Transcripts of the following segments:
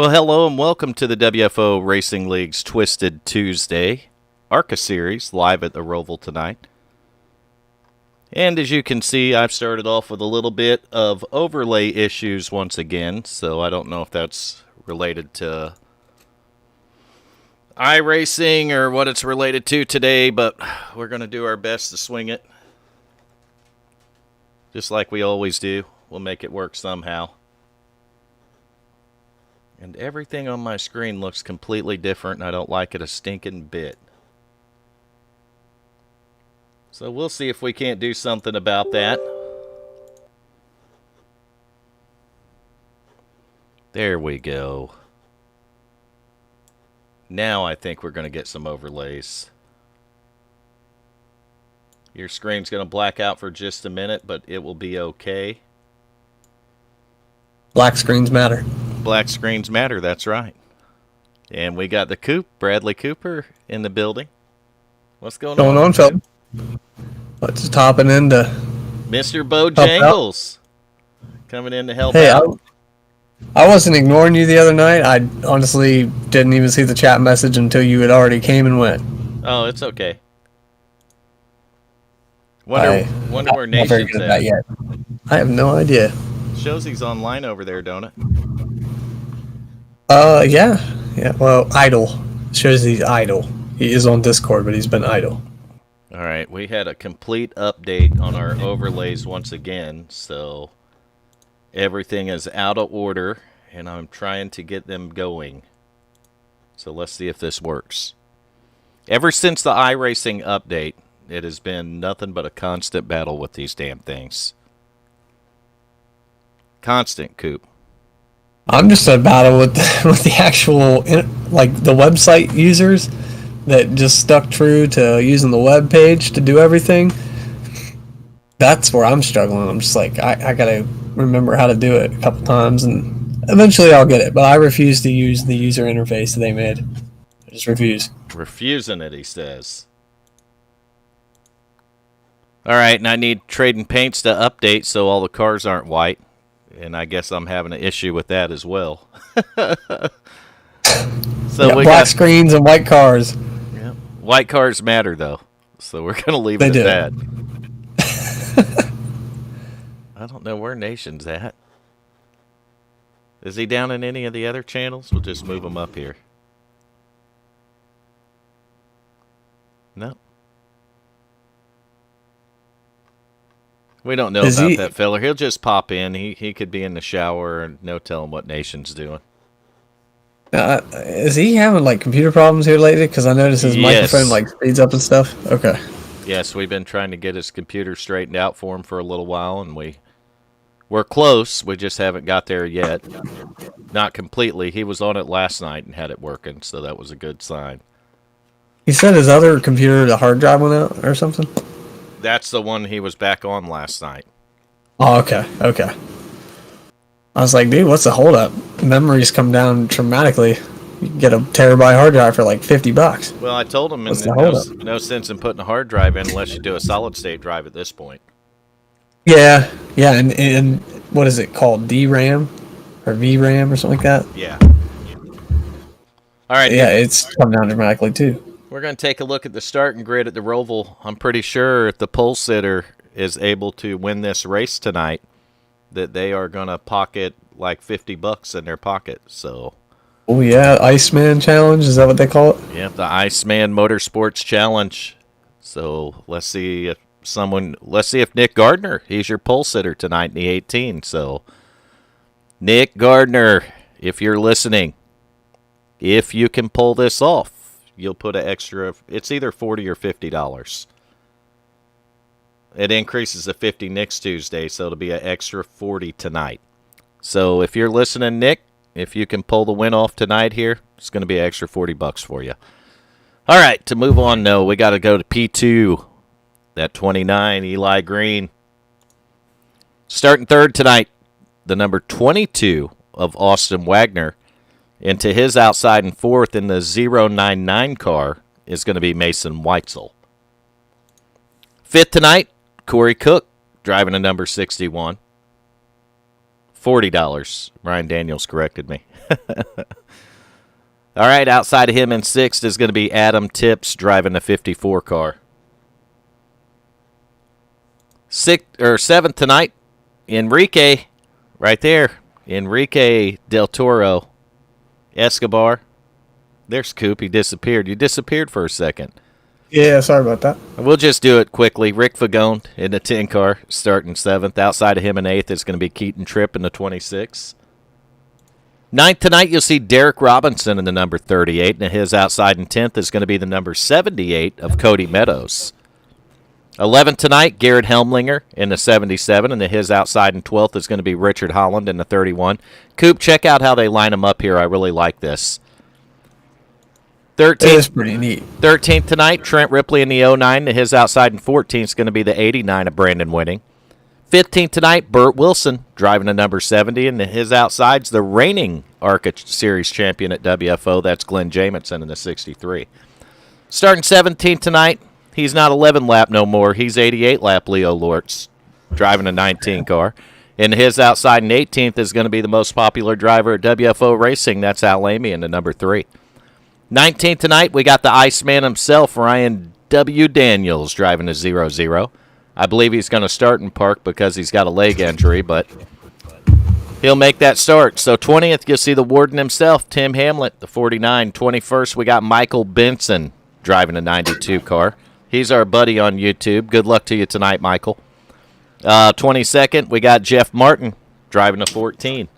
Well, hello and welcome to the WFO Racing League's Twisted Tuesday ARCA series live at the Roval tonight. And as you can see, I've started off with a little bit of overlay issues once again, so I don't know if that's related to iRacing or what it's related to today, but we're going to do our best to swing it. Just like we always do. We'll make it work somehow. And everything on my screen looks completely different, and I don't like it a stinking bit. So we'll see if we can't do something about that. There we go. Now I think we're going to get some overlays. Your screen's going to black out for just a minute, but it will be okay. Black screens matter. Black screens matter, that's right. And we got the Coop, Bradley Cooper, in the building. What's going on, Phil? What's topping into Mr. Bojangles coming in to help out. I wasn't ignoring you the other night. I honestly didn't even see the chat message until you had already came and went. Oh, it's okay. Wonder where Nation's at. Yet. I have no idea. Shows he's online over there, don't it? Yeah. Well, idle. Shows he's idle. He is on Discord, but he's been idle. All right, we had a complete update on our overlays once again, so everything is out of order, and I'm trying to get them going. So let's see if this works. Ever since the iRacing update, it has been nothing but a constant battle with these damn things. Constant, Coop. I'm just a battle with the actual, like, the website users that just stuck true to using the web page to do everything. That's where I'm struggling. I'm just like, I gotta remember how to do it a couple times, and eventually I'll get it. But I refuse to use the user interface that they made. I just refuse. Refusing it, he says. All right, and I need Trading Paints to update so all the cars aren't white. And I guess I'm having an issue with that as well. So yeah, we black screens and white cars. Yeah, white cars matter, though. So we're going to leave it at that. I don't know where Nation's at. Is he down in any of the other channels? We'll just move him up here. No. We don't know about that fella. He'll just pop in. He could be in the shower and no telling what Nation's doing. Is he having like computer problems here lately? Because I noticed his microphone like speeds up and stuff. Okay. Yes, we've been trying to get his computer straightened out for him for a little while, and we're close. We just haven't got there yet. Not completely. He was on it last night and had it working, so that was a good sign. He said his other computer, the hard drive went out or something? That's the one he was back on last night. Oh, okay. I was like, dude, what's the holdup? Memories come down dramatically. You can get a terabyte hard drive for like $50. Well, I told him no sense in putting a hard drive in unless you do a solid state drive at this point. Yeah, and what is it called? DRAM or VRAM or something like that? Yeah. All right. Yeah, it's come down dramatically too. We're going to take a look at the starting grid at the Roval. I'm pretty sure if the pole sitter is able to win this race tonight, that they are going to pocket like $50 in their pocket. So. Oh yeah, Iceman Challenge, is that what they call it? Yeah, the Iceman Motorsports Challenge. So let's see if Nick Gardner, he's your pole sitter tonight in the 18. So Nick Gardner, if you're listening, if you can pull this off, you'll put an extra, it's either $40 or $50. It increases to $50 next Tuesday, so it'll be an extra $40 tonight. So if you're listening, Nick, if you can pull the win off tonight here, it's going to be an extra $40 for you. All right, to move on, no, we got to go to P2. That 29, Eli Green. Starting third tonight, the number 22 of Austin Wagner. Into his outside and fourth in the 099 car is going to be Mason Weitzel. Fifth tonight, Corey Cook driving a number 61. $40. Ryan Daniels corrected me. All right, outside of him in sixth is going to be Adam Tips driving the 54 car. Seventh tonight, Enrique, right there. Enrique Del Toro Escobar. There's Coop. He disappeared. You disappeared for a second. Yeah, sorry about that. We'll just do it quickly. Rick Fagone in the 10 car, starting seventh. Outside of him in eighth is going to be Keaton Tripp in the 26. Ninth tonight, you'll see Derek Robinson in the number 38, and his outside in 10th is going to be the number 78 of Cody Meadows. 11th tonight, Garrett Helmlinger in the 77, and his outside in 12th is going to be Richard Holland in the 31. Coop, check out how they line them up here. I really like this. 13th, It is pretty neat. 13th tonight, Trent Ripley in the 09, and his outside in 14th is going to be the 89 of Brandon Winning. 15th tonight, Burt Wilson driving the number 70, and his outside's the reigning ARCA Series champion at WFO. That's Glenn Jamison in the 63. Starting 17th tonight, he's not 11 lap no more. He's 88 lap Leo Lortz driving a 19 car. And his outside in 18th is going to be the most popular driver at WFO Racing. That's Al Lamy in the number 3. 19th tonight, we got the Iceman himself, Ryan W. Daniels, driving a 0-0. I believe he's going to start in park because he's got a leg injury, but he'll make that start. So 20th, you'll see the warden himself, Tim Hamlet, the 49. 21st, we got Michael Benson driving a 92 car. He's our buddy on YouTube. Good luck to you tonight, Michael. 22nd, we got Jeff Martin driving a 14.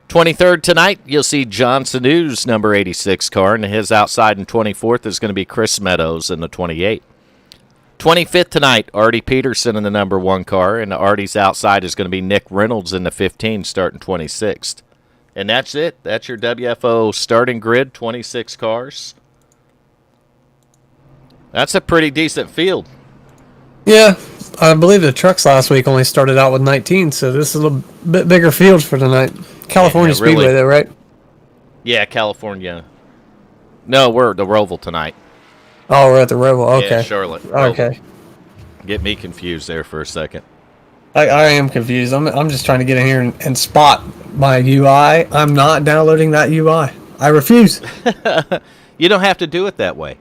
23rd tonight, you'll see John Sanu's number 86 car, and his outside in 24th is going to be Chris Meadows in the 28. 25th tonight, Artie Peterson in the number 1 car, and Artie's outside is going to be Nick Reynolds in the 15, starting 26th. And that's it. That's your WFO starting grid, 26 cars. That's a pretty decent field. Yeah, I believe the trucks last week only started out with 19, so this is a bit bigger field for tonight. California Yeah, really. Speedway, though, right? Yeah, California. No, we're at the Roval tonight. Oh, we're at the Roval. Okay. Yeah, Charlotte. Roval. Okay. Get me confused there for a second. I am confused. I'm just trying to get in here and spot my UI. I'm not downloading that UI. I refuse. You don't have to do it that way.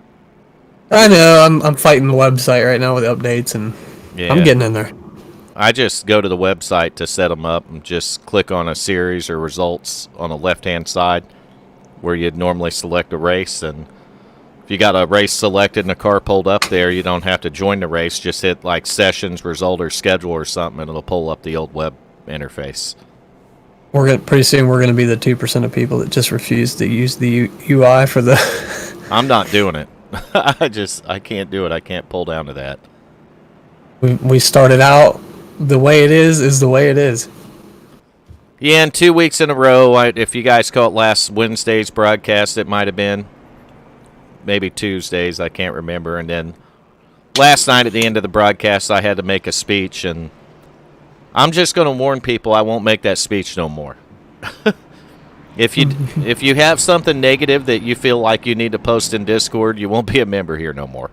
I know. I'm fighting the website right now with updates, and Yeah. I'm getting in there. I just go to the website to set them up and just click on a series or results on the left-hand side where you'd normally select a race. And if you got a race selected and a car pulled up there, you don't have to join the race. Just hit like sessions, result, or schedule or something, and it'll pull up the old web interface. Pretty soon we're gonna be the 2% of people that just refuse to use the UI for the. I'm not doing it. I can't do it. I can't pull down to that. We started out the way it is the way it is. Yeah, and 2 weeks in a row, if you guys caught last Wednesday's broadcast, it might have been maybe Tuesdays, I can't remember. And then last night at the end of the broadcast, I had to make a speech, and I'm just going to warn people I won't make that speech no more. If you have something negative that you feel like you need to post in Discord, you won't be a member here no more.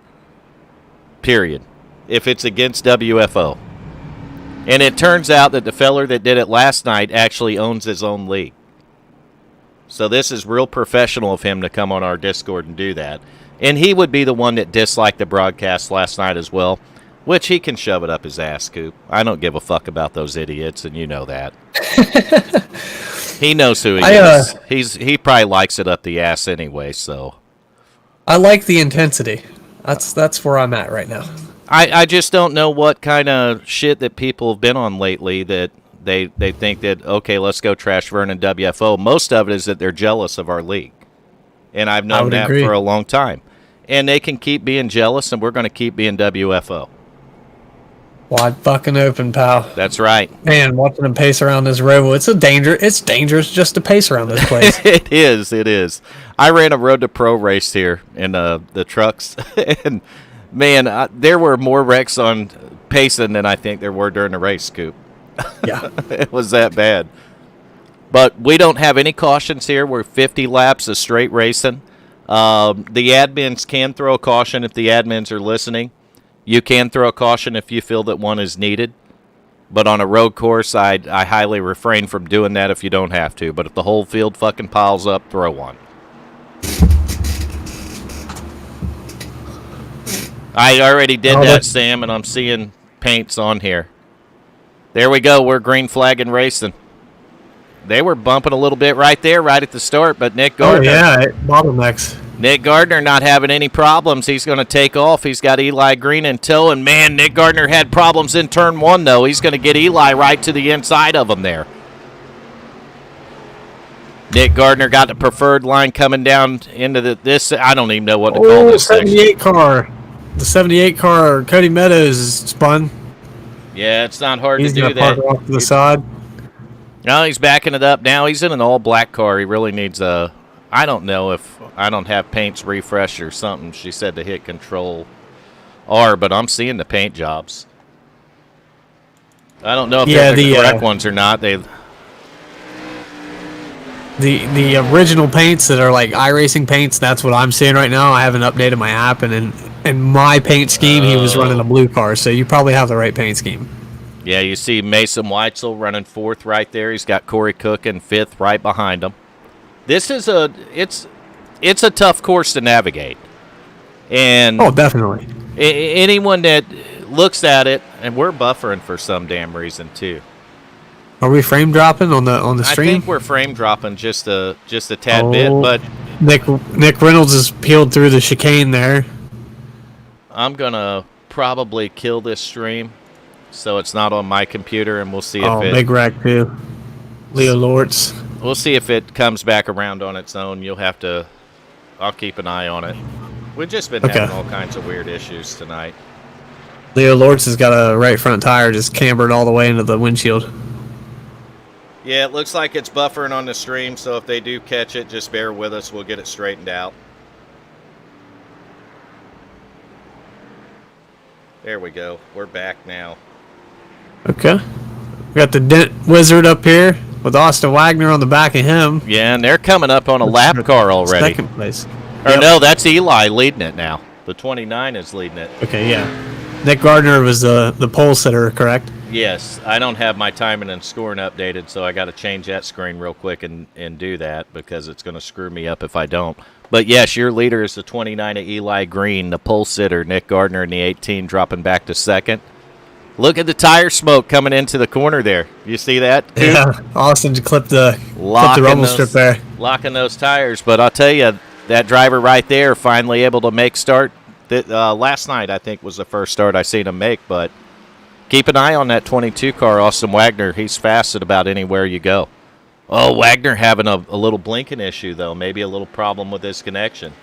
Period. If it's against WFO. And it turns out that the feller that did it last night actually owns his own league. So this is real professional of him to come on our Discord and do that. And he would be the one that disliked the broadcast last night as well, which he can shove it up his ass, Coop. I don't give a fuck about those idiots, and you know that. He knows who he is. He probably likes it up the ass anyway, so. I like the intensity. That's where I'm at right now. I just don't know what kind of shit that people have been on lately that they think that, okay, let's go trash Vernon WFO. Most of it is that they're jealous of our league. And I've known that for a long time. And they can keep being jealous, and we're going to keep being WFO. Wide fucking open, pal. That's right. Man, watching them pace around this Roval, it's dangerous just to pace around this place. It is. I ran a Road to Pro race here in the trucks, and man, there were more wrecks on pacing than I think there were during the race, Coop. Yeah. It was that bad. But we don't have any cautions here. We're 50 laps of straight racing. The admins can throw a caution if the admins are listening. You can throw a caution if you feel that one is needed. But on a road course, I highly refrain from doing that if you don't have to. But if the whole field fucking piles up, throw one. I already did that, Sam, and I'm seeing paints on here. There we go. We're green flagging racing. They were bumping a little bit right there, right at the start, but Nick Gardner. Oh, yeah, bottlenecks. Nick Gardner not having any problems. He's going to take off. He's got Eli Green in tow, and man, Nick Gardner had problems in turn one, though. He's going to get Eli right to the inside of him there. Nick Gardner got the preferred line coming down into this. I don't even know what to call this 78 section. car. The 78 car, Cody Meadows, is spun. Yeah, it's not hard He's to do gonna that. park off to the side. No, he's backing it up now. He's in an all-black car. He really needs a... I don't know if I don't have paints refresh or something. She said to hit Control R, but I'm seeing the paint jobs. I don't know if they're the correct ones or not. The original paints that are like iRacing paints, that's what I'm seeing right now. I haven't updated my app, and in my paint scheme, he was running a blue car, so you probably have the right paint scheme. Yeah, you see Mason Weitzel running fourth right there. He's got Corey Cook in fifth right behind him. This is it's a tough course to navigate. And definitely. Anyone that looks at it, and we're buffering for some damn reason too. Are we frame dropping on the stream? I think we're frame dropping just a tad bit, but Nick Reynolds is peeled through the chicane there. I'm gonna probably kill this stream, so it's not on my computer, and we'll see if it. Big rack too. Leo Lortz. We'll see if it comes back around on its own. You'll have to. I'll keep an eye on it. We've just been having all kinds of weird issues tonight. Leo Lortz has got a right front tire just cambered all the way into the windshield. Yeah, it looks like it's buffering on the stream, so if they do catch it, just bear with us. We'll get it straightened out. There we go. We're back now. Okay. We got the Dent Wizard up here with Austin Wagner on the back of him. Yeah, and they're coming up on a lap car already. Second place. Or no, that's Eli leading it now. The 29 is leading it. Okay, yeah. Nick Gardner was the pole sitter, correct? Yes, I don't have my timing and scoring updated, so I got to change that screen real quick and do that because it's going to screw me up if I don't. But yes, your leader is the 29 of Eli Green, the pole sitter, Nick Gardner in the 18 dropping back to second. Look at the tire smoke coming into the corner there. You see that? Yeah, Austin clipped the rumble strip there. Locking those tires, but I'll tell you, that driver right there finally able to make start. Last night, I think, was the first start I seen him make, but keep an eye on that 22 car, Austin Wagner. He's fast at about anywhere you go. Oh, Wagner having a little blinking issue, though. Maybe a little problem with his connection.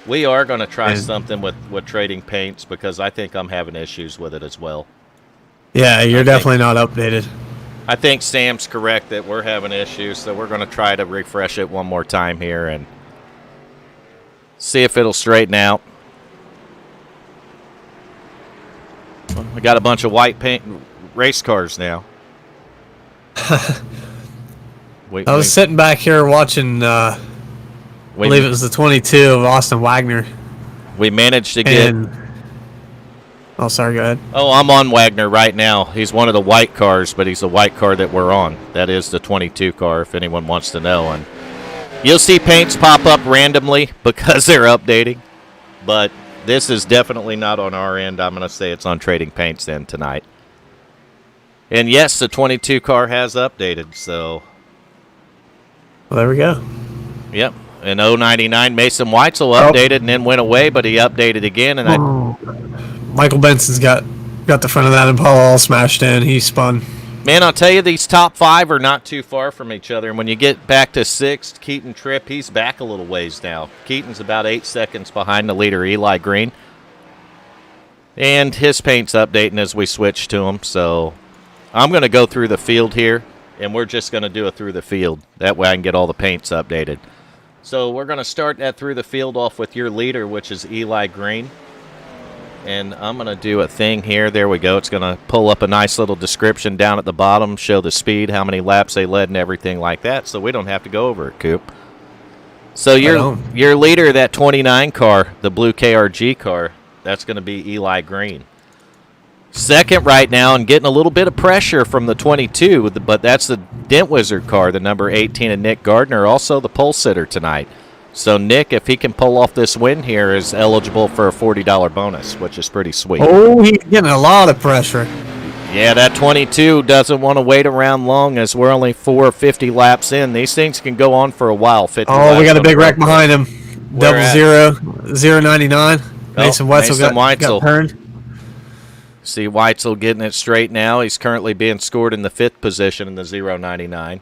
We are going to try something with trading paints because I think I'm having issues with it as well. Yeah, you're definitely not updated. I think Sam's correct that we're having issues, so we're going to try to refresh it one more time here and see if it'll straighten out. We got a bunch of white paint race cars now. I was sitting back here watching, I believe it was the 22 of Austin Wagner. We managed to get... Oh, sorry, go ahead. Oh, I'm on Wagner right now. He's one of the white cars, but he's the white car that we're on. That is the 22 car, if anyone wants to know. And you'll see paints pop up randomly because they're updating, but this is definitely not on our end. I'm going to say it's on Trading Paints then tonight. And yes, the 22 car has updated, so... Well, there we go. Yep. And 099 Mason Weitzel updated and then went away, but he updated again. And Michael Benson's got the front of that Impala all smashed in. He spun. Man, I'll tell you, these top five are not too far from each other. And when you get back to sixth, Keaton Tripp, he's back a little ways now. Keaton's about 8 seconds behind the leader, Eli Green. And his paint's updating as we switch to him. So I'm going to go through the field here, and we're just going to do it through the field. That way I can get all the paints updated. So we're going to start that through the field off with your leader, which is Eli Green. And I'm going to do a thing here. There we go. It's going to pull up a nice little description down at the bottom, show the speed, how many laps they led, and everything like that, so we don't have to go over it, Coop. So your leader, that 29 car, the blue KRG car, that's going to be Eli Green. Second right now and getting a little bit of pressure from the 22, but that's the Dent Wizard car, the number 18 of Nick Gardner, also the pole sitter tonight. So Nick, if he can pull off this win here, is eligible for a $40 bonus, which is pretty sweet. Oh, he's getting a lot of pressure. Yeah, that 22 doesn't want to wait around long as we're only 450 laps in. These things can go on for a while. 50 Oh, we got a big wreck course. behind him. Where 099. Mason Wetzel got turned. See Weitzel getting it straight now. He's currently being scored in the 5th position in the 099.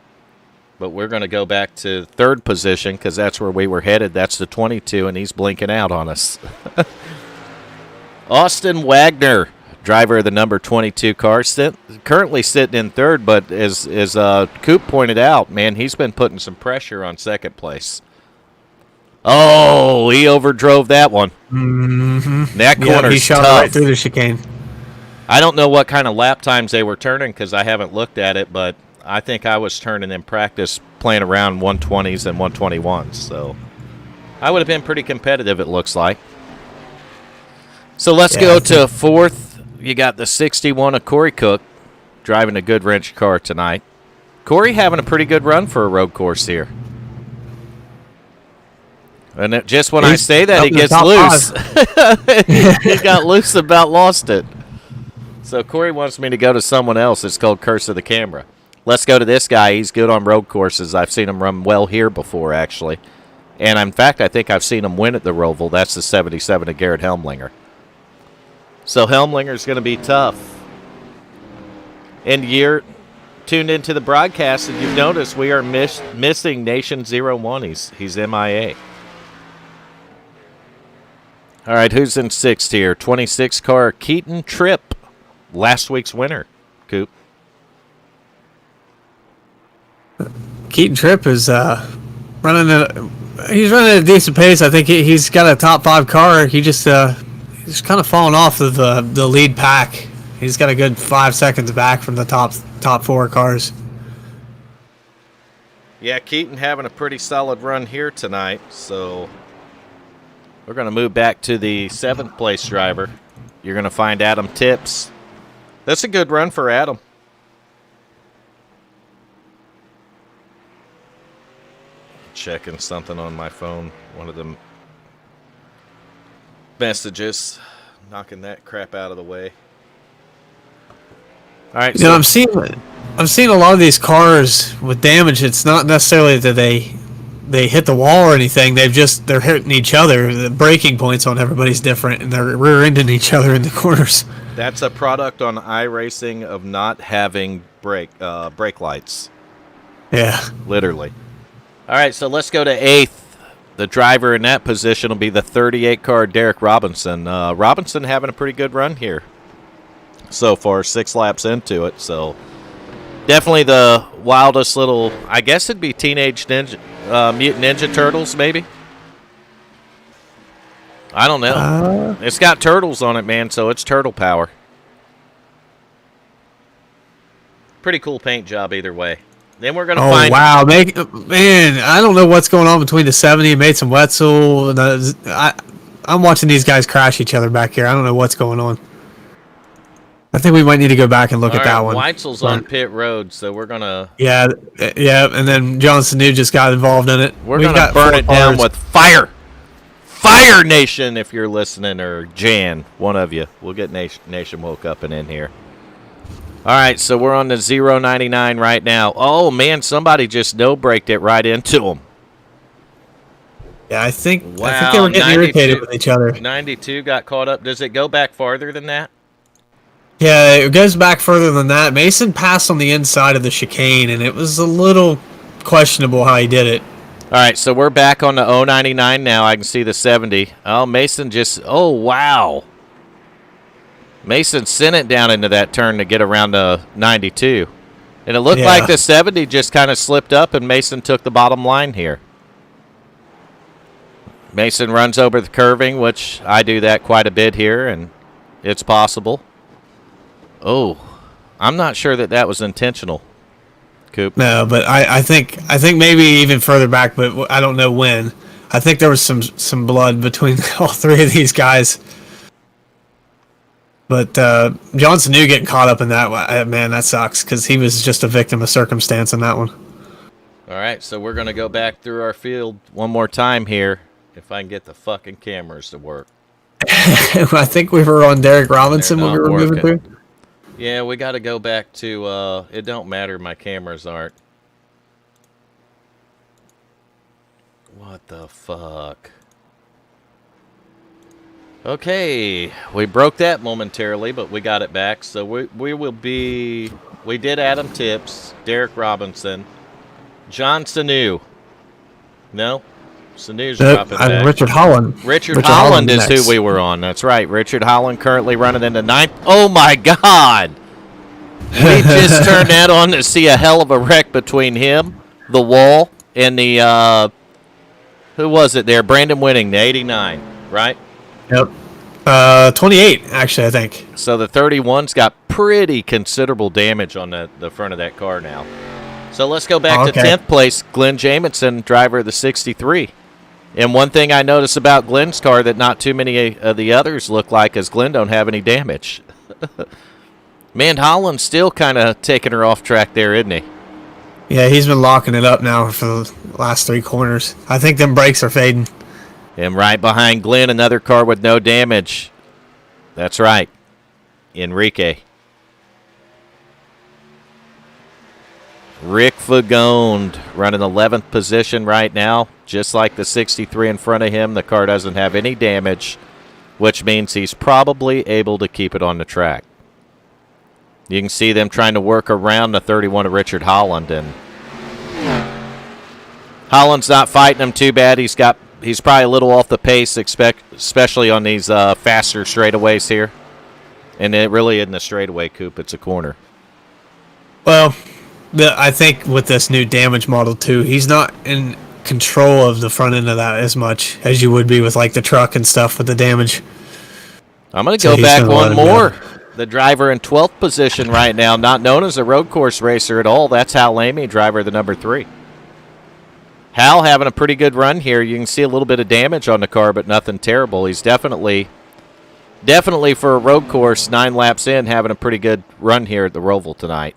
But we're going to go back to 3rd position because that's where we were headed. That's the 22, and he's blinking out on us. Austin Wagner, driver of the number 22 car, currently sitting in 3rd, but as Coop pointed out, man, he's been putting some pressure on 2nd place. Oh, he overdrove that one. Mm-hmm. That corner's he shot tough. right through the chicane. I don't know what kind of lap times they were turning because I haven't looked at it, but I think I was turning in practice playing around 120s and 121s. So I would have been pretty competitive, it looks like. So let's go to 4th. You got the 61 of Corey Cook driving a good wrench car tonight. Corey having a pretty good run for a road course here. And just when I say that, he gets loose. He got loose and about lost it. So Corey wants me to go to someone else. It's called Curse of the Camera. Let's go to this guy. He's good on road courses. I've seen him run well here before, actually. And, in fact, I think I've seen him win at the Roval. That's the 77 of Garrett Helmlinger. So Helmlinger's going to be tough. And you're tuned into the broadcast, and you've noticed we are missing Nation 01. He's MIA. All right, who's in 6th here? 26 car Keaton Tripp, last week's winner. Coop. Keaton Tripp is running at a decent pace. I think he's got a top 5 car. He's kind of fallen off of the lead pack. He's got a good 5 seconds back from the top 4 cars. Yeah, Keaton having a pretty solid run here tonight, so we're going to move back to the 7th place driver. You're going to find Adam Tips. That's a good run for Adam. Checking something on my phone. One of them messages. Knocking that crap out of the way. All right. I'm seeing a lot of these cars with damage. It's not necessarily that they hit the wall or anything. They're hitting each other. The braking points on everybody's different, and they're rear-ending each other in the corners. That's a product on iRacing of not having brake lights. Yeah. Literally. All right, so let's go to 8th. The driver in that position will be the 38 car Derek Robinson. Robinson having a pretty good run here so far, 6 laps into it. So definitely the wildest little, I guess it'd be Teenage Mutant Ninja Turtles, maybe. I don't know. It's got turtles on it, man, so it's turtle power. Pretty cool paint job either way. Then we're going to find... wow. Man, I don't know what's going on between the 70 and Mason Wetzel. I'm watching these guys crash each other back here. I don't know what's going on. I think we might need to go back and look at that one. Weitzel's on pit road, so we're going to... Yeah, and then Johnson New just got involved in it. We're going to burn it down with fire. Fire Nation, if you're listening, or Jan, one of you. We'll get Nation woke up and in here. All right, so we're on the 099 right now. Oh, man, somebody just no-braked it right into them. Yeah, I think they were getting irritated with each other. 92 got caught up. Does it go back farther than that? Yeah, it goes back further than that. Mason passed on the inside of the chicane, and it was a little questionable how he did it. All right, so we're back on the 099 now. I can see the 70. Oh, Mason just... Oh, wow. Mason sent it down into that turn to get around the 92. And it looked like the 70 just kind of slipped up, and Mason took the bottom line here. Mason runs over the curving, which I do that quite a bit here, and it's possible. Oh, I'm not sure that was intentional, Coop. No, but I think maybe even further back, but I don't know when. I think there was some blood between all 3 of these guys. But Johnson knew getting caught up in that. Man, that sucks because he was just a victim of circumstance in that one. All right, so we're going to go back through our field one more time here. If I can get the fucking cameras to work. I think we were on Derek Robinson when we were moving through. Yeah, we got to go back to, it don't matter, my cameras aren't. What the fuck? Okay, we broke that momentarily, but we got it back. So we will be, we did Adam Tips, Derek Robinson, John Sanu. No? Sanu's dropping back. Richard Holland. Richard Holland is who we were on. That's right. Richard Holland currently running into ninth. Oh, my God. We just turned that on to see a hell of a wreck between him, the wall, and the, who was it there? Brandon Winning, the 89, right? Yep. 28, actually, I think. So the 31's got pretty considerable damage on the front of that car now. So let's go back to 10th place, Glenn Jamison, driver of the 63. And one thing I noticed about Glenn's car that not too many of the others look like is Glenn don't have any damage. Man, Holland's still kind of taking her off track there, isn't he? Yeah, he's been locking it up now for the last 3 corners. I think them brakes are fading. And right behind Glenn, another car with no damage. That's right, Enrique. Rick Fagone running 11th position right now. Just like the 63 in front of him, the car doesn't have any damage, which means he's probably able to keep it on the track. You can see them trying to work around the 31 of Richard Holland, and Holland's not fighting him too bad. He's probably a little off the pace, especially on these faster straightaways here. And it really isn't a straightaway, Coop. It's a corner. Well, I think with this new damage model, too, he's not in control of the front end of that as much as you would be with, like, the truck and stuff with the damage. I'm going to go back one more. The driver in 12th position right now, not known as a road course racer at all. That's Hal Lamy, driver of the number 3. Hal having a pretty good run here. You can see a little bit of damage on the car, but nothing terrible. He's definitely for a road course, 9 laps in, having a pretty good run here at the Roval tonight.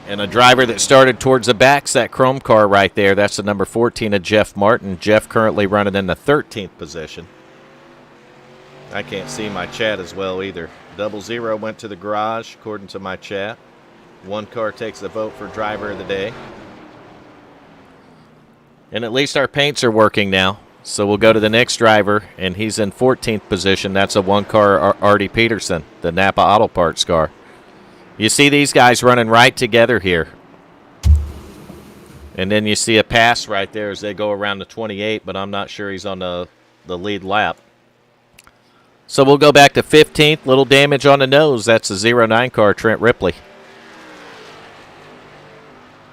And a driver that started towards the back's that chrome car right there. That's the number 14 of Jeff Martin. Jeff currently running in the 13th position. I can't see my chat as well either. 00 went to the garage, according to my chat. One car takes the vote for driver of the day. And at least our paints are working now. So we'll go to the next driver, and he's in 14th position. That's a one-car Artie Peterson, the Napa Auto Parts car. You see these guys running right together here. And then you see a pass right there as they go around the 28, but I'm not sure he's on the lead lap. So we'll go back to 15th. Little damage on the nose. That's the 09 car, Trent Ripley.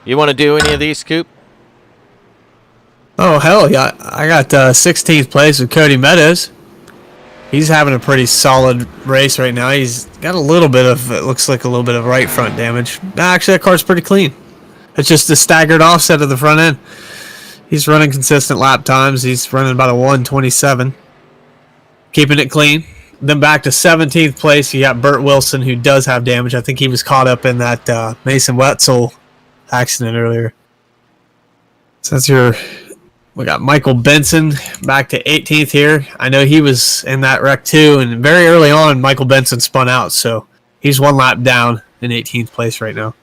You want to do any of these, Coop? Oh, hell yeah. I got 16th place with Cody Meadows. He's having a pretty solid race right now. He's got a little bit of, it looks like a little bit of right front damage. Actually, that car's pretty clean. It's just the staggered offset of the front end. He's running consistent lap times. He's running about a 1:27. Keeping it clean. Then back to 17th place, you got Burt Wilson, who does have damage. I think he was caught up in that Mason Wetzel accident earlier. So that's we got Michael Benson back to 18th here. I know he was in that wreck too, and very early on, Michael Benson spun out, so he's 1 lap down in 18th place right now.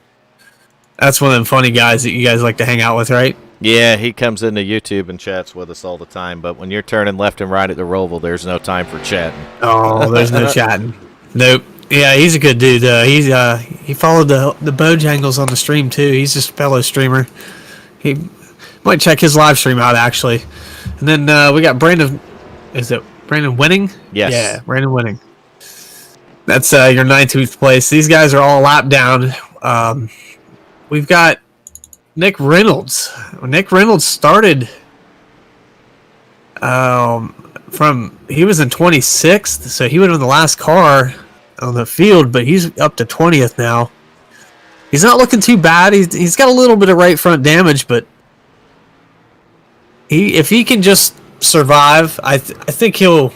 That's one of them funny guys that you guys like to hang out with, right? Yeah, he comes into YouTube and chats with us all the time, but when you're turning left and right at the Roval, there's no time for chatting. Oh, there's no chatting. Nope. Yeah, he's a good dude. He followed the Bojangles on the stream too. He's just a fellow streamer. He might check his live stream out, actually. And then we got Brandon. Is it Brandon Winning? Yes. Yeah, Brandon Winning. That's your 19th place. These guys are all a lap down. We've got Nick Reynolds. Nick Reynolds started he was in 26th, so he would have been the last car on the field, but he's up to 20th now. He's not looking too bad. He's got a little bit of right front damage, but if he can just survive, I think he'll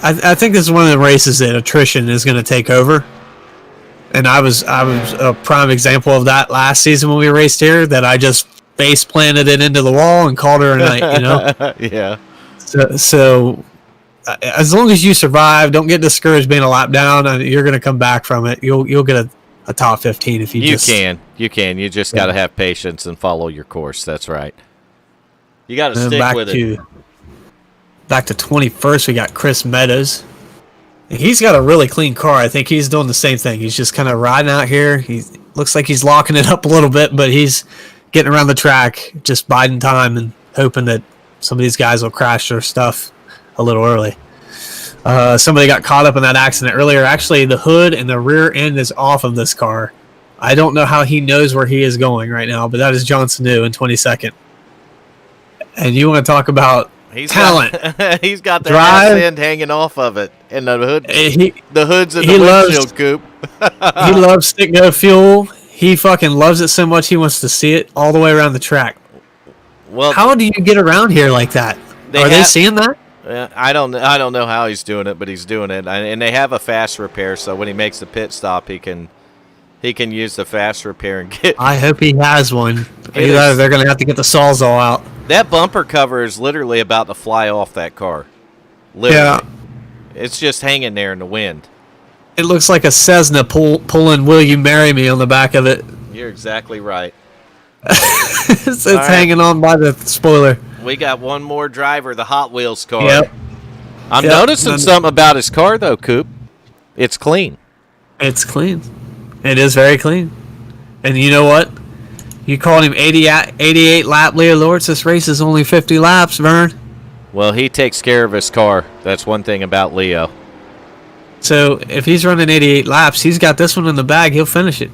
I think this is one of the races that attrition is going to take over. And I was a prime example of that last season when we raced here. That I just face planted it into the wall and called her a night. You know. Yeah. So as long as you survive, don't get discouraged being a lap down. You're going to come back from it. You'll get a top 15 if you just... You can. You just got to have patience and follow your course. That's right. You got to stick with it. Back to 21st, we got Chris Meadows. He's got a really clean car. I think he's doing the same thing. He's just kind of riding out here. He looks like he's locking it up a little bit, but he's getting around the track, just biding time and hoping that some of these guys will crash their stuff a little early. Somebody got caught up in that accident earlier. Actually, the hood and the rear end is off of this car. I don't know how he knows where he is going right now, but that is John Sanu in 22nd. And you want to talk about talent. He's got the drive, ass end hanging off of it. And the hood, the hood's in the windshield, Coop. He loves stick no fuel. He fucking loves it so much he wants to see it all the way around the track. Well, how do you get around here like that? Are they seeing that? I don't know how he's doing it, but he's doing it. And they have a fast repair, so when he makes the pit stop, he can use the fast repair and get. I hope he has one. Either they're going to have to get the Sawzall out. That bumper cover is literally about to fly off that car. Literally. Yeah. It's just hanging there in the wind. It looks like a Cessna pulling "Will You Marry Me" on the back of it. You're exactly right. It's hanging on by the spoiler. We got one more driver, the Hot Wheels car. Yep. I'm noticing something about his car, though, Coop. It's clean. It's clean. It is very clean. And you know what? You called him 88 lap Leo Lords. This race is only 50 laps, Vern. Well, he takes care of his car. That's one thing about Leo. So if he's running 88 laps, he's got this one in the bag. He'll finish it.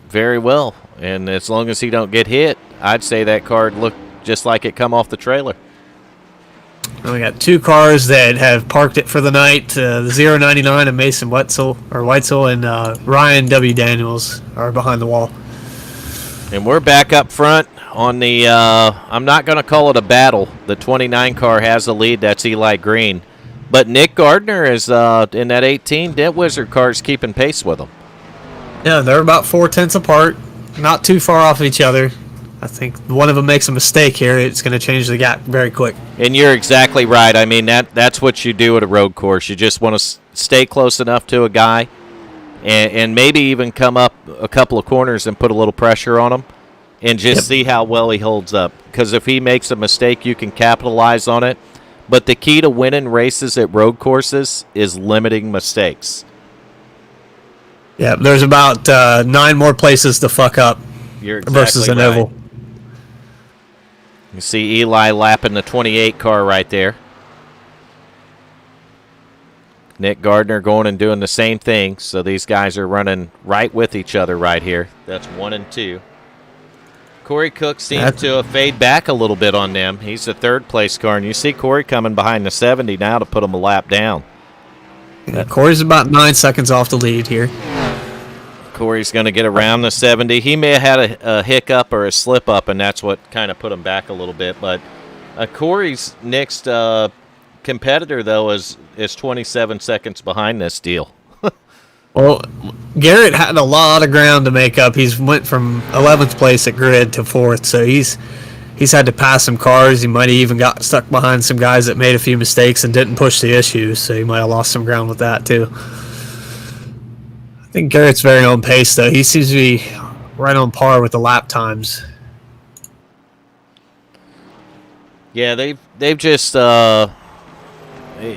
Very well. And as long as he don't get hit, I'd say that car looked just like it come off the trailer. And we got two cars that have parked it for the night. The 099 and Mason Weitzel and Ryan W. Daniels are behind the wall. And we're back up front on the, I'm not going to call it a battle. The 29 car has the lead. That's Eli Green. But Nick Gardner is in that 18. That Wizard car is keeping pace with them. Yeah, they're about 4/10 apart. Not too far off of each other. I think one of them makes a mistake here. It's going to change the gap very quick. And you're exactly right. I mean, that's what you do at a road course. You just want to stay close enough to a guy and maybe even come up a couple of corners and put a little pressure on him and just see how well he holds up. Because if he makes a mistake, you can capitalize on it. But the key to winning races at road courses is limiting mistakes. Yeah, there's about 9 more places to fuck up versus an oval. You see Eli lapping the 28 car right there. Nick Gardner going and doing the same thing. So these guys are running right with each other right here. That's 1 and 2. Corey Cook seems to fade back a little bit on them. He's the third place car, and you see Corey coming behind the 70 now to put him a lap down. Yeah, Corey's about 9 seconds off the lead here. Corey's going to get around the 70. He may have had a hiccup or a slip up, and that's what kind of put him back a little bit. But Corey's next competitor, though, is 27 seconds behind this deal. Well, Garrett had a lot of ground to make up. He's went from 11th place at grid to 4th, so he's had to pass some cars. He might have even got stuck behind some guys that made a few mistakes and didn't push the issues, so he might have lost some ground with that too. I think Garrett's very on pace, though. He seems to be right on par with the lap times. Yeah, they've just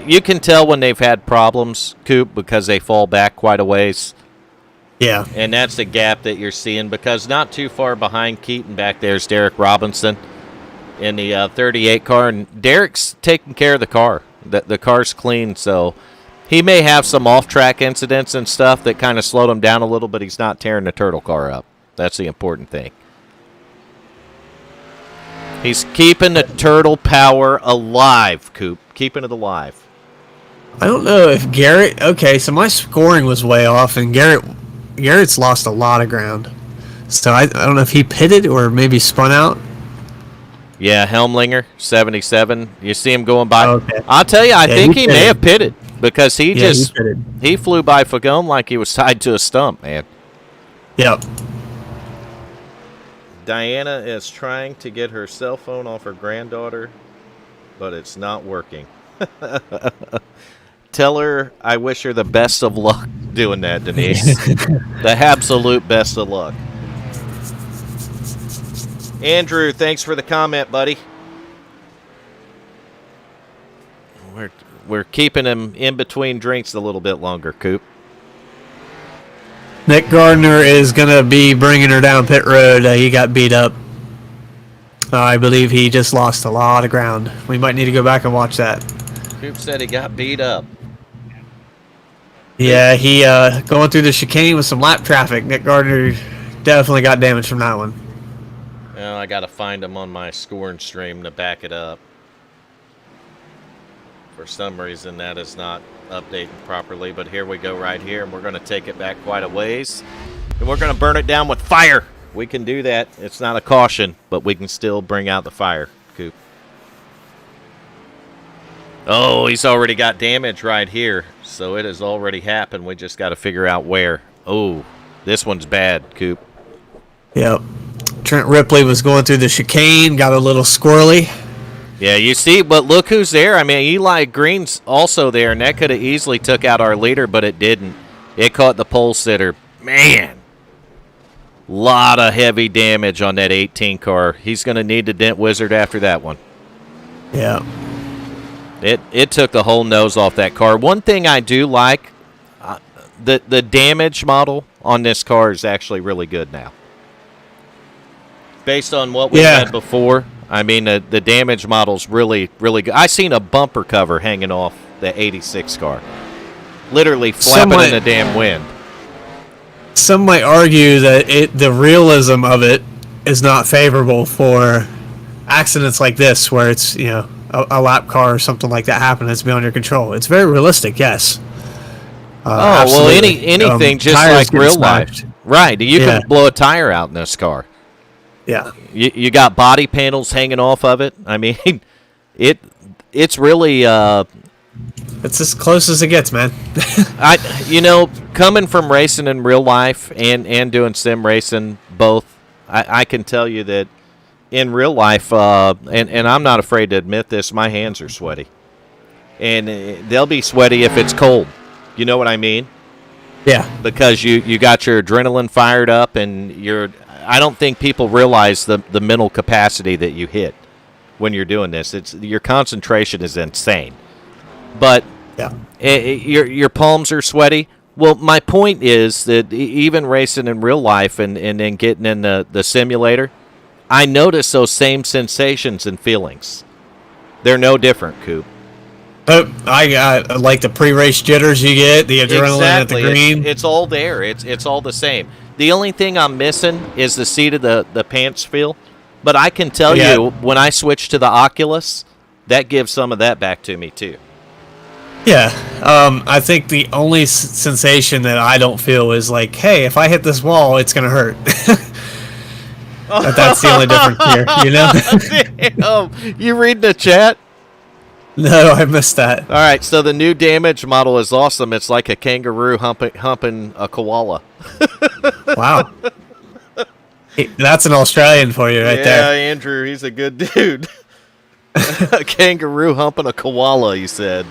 you can tell when they've had problems, Coop, because they fall back quite a ways. Yeah. And that's the gap that you're seeing, because not too far behind Keaton back there is Derek Robinson in the 38 car, and Derek's taking care of the car. The car's clean, so he may have some off-track incidents and stuff that kind of slowed him down a little, but he's not tearing the turtle car up. That's the important thing. He's keeping the turtle power alive, Coop. Keeping it alive. I don't know if Garrett... Okay, so my scoring was way off, and Garrett's lost a lot of ground. So I don't know if he pitted or maybe spun out. Yeah, Helmlinger, 77. You see him going by. Okay. I'll tell you, I Yeah, think he he may pitted. have pitted because he Yeah, just he flew by Fagone like he was tied to a stump, man. Yep. Diana is trying to get her cell phone off her granddaughter, but it's not working. Tell her I wish her the best of luck doing that, Denise. The absolute best of luck. Andrew, thanks for the comment, buddy. We're keeping him in between drinks a little bit longer, Coop. Nick Gardner is going to be bringing her down pit road. He got beat up. I believe he just lost a lot of ground. We might need to go back and watch that. Coop said he got beat up. Yeah, he going through the chicane with some lap traffic. Nick Gardner definitely got damage from that one. Well, I got to find him on my scoring stream to back it up. For some reason, that is not updating properly, but here we go right here, and we're going to take it back quite a ways, and we're going to burn it down with fire. We can do that. It's not a caution, but we can still bring out the fire, Coop. Oh, he's already got damage right here, so it has already happened. We just got to figure out where. Oh, this one's bad, Coop. Yep. Trent Ripley was going through the chicane, got a little squirrely. Yeah, you see, but look who's there. I mean, Eli Green's also there, and that could have easily took out our leader, but it didn't. It caught the pole sitter. Man, lot of heavy damage on that 18 car. He's going to need the dent wizard after that one. Yeah. It took the whole nose off that car. One thing I do like, the damage model on this car is actually really good now. Based on what we had before, I mean, the damage model's really, really good. I seen a bumper cover hanging off the 86 car. Literally flapping in the damn wind. Some might argue that the realism of it is not favorable for accidents like this, where it's, you know, a lap car or something like that happening that's beyond your control. It's very realistic, yes. Well, anything just like real life. Right, you can blow a tire out in this car. Yeah. You got body panels hanging off of it. I mean, it's really it's as close as it gets, man. Coming from racing in real life and doing sim racing both, I can tell you that in real life, and I'm not afraid to admit this, my hands are sweaty. And they'll be sweaty if it's cold. You know what I mean? Yeah. Because you got your adrenaline fired up, and I don't think people realize the mental capacity that you hit when you're doing this. Your concentration is insane. But your palms are sweaty. Well, my point is that even racing in real life and then getting in the simulator, I notice those same sensations and feelings. They're no different, Coop. I got like the pre-race jitters you get, the adrenaline at the green. It's all there. It's all the same. The only thing I'm missing is the seat of the pants feel. But I can tell you, when I switch to the Oculus, that gives some of that back to me, too. Yeah. I think the only sensation that I don't feel is like, hey, if I hit this wall, it's going to hurt. But that's the only difference here, you know? Damn. You read the chat? No, I missed that. All right, so the new damage model is awesome. It's like a kangaroo humping a koala. Wow. That's an Australian for you right there. Yeah, Andrew, he's a good dude. A kangaroo humping a koala, he said.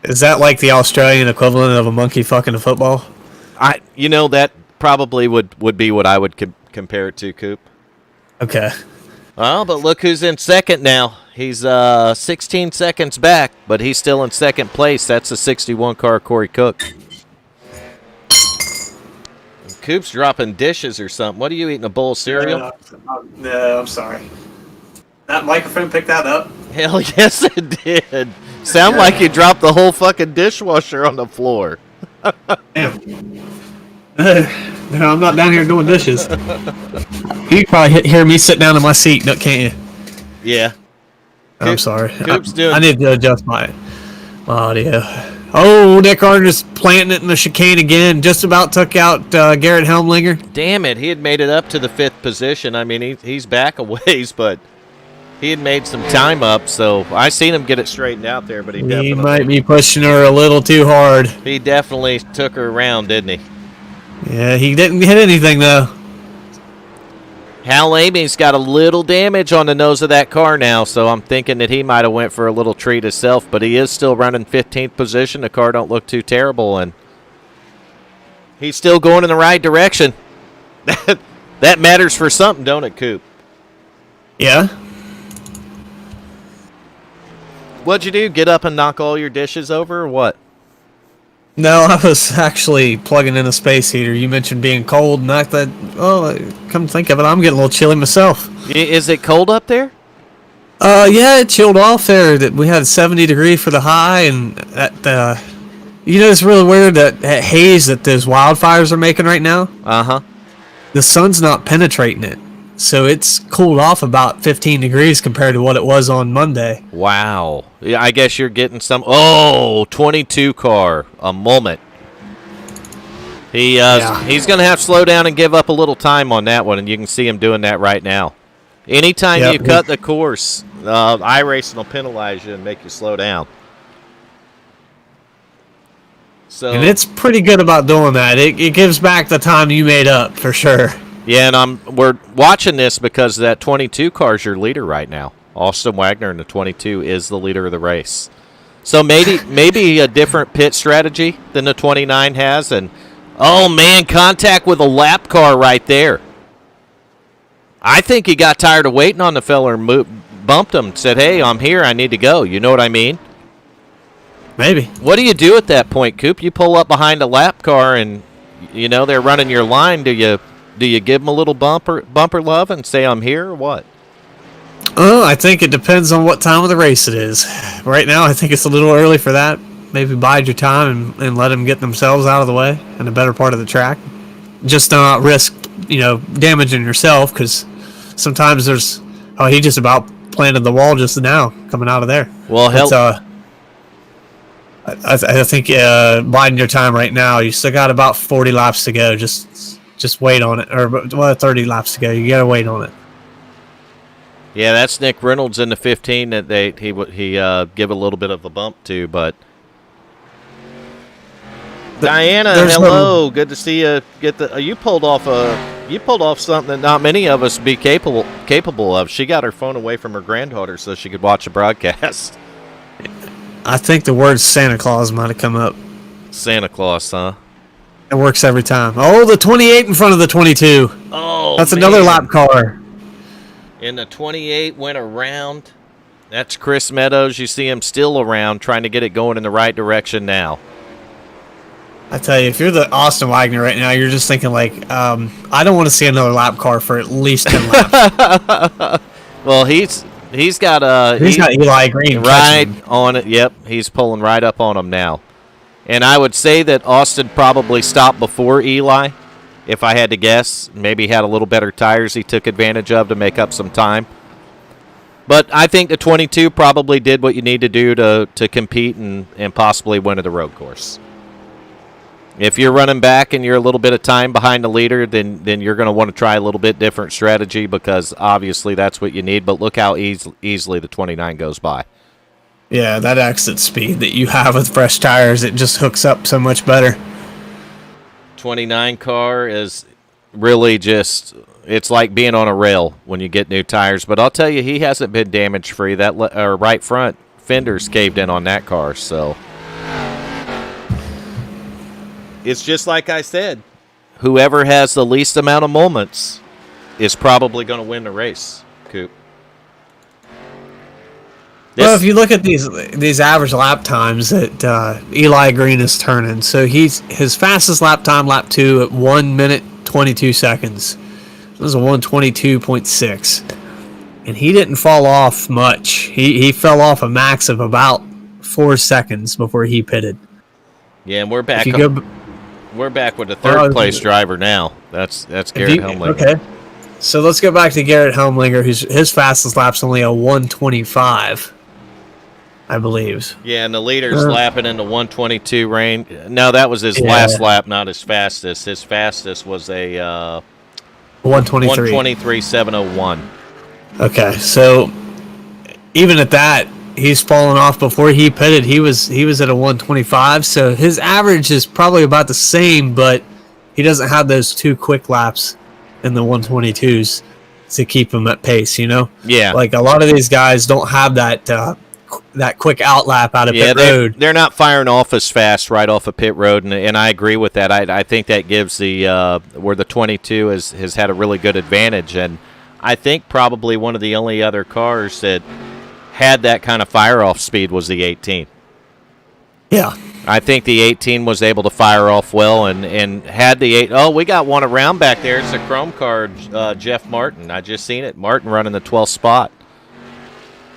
Is that like the Australian equivalent of a monkey fucking a football? That probably would be what I would compare it to, Coop. Okay. Well, but look who's in second now. He's 16 seconds back, but he's still in second place. That's a 61 car Corey Cook. And Coop's dropping dishes or something. What are you eating, a bowl of cereal? No, I'm sorry. That microphone picked that up? Hell yes, it did. Sound like you dropped the whole fucking dishwasher on the floor. Damn. No, I'm not down here doing dishes. You can probably hear me sit down in my seat, can't you? Yeah. I'm sorry. Coop's doing. I need to adjust my audio. Oh, Nick Gardner just planting it in the chicane again. Just about took out Garrett Helmlinger. Damn it, he had made it up to the 5th position. I mean, he's back a ways, but he had made some time up, so I seen him get it straightened out there, but he might be pushing her a little too hard. He definitely took her around, didn't he? Yeah, he didn't hit anything, though. Hal Amy's got a little damage on the nose of that car now, so I'm thinking that he might have went for a little treat himself, but he is still running 15th position. The car don't look too terrible, and he's still going in the right direction. That matters for something, don't it, Coop? Yeah. What'd you do? Get up and knock all your dishes over, or what? No, I was actually plugging in a space heater. You mentioned being cold, and I thought, come to think of it, I'm getting a little chilly myself. Is it cold up there? Yeah, it chilled off there. That we had 70 degrees for the high, and it's really weird that haze that those wildfires are making right now. Uh-huh. The sun's not penetrating it, so it's cooled off about 15 degrees compared to what it was on Monday. Wow. Yeah, I guess you're getting some. Oh, 22 car. A moment. He's going to have to slow down and give up a little time on that one, and you can see him doing that right now. Anytime you cut the course, iRacing will penalize you and make you slow down. So, and it's pretty good about doing that. It gives back the time you made up, for sure. Yeah, and we're watching this because that 22 car is your leader right now. Austin Wagner in the 22 is the leader of the race. So maybe a different pit strategy than the 29 has. And, oh, man, contact with a lap car right there. I think he got tired of waiting on the fella and bumped him, said, hey, I'm here, I need to go. You know what I mean? Maybe. What do you do at that point, Coop? You pull up behind a lap car and, they're running your line. Do you give them a little bumper love and say I'm here or what? Oh, I think it depends on what time of the race it is. Right now, I think it's a little early for that. Maybe bide your time and let them get themselves out of the way in a better part of the track. Just not risk, damaging yourself, because sometimes there's. Oh, he just about planted the wall just now coming out of there. Well, hell. I think biding your time right now. You still got about 40 laps to go. Just wait on it, or 30 laps to go. You gotta wait on it. Yeah, that's Nick Reynolds in the 15 that he give a little bit of a bump to, but Diana, hello, good to see you. You pulled off something that not many of us be capable of. She got her phone away from her granddaughter so she could watch a broadcast. I think the word Santa Claus might have come up. Santa Claus, huh? It works every time. Oh, the 28 in front of the 22. Oh, that's another lap car. And the 28 went around. That's Chris Meadows. You see him still around, trying to get it going in the right direction now. I tell you, if you're the Austin Wagner right now, you're just thinking I don't want to see another lap car for at least 10 laps. Well, he's got Eli Green right on it. Yep, he's pulling right up on him now. And I would say that Austin probably stopped before Eli, if I had to guess. Maybe had a little better tires he took advantage of to make up some time. But I think the 22 probably did what you need to do to compete and possibly win at the road course. If you're running back and you're a little bit of time behind the leader, then you're going to want to try a little bit different strategy, because obviously that's what you need. But look how easily the 29 goes by. Yeah, that exit speed that you have with fresh tires, it just hooks up so much better. 29 car is really just, it's like being on a rail when you get new tires. But I'll tell you, he hasn't been damage free. That right front fender's caved in on that car, so it's just like I said. Whoever has the least amount of moments is probably going to win the race, Coop. Well, if you look at these average lap times that Eli Green is turning, so his fastest lap time, lap 2, at 1 minute 22 seconds. It was a 1:22.6, and he didn't fall off much. He fell off a max of about 4 seconds before he pitted. Yeah, and we're back. We're back with the third place driver now. That's Garrett Helmlinger. Okay, so let's go back to Garrett Helmlinger, his fastest lap's only a 1:25. I believe. Yeah, and the leader's lapping in the 122 range. No, that was his Yeah. last lap, not his fastest. His fastest was a 123. 123.701. Okay, so even at that, he's fallen off. Before he pitted, he was at a 125. So his average is probably about the same, but he doesn't have those 2 quick laps in the 122s to keep him at pace. Yeah. Like a lot of these guys don't have that quick out lap out of pit road. They're not firing off as fast right off of pit road, and I agree with that. I think that gives the where the 22 has had a really good advantage, and I think probably one of the only other cars that had that kind of fire off speed was the 18. Yeah. I think the 18 was able to fire off well and had the 8. Oh, we got one around back there. It's a chrome car, Jeff Martin. I just seen it. Martin running the 12th spot.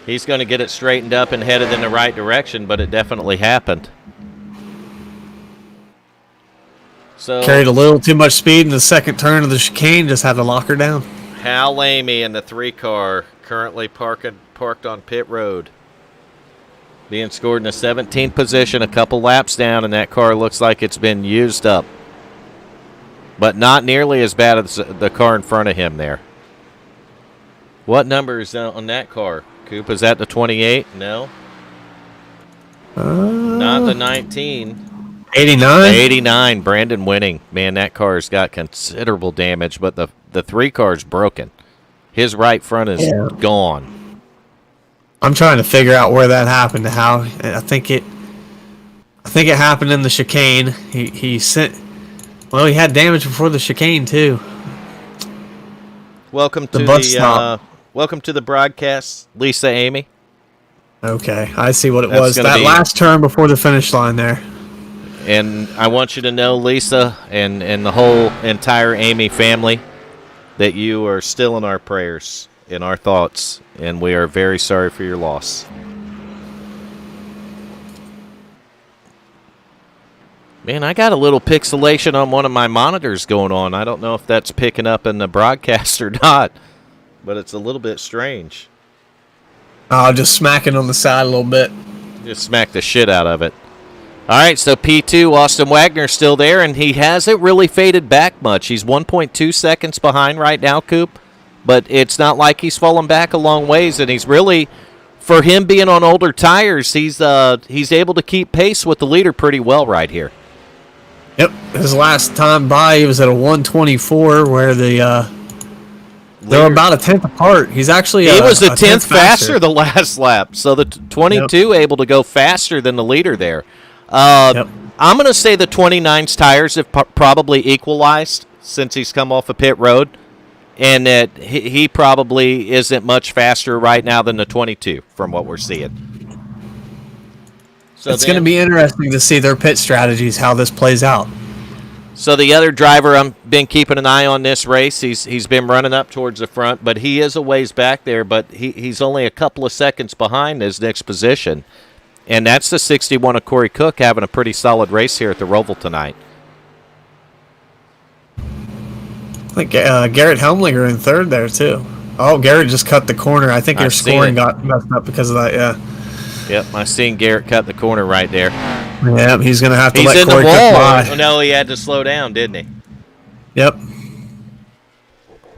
He's going to get it straightened up and headed in the right direction, but it definitely happened. So Carried a little too much speed in the second turn of the chicane, just had to lock her down. Hal Lamy in the 3 car, currently parked on pit road. Being scored in the 17th position, a couple laps down, and that car looks like it's been used up. But not nearly as bad as the car in front of him there. What number is on that car, Coop? Is that the 28? No. Not the 19. 89? 89, Brandon Winning. Man, that car's got considerable damage, but the 3 car's broken. His right front is gone. I'm trying to figure out where that happened. How I think it happened in the chicane. He had damage before the chicane too. Welcome to the broadcast, Lisa Amy. Okay, I see what it was. That last turn before the finish line there. And I want you to know, Lisa, and the whole entire Amy family, that you are still in our prayers, in our thoughts, and we are very sorry for your loss. Man, I got a little pixelation on one of my monitors going on. I don't know if that's picking up in the broadcast or not, but it's a little bit strange. I'll just smack it on the side a little bit. Just smack the shit out of it. All right, so P2, Austin Wagner's still there, and he hasn't really faded back much. He's 1.2 seconds behind right now, Coop, but it's not like he's fallen back a long ways, and he's really, for him being on older tires, he's able to keep pace with the leader pretty well right here. Yep, his last time by, he was at a 124, where they were about a tenth apart. He's actually he was a tenth faster the last lap, so the 22 able to go faster than the leader there. I'm going to say the 29's tires have probably equalized since he's come off of pit road, and that he probably isn't much faster right now than the 22 from what we're seeing. So it's going to be interesting to see their pit strategies, how this plays out. So the other driver I've been keeping an eye on this race, he's been running up towards the front, but he is a ways back there, but he's only a couple of seconds behind his next position. And that's the 61 of Corey Cook having a pretty solid race here at the Roval tonight. I think Garrett Helmlinger in third there, too. Oh, Garrett just cut the corner. I think your scoring got messed up because of that, yeah. Yep, I seen Garrett cut the corner right there. Yeah, he's going to have to let Corey Corey Cook by. Oh, no, he had to slow down, didn't he? Yep.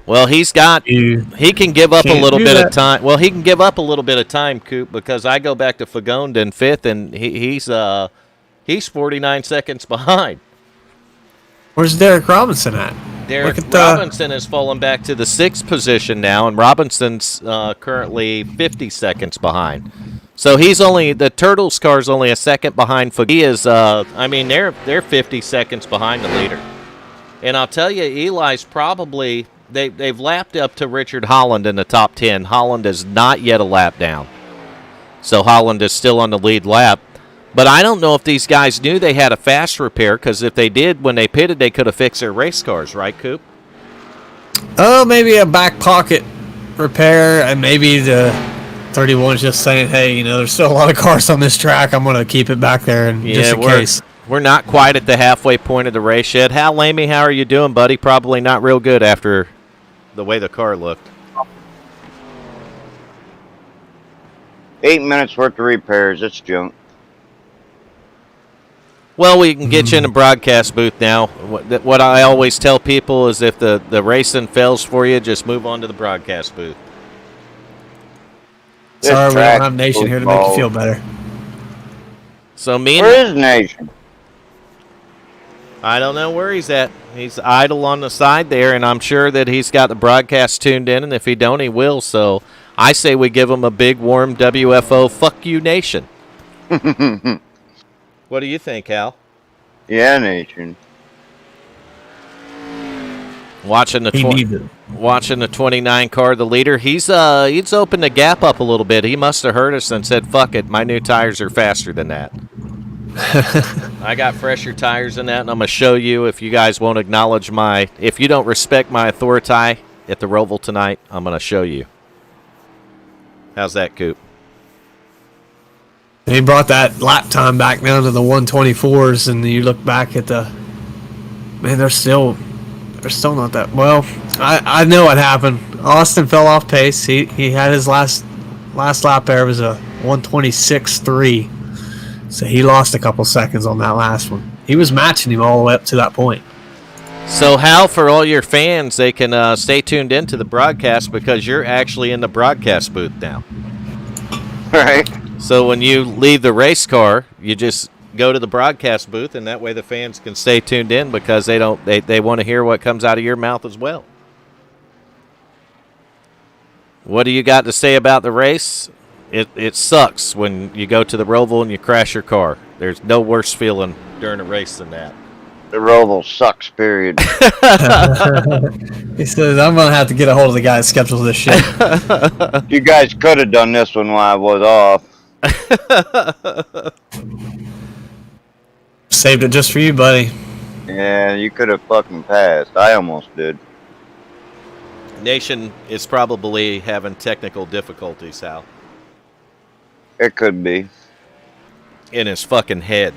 Well, he can give up a little bit of time. Well, he can give up a little bit of time, Coop, because I go back to Fagonda in fifth, and he's 49 seconds behind. Where's Derek Robinson at? Derek Robinson has fallen back to the 6th position now, and Robinson's currently 50 seconds behind. So the Turtles car's only a second behind. He is, they're 50 seconds behind the leader. And I'll tell you, Eli's probably, they've lapped up to Richard Holland in the top 10. Holland is not yet a lap down. So Holland is still on the lead lap. But I don't know if these guys knew they had a fast repair, because if they did, when they pitted, they could have fixed their race cars, right, Coop? Oh, maybe a back pocket repair, and maybe the 31's just saying, hey, there's still a lot of cars on this track. I'm going to keep it back there just in case. We're not quite at the halfway point of the race yet. Hal Lamy, how are you doing, buddy? Probably not real good after the way the car looked. 8 minutes worth of repairs. It's junk. Well, we can get you in the broadcast booth now. What I always tell people is if the racing fails for you, just move on to the broadcast booth. Sorry, we don't have Nation here to make you feel better. So where is Nation? I don't know where he's at. He's idle on the side there, and I'm sure that he's got the broadcast tuned in, and if he don't, he will. So I say we give him a big, warm WFO, fuck you, Nation. What do you think, Hal? Yeah, Nation. Watching the 29 car, the leader, he's opened the gap up a little bit. He must have heard us and said, fuck it, my new tires are faster than that. I got fresher tires than that, and I'm going to show you if you guys won't acknowledge if you don't respect my authority at the Roval tonight, I'm going to show you. How's that, Coop? He brought that lap time back down to the 124s, and you look back at they're still not that well. I know what happened. Austin fell off pace. He had his last lap there was a 126.3, so he lost a couple seconds on that last one. He was matching him all the way up to that point. So, Hal, for all your fans, they can stay tuned into the broadcast because you're actually in the broadcast booth now. Right. So when you leave the race car, you just go to the broadcast booth, and that way the fans can stay tuned in because they want to hear what comes out of your mouth as well. What do you got to say about the race? It sucks when you go to the Roval and you crash your car. There's no worse feeling during a race than that. The Roval sucks, period. He says, I'm going to have to get a hold of the guy that schedules this shit. You guys could have done this one while I was off. Saved it just for you, buddy. Yeah, you could have fucking passed. I almost did. Nation is probably having technical difficulties, Hal. It could be. In his fucking head.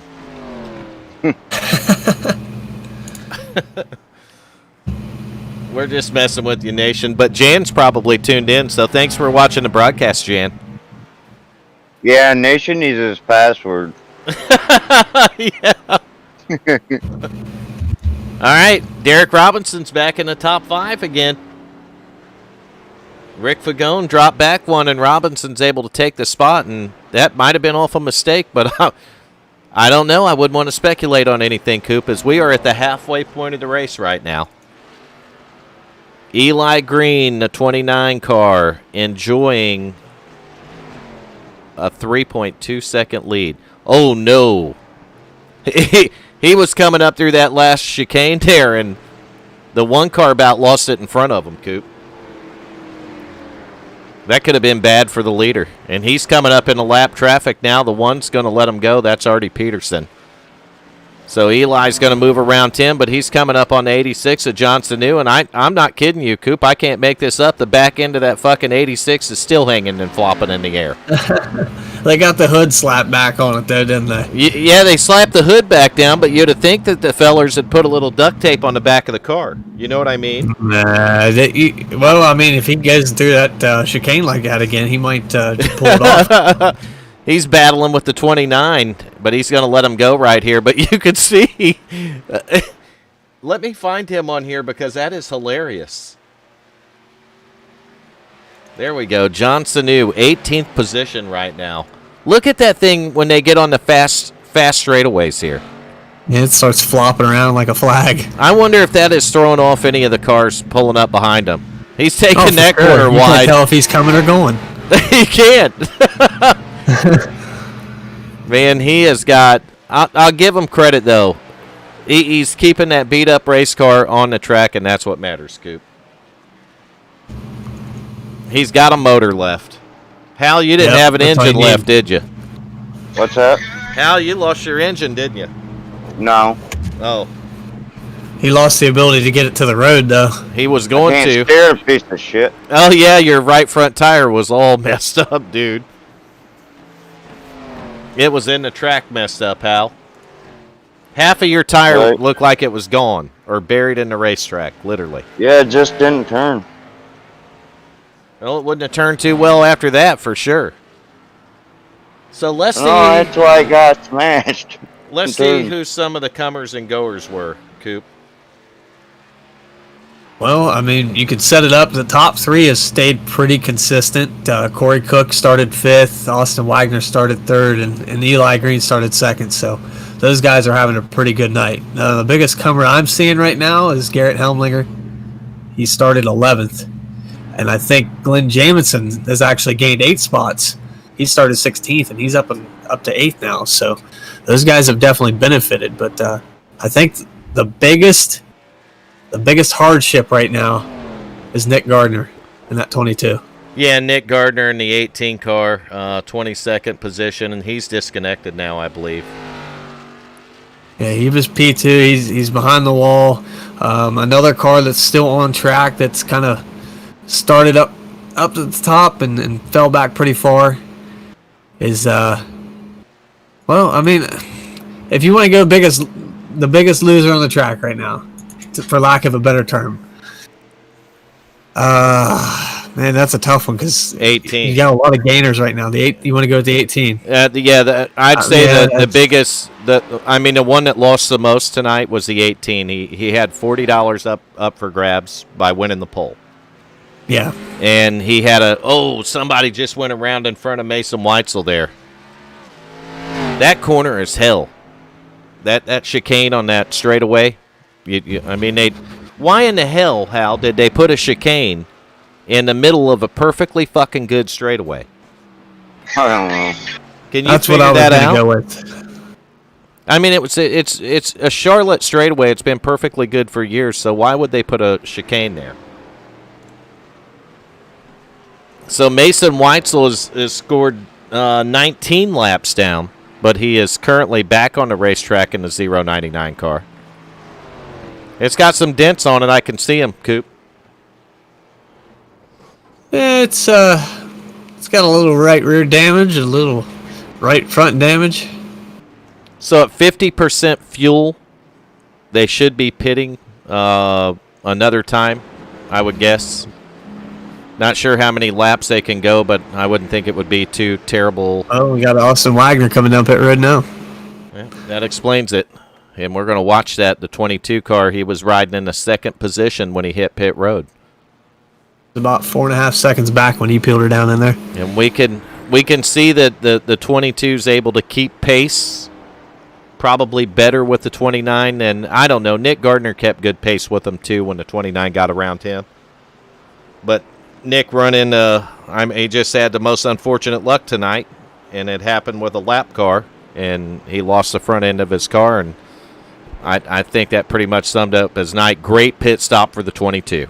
We're just messing with you, Nation. But Jan's probably tuned in, so thanks for watching the broadcast, Jan. Yeah, Nation needs his password. Yeah. All right, Derek Robinson's back in the top 5 again. Rick Fagone dropped back one, and Robinson's able to take the spot, and that might have been off a mistake, but I don't know. I wouldn't want to speculate on anything, Coop, as we are at the halfway point of the race right now. Eli Green, the 29 car, enjoying a 3.2 second lead. Oh, no. He was coming up through that last chicane there, and the one car about lost it in front of him, Coop. That could have been bad for the leader. And he's coming up in the lap traffic now. The one's going to let him go. That's Artie Peterson. So Eli's going to move around Tim, but he's coming up on the 86 of Johnson New. And I'm not kidding you, Coop. I can't make this up. The back end of that fucking 86 is still hanging and flopping in the air. They got the hood slapped back on it, though, didn't they? Yeah, they slapped the hood back down, but you'd think that the fellers had put a little duct tape on the back of the car. You know what I mean? Nah. Well, I mean, if he goes through that chicane like that again, he might just pull it off. He's battling with the 29, but he's going to let him go right here. But you can see. Let me find him on here because that is hilarious. There we go. John Sanu, 18th position right now. Look at that thing when they get on the fast straightaways here. Yeah, it starts flopping around like a flag. I wonder if that is throwing off any of the cars pulling up behind him. He's taking that sure. corner You wide. can't tell if he's coming or going. He can't. Man, he has got... I'll give him credit, though. He's keeping that beat-up race car on the track, and that's what matters, Scoop. He's got a motor left. Hal, you didn't have an engine left, did you? What's that? Hal, you lost your engine, didn't you? No. Oh. He lost the ability to get it to the road, though. He was going Can't to. steer a piece of shit. Oh, yeah, your right front tire was all messed up, dude. It was in the track messed up, Hal. Half of your tire looked like it was gone or buried in the racetrack, literally. Yeah, it just didn't turn. Well, it wouldn't have turned too well after that, for sure. So let's see. Oh, that's why it got smashed. Let's see who some of the comers and goers were, Coop. Well, I mean, you could set it up. The top three has stayed pretty consistent. Corey Cook started 5th, Austin Wagner started 3rd, and Eli Green started 2nd. So those guys are having a pretty good night. The biggest comer I'm seeing right now is Garrett Helmlinger. He started 11th. And I think Glenn Jamison has actually gained 8 spots. He started 16th, and he's up to 8th now. So those guys have definitely benefited. But I think the biggest hardship right now is Nick Gardner in that 22. Yeah, Nick Gardner in the 18 car, 22nd position, and he's disconnected now, I believe. Yeah, he was P2. He's behind the wall. Another car that's still on track that's kind of started up to the top and fell back pretty far is, well, I mean, if you want to go the biggest loser on the track right now, for lack of a better term. Man, that's a tough one because 18. You got a lot of gainers right now. You want to go with the 18? I'd say the biggest. The one that lost the most tonight was the 18. He had $40 up for grabs by winning the pole. Yeah, and he had somebody just went around in front of Mason Weitzel there. That corner is hell. That chicane on that straightaway. Why in the hell, Hal, did they put a chicane in the middle of a perfectly fucking good straightaway? I don't know. Can you that's figure what I was that going out? to go with. I mean, it's a Charlotte straightaway. It's been perfectly good for years. So why would they put a chicane there? So Mason Weitzel is scored 19 laps down, but he is currently back on the racetrack in the 099 car. It's got some dents on it. I can see him, Coop. Yeah, it's got a little right rear damage, a little right front damage. So at 50% fuel, they should be pitting another time, I would guess. Not sure how many laps they can go, but I wouldn't think it would be too terrible. Oh, we got Austin Wagner coming down pit road now. Yeah, that explains it. And we're going to watch that. The 22 car, he was riding in the 2nd position when he hit pit road. About 4.5 seconds back when he peeled her down in there. And we can see that the 22 is able to keep pace, probably better with the 29 than, I don't know, Nick Gardner kept good pace with him too when the 29 got around him. But Nick he just had the most unfortunate luck tonight, and it happened with a lap car, and he lost the front end of his car, and I think that pretty much summed up his night. Great pit stop for the 22.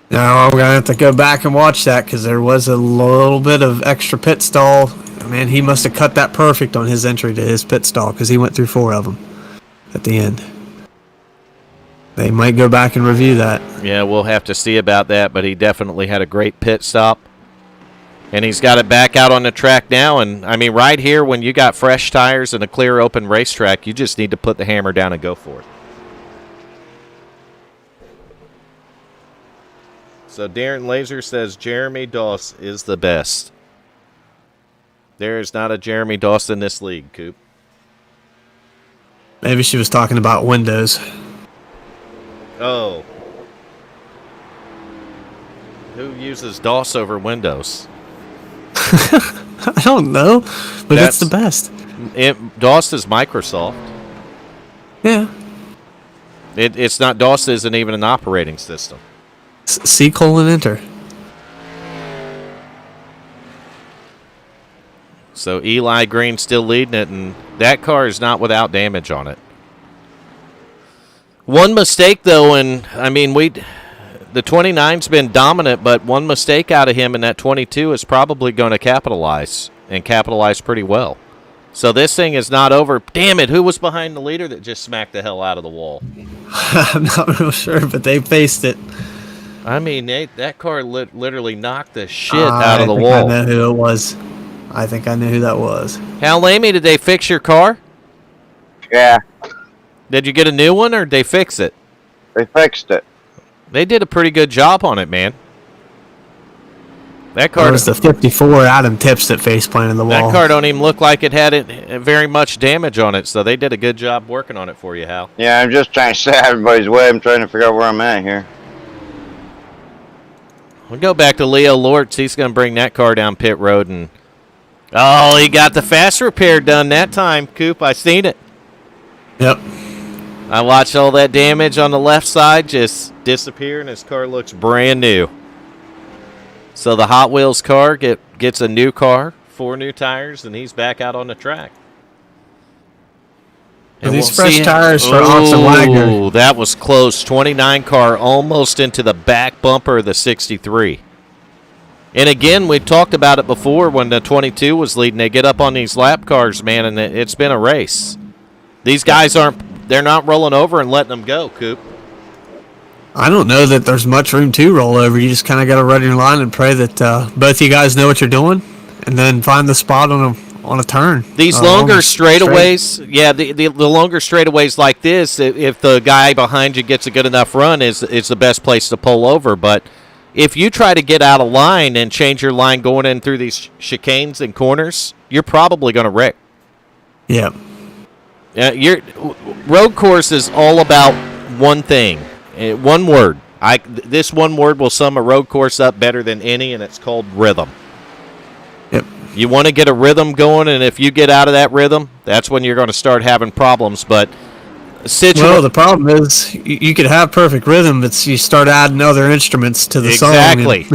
Now I'm going to have to go back and watch that because there was a little bit of extra pit stall. Man, he must have cut that perfect on his entry to his pit stall because he went through 4 of them at the end. They might go back and review that. Yeah, we'll have to see about that, but he definitely had a great pit stop. And he's got it back out on the track now. And, right here, when you got fresh tires and a clear open racetrack, you just need to put the hammer down and go for it. So Darren Laser says Jeremy Doss is the best. There is not a Jeremy Doss in this league, Coop. Maybe she was talking about Windows. Oh. Who uses DOS over Windows? I don't know, but that's the best. DOS is Microsoft. Yeah. It's not, DOS isn't even an operating system. C:\enter. So Eli Green still leading it, and that car is not without damage on it. One mistake, though, and the 29's been dominant, but one mistake out of him in that 22 is probably going to capitalize, and capitalize pretty well. So this thing is not over. Damn it, who was behind the leader that just smacked the hell out of the wall? I'm not real sure, but they faced it. That car literally knocked the shit out of the wall. I know who it was. I think I knew who that was. Hal Lamy, did they fix your car? Yeah, Did you get a new one, or did they fix it? they fixed it. They did a pretty good job on it, man. That Or car, was the 54 Adam Tips that face planted the wall? that car don't even look like it had very much damage on it, so they did a good job working on it for you, Hal. Yeah, I'm just trying to stay out of everybody's way. I'm trying to figure out where I'm at here. We'll go back to Leo Lortz. He's going to bring that car down pit road. And oh, he got the fast repair done that time, Coop. I seen it. Yep. I watched all that damage on the left side just disappear, and his car looks brand new. So the Hot Wheels car gets a new car, 4 new tires, and he's back out on the track. And These we'll fresh see- tires for Austin Wagner. Ooh, that was close. 29 car almost into the back bumper of the 63. And again, we talked about it before when the 22 was leading. They get up on these lap cars, man, and it's been a race. These guys they're not rolling over and letting them go, Coop. I don't know that there's much room to roll over. You just kind of got to run your line and pray that both of you guys know what you're doing, and then find the spot on a turn. These longer straightaways, the longer straightaways like this, if the guy behind you gets a good enough run, is the best place to pull over. But if you try to get out of line and change your line going in through these chicanes and corners, you're probably going to wreck. Yeah. Your road course is all about one thing, one word. This one word will sum a road course up better than any, and it's called rhythm. Yep. You want to get a rhythm going, and if you get out of that rhythm, that's when you're going to start having problems. But well, the problem is you could have perfect rhythm, but you start adding other instruments to the song. Exactly.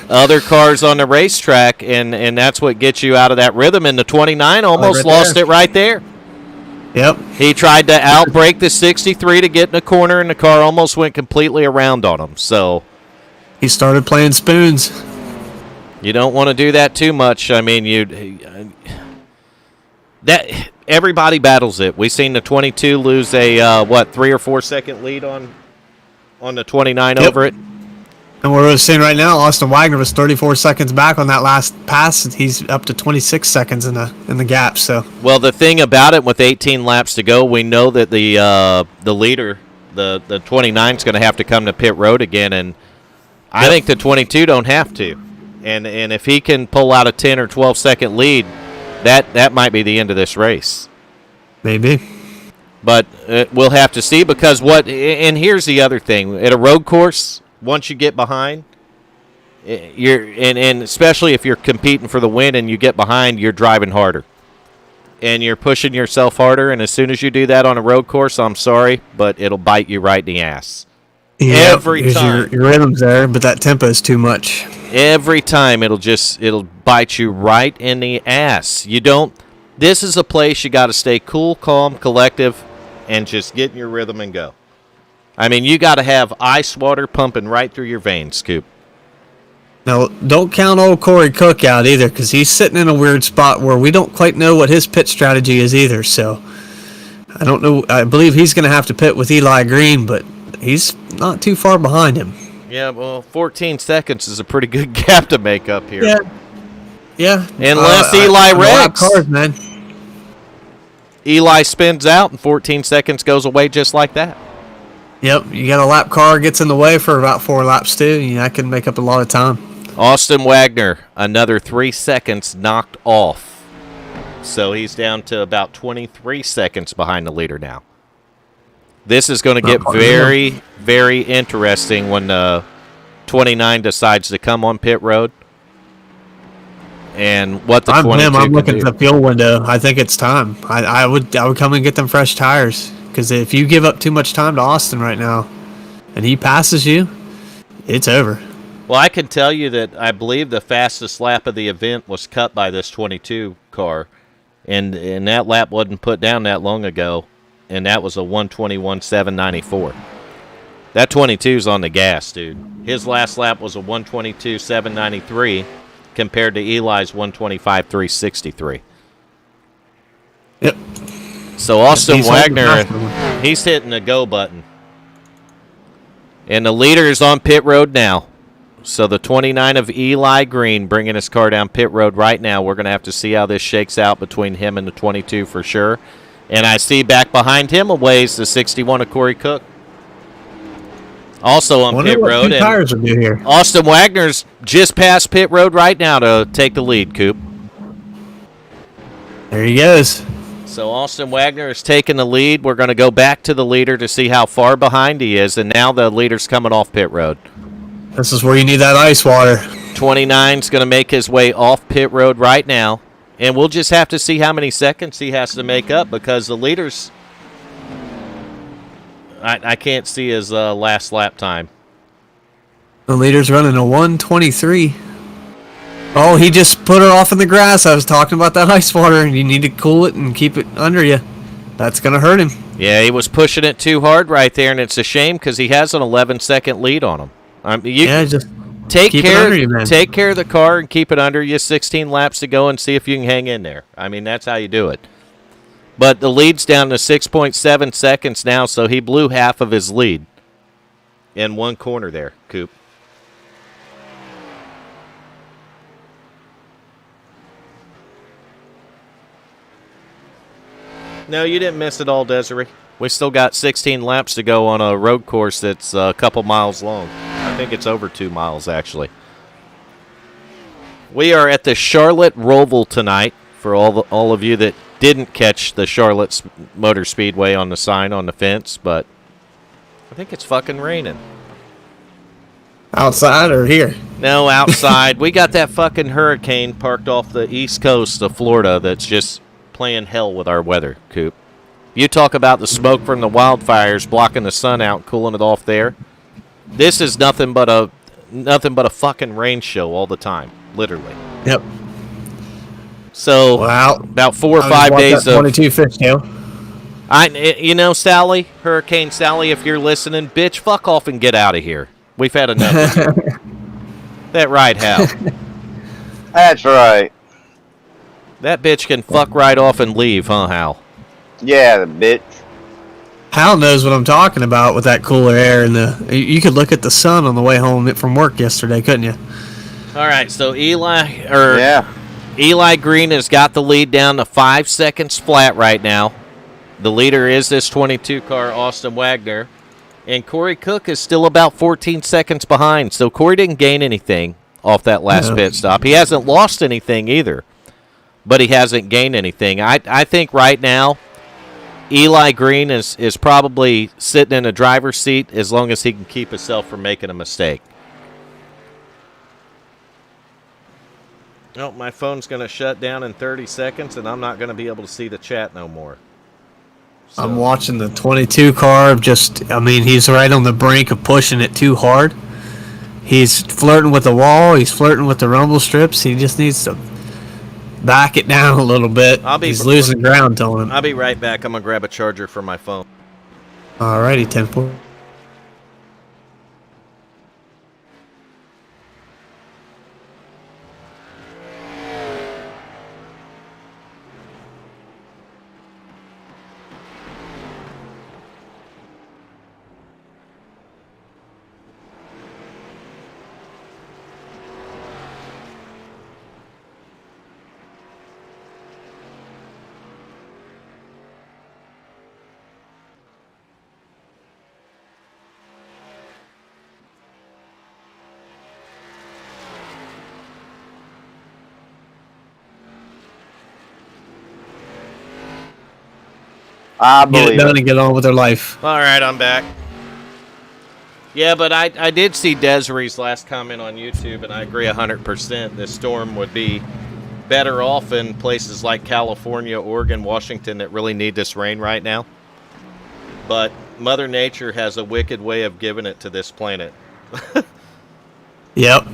Other cars on the racetrack, and that's what gets you out of that rhythm. And the 29 almost lost it right there. Yep. He tried to outbrake the 63 to get in a corner, and the car almost went completely around on him. So he started playing spoons. You don't want to do that too much. I mean, that everybody battles it. We seen the 22 lose a 3 or 4 second lead on the 29 over it. And we're seeing right now, Austin Wagner was 34 seconds back on that last pass. He's up to 26 seconds in the gap. So well, the thing about it, with 18 laps to go, we know that the leader, the 29, is going to have to come to pit road again, and I think the 22 don't have to. And if he can pull out a 10 or 12 second lead, that might be the end of this race. Maybe. But we'll have to see, because and here's the other thing. At a road course, once you get behind, and especially if you're competing for the win and you get behind, you're driving harder. And you're pushing yourself harder, and as soon as you do that on a road course, I'm sorry, but it'll bite you right in the ass. Yeah, every time. Your rhythm's there, but that tempo is too much. Every time it'll bite you right in the ass. This is a place you got to stay cool, calm, collective, and just get in your rhythm and go. I mean, you got to have ice water pumping right through your veins, Scoop. Now, don't count old Corey Cook out either, because he's sitting in a weird spot where we don't quite know what his pit strategy is either. So, I don't know. I believe he's going to have to pit with Eli Green, but he's not too far behind him. Yeah, well, 14 seconds is a pretty good gap to make up here. Yeah. Unless Eli wrecks. Cars, man. Eli spins out, and 14 seconds goes away just like that. Yep, you got a lap car gets in the way for about 4 laps too. That can make up a lot of time. Austin Wagner, another 3 seconds knocked off. So he's down to about 23 seconds behind the leader now. This is going to get very, very interesting when 29 decides to come on pit road. And what the 22 I'm looking can at do. the fuel window. I think it's time. I would come and get them fresh tires, because if you give up too much time to Austin right now, and he passes you, it's over. Well, I can tell you that I believe the fastest lap of the event was cut by this 22 car, and that lap wasn't put down that long ago, and that was a 121.794. That 22's on the gas, dude. His last lap was a 122.793 compared to Eli's 125.363. Yep. So Austin He's Wagner, holding he's hitting the go button. And the leader is on pit road now. So the 29 of Eli Green bringing his car down pit road right now. We're going to have to see how this shakes out between him and the 22 for sure. And I see back behind him a ways the 61 of Corey Cook. Also on Wonder pit what road, two and tires would do here. Austin Wagner's just past pit road right now to take the lead, Coop. There he goes. So Austin Wagner is taking the lead. We're going to go back to the leader to see how far behind he is, and now the leader's coming off pit road. This is where you need that ice water. 29's going to make his way off pit road right now, and we'll just have to see how many seconds he has to make up because the leader's I can't see his last lap time. The leader's running a 1:23. Oh, he just put her off in the grass. I was talking about that ice water, and you need to cool it and keep it under you. That's going to hurt him. Yeah, he was pushing it too hard right there, and it's a shame because he has an 11-second lead on him. Just take keep care, it under you, man. Take care of the car and keep it under you. 16 laps to go, and see if you can hang in there. I mean, that's how you do it. But the lead's down to 6.7 seconds now, so he blew half of his lead in one corner there, Coop. No, you didn't miss it all, Desiree. We still got 16 laps to go on a road course that's a couple miles long. I think it's over 2 miles, actually. We are at the Charlotte Roval tonight, for all of you that didn't catch the Charlotte Motor Speedway on the sign on the fence, but I think it's fucking raining. Outside or here? No, outside. We got that fucking hurricane parked off the east coast of Florida that's just playing hell with our weather, Coop. You talk about the smoke from the wildfires blocking the sun out, cooling it off there. This is nothing but a fucking rain show all the time, literally. Yep. So Wow. about 4 or 5 days of 22 fish tail. Sally, Hurricane Sally, if you're listening, bitch, fuck off and get out of here. We've had enough of you. That right, Hal. That's right. That bitch can fuck right off and leave, huh, Hal? Yeah, the bitch. Hal knows what I'm talking about with that cooler air and you could look at the sun on the way home from work yesterday, couldn't you? All right, so Eli Green has got the lead down to 5 seconds flat right now. The leader is this 22 car, Austin Wagner. And Corey Cook is still about 14 seconds behind. So Corey didn't gain anything off that last pit stop. He hasn't lost anything either, but he hasn't gained anything. I think right now Eli Green is probably sitting in a driver's seat as long as he can keep himself from making a mistake. Oh, my phone's going to shut down in 30 seconds, and I'm not going to be able to see the chat no more. So. I'm watching the 22 car. He's right on the brink of pushing it too hard. He's flirting with the wall. He's flirting with the rumble strips. He just needs to back it down a little bit. He's losing ground, telling him. I'll be right back. I'm going to grab a charger for my phone. Alrighty, 10-4. I Get believe it done it. and get on with their life. All right, I'm back. Yeah, but I did see Desiree's last comment on YouTube, and I agree 100%. This storm would be better off in places like California, Oregon, Washington that really need this rain right now. But Mother Nature has a wicked way of giving it to this planet. Yep.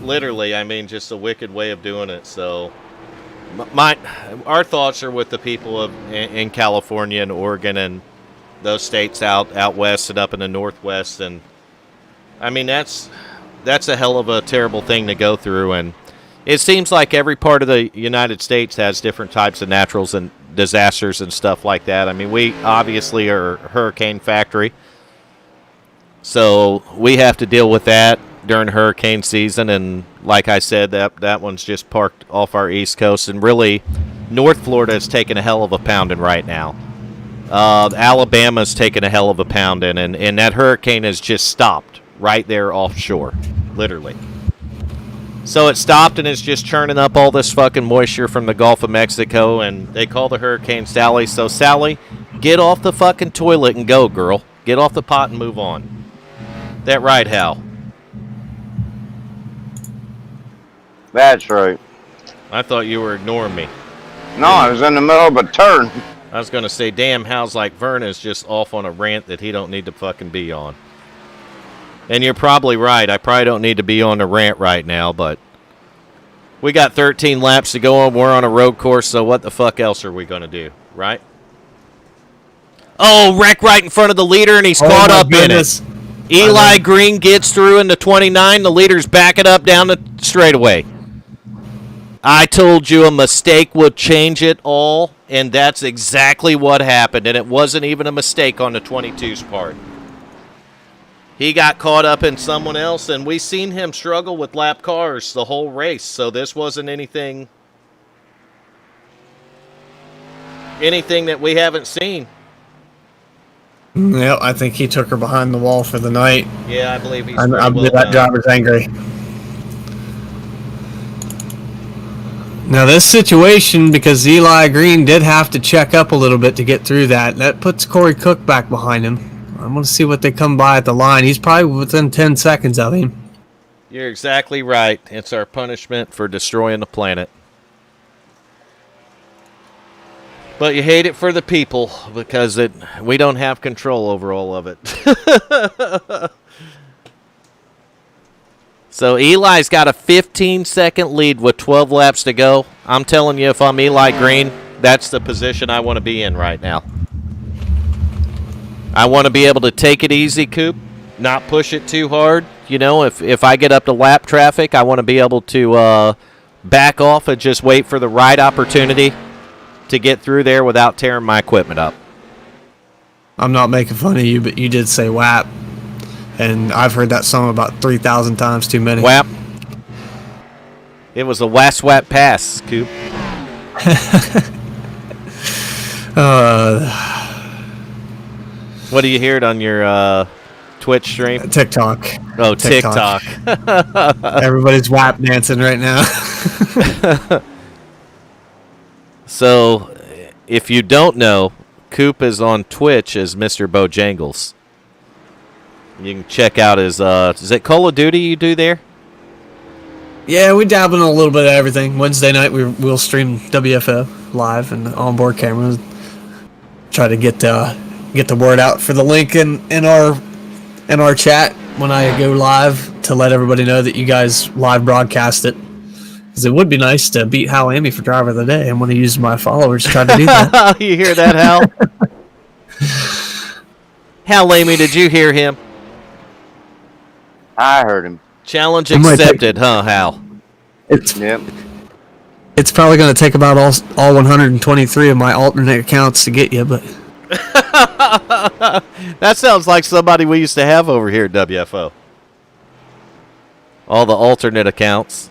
Literally, just a wicked way of doing it. So our thoughts are with the people in California and Oregon and those states out west and up in the northwest. And that's a hell of a terrible thing to go through. And it seems like every part of the United States has different types of naturals and disasters and stuff like that. We obviously are a hurricane factory, so we have to deal with that during hurricane season. And like I said, that one's just parked off our east coast, and really North Florida is taking a hell of a pounding right now. Alabama's taken a hell of a pounding, and that hurricane has just stopped right there offshore, literally. So it stopped and it's just churning up all this fucking moisture from the Gulf of Mexico, and they call the hurricane Sally. So, Sally, get off the fucking toilet and go, girl. Get off the pot and move on. That right, Hal? That's right. I thought you were ignoring me. No, I was in the middle of a turn. I was going to say, damn, Hal's like Verna's just off on a rant that he don't need to fucking be on. And you're probably right. I probably don't need to be on a rant right now, but we got 13 laps to go and we're on a road course, so what the fuck else are we going to do, right? Oh, wreck right in front of the leader, and he's caught up goodness. in it. Eli Green gets through into 29. The leader's backing up down the straightaway. I told you a mistake would change it all, and that's exactly what happened, and it wasn't even a mistake on the 22's part. He got caught up in someone else, and we seen him struggle with lap cars the whole race, so this wasn't anything that we haven't seen. Yep, I think he took her behind the wall for the night. Yeah, I believe he's I pretty well that done. driver's angry. Now this situation, because Eli Green did have to check up a little bit to get through that puts Corey Cook back behind him. I'm going to see what they come by at the line. He's probably within 10 seconds of him. You're exactly right. It's our punishment for destroying the planet. But you hate it for the people because we don't have control over all of it. So Eli's got a 15-second lead with 12 laps to go. I'm telling you, if I'm Eli Green, that's the position I want to be in right now. I want to be able to take it easy, Coop, not push it too hard. You know, if I get up to lap traffic, I want to be able to back off and just wait for the right opportunity to get through there without tearing my equipment up. I'm not making fun of you, but you did say WAP. And I've heard that song about 3,000 times too many. WAP. It was a WASWAP pass, Coop. What do you hear it on your Twitch stream? TikTok. Oh, TikTok. Everybody's WAP dancing right now. So, if you don't know, Coop is on Twitch as Mr. Bojangles. You can check out his, is it Call of Duty you do there? Yeah, we dabble in a little bit of everything. Wednesday night we'll stream WFO live and onboard cameras. Try to get the word out for the link in our chat when I go live to let everybody know that you guys live broadcast it. Because it would be nice to beat Hal Amy for driver of the day. I'm going to use my followers to try to do that. You hear that, Hal? Hal Amy, did you hear him? I heard him. Challenge accepted, huh, Hal? Yep. It's probably going to take about all 123 of my alternate accounts to get you, but That sounds like somebody we used to have over here at WFO. All the alternate accounts.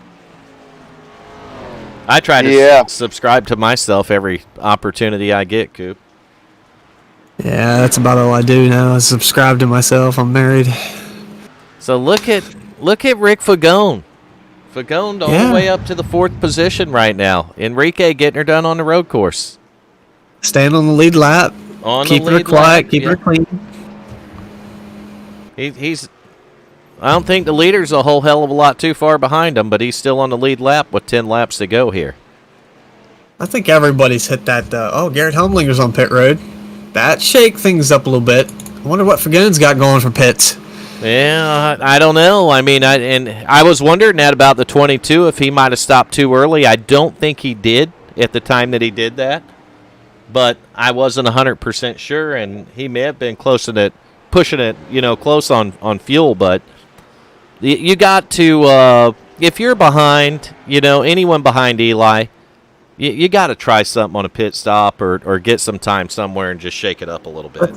I try to subscribe to myself every opportunity I get, Coop. yeah, that's about all I do now is subscribe to myself. I'm married. So look at Rick Fagone. Fagone all the way up to the 4th position right now. Enrique getting her done on the road course. Staying on the lead lap. Keeping her quiet, keeping her clean. He's I don't think the leader's a whole hell of a lot too far behind him, but he's still on the lead lap with 10 laps to go here. I think everybody's hit that. Garrett Humlinger's on pit road. That shake things up a little bit. I wonder what Fagone's got going for pits. Yeah, I don't know. I mean, I was wondering that about the 22 if he might have stopped too early. I don't think he did at the time that he did that, but I wasn't 100% sure, and he may have been close to it, pushing it, close on fuel. But you got to, if you're behind, anyone behind Eli, you got to try something on a pit stop or get some time somewhere and just shake it up a little bit.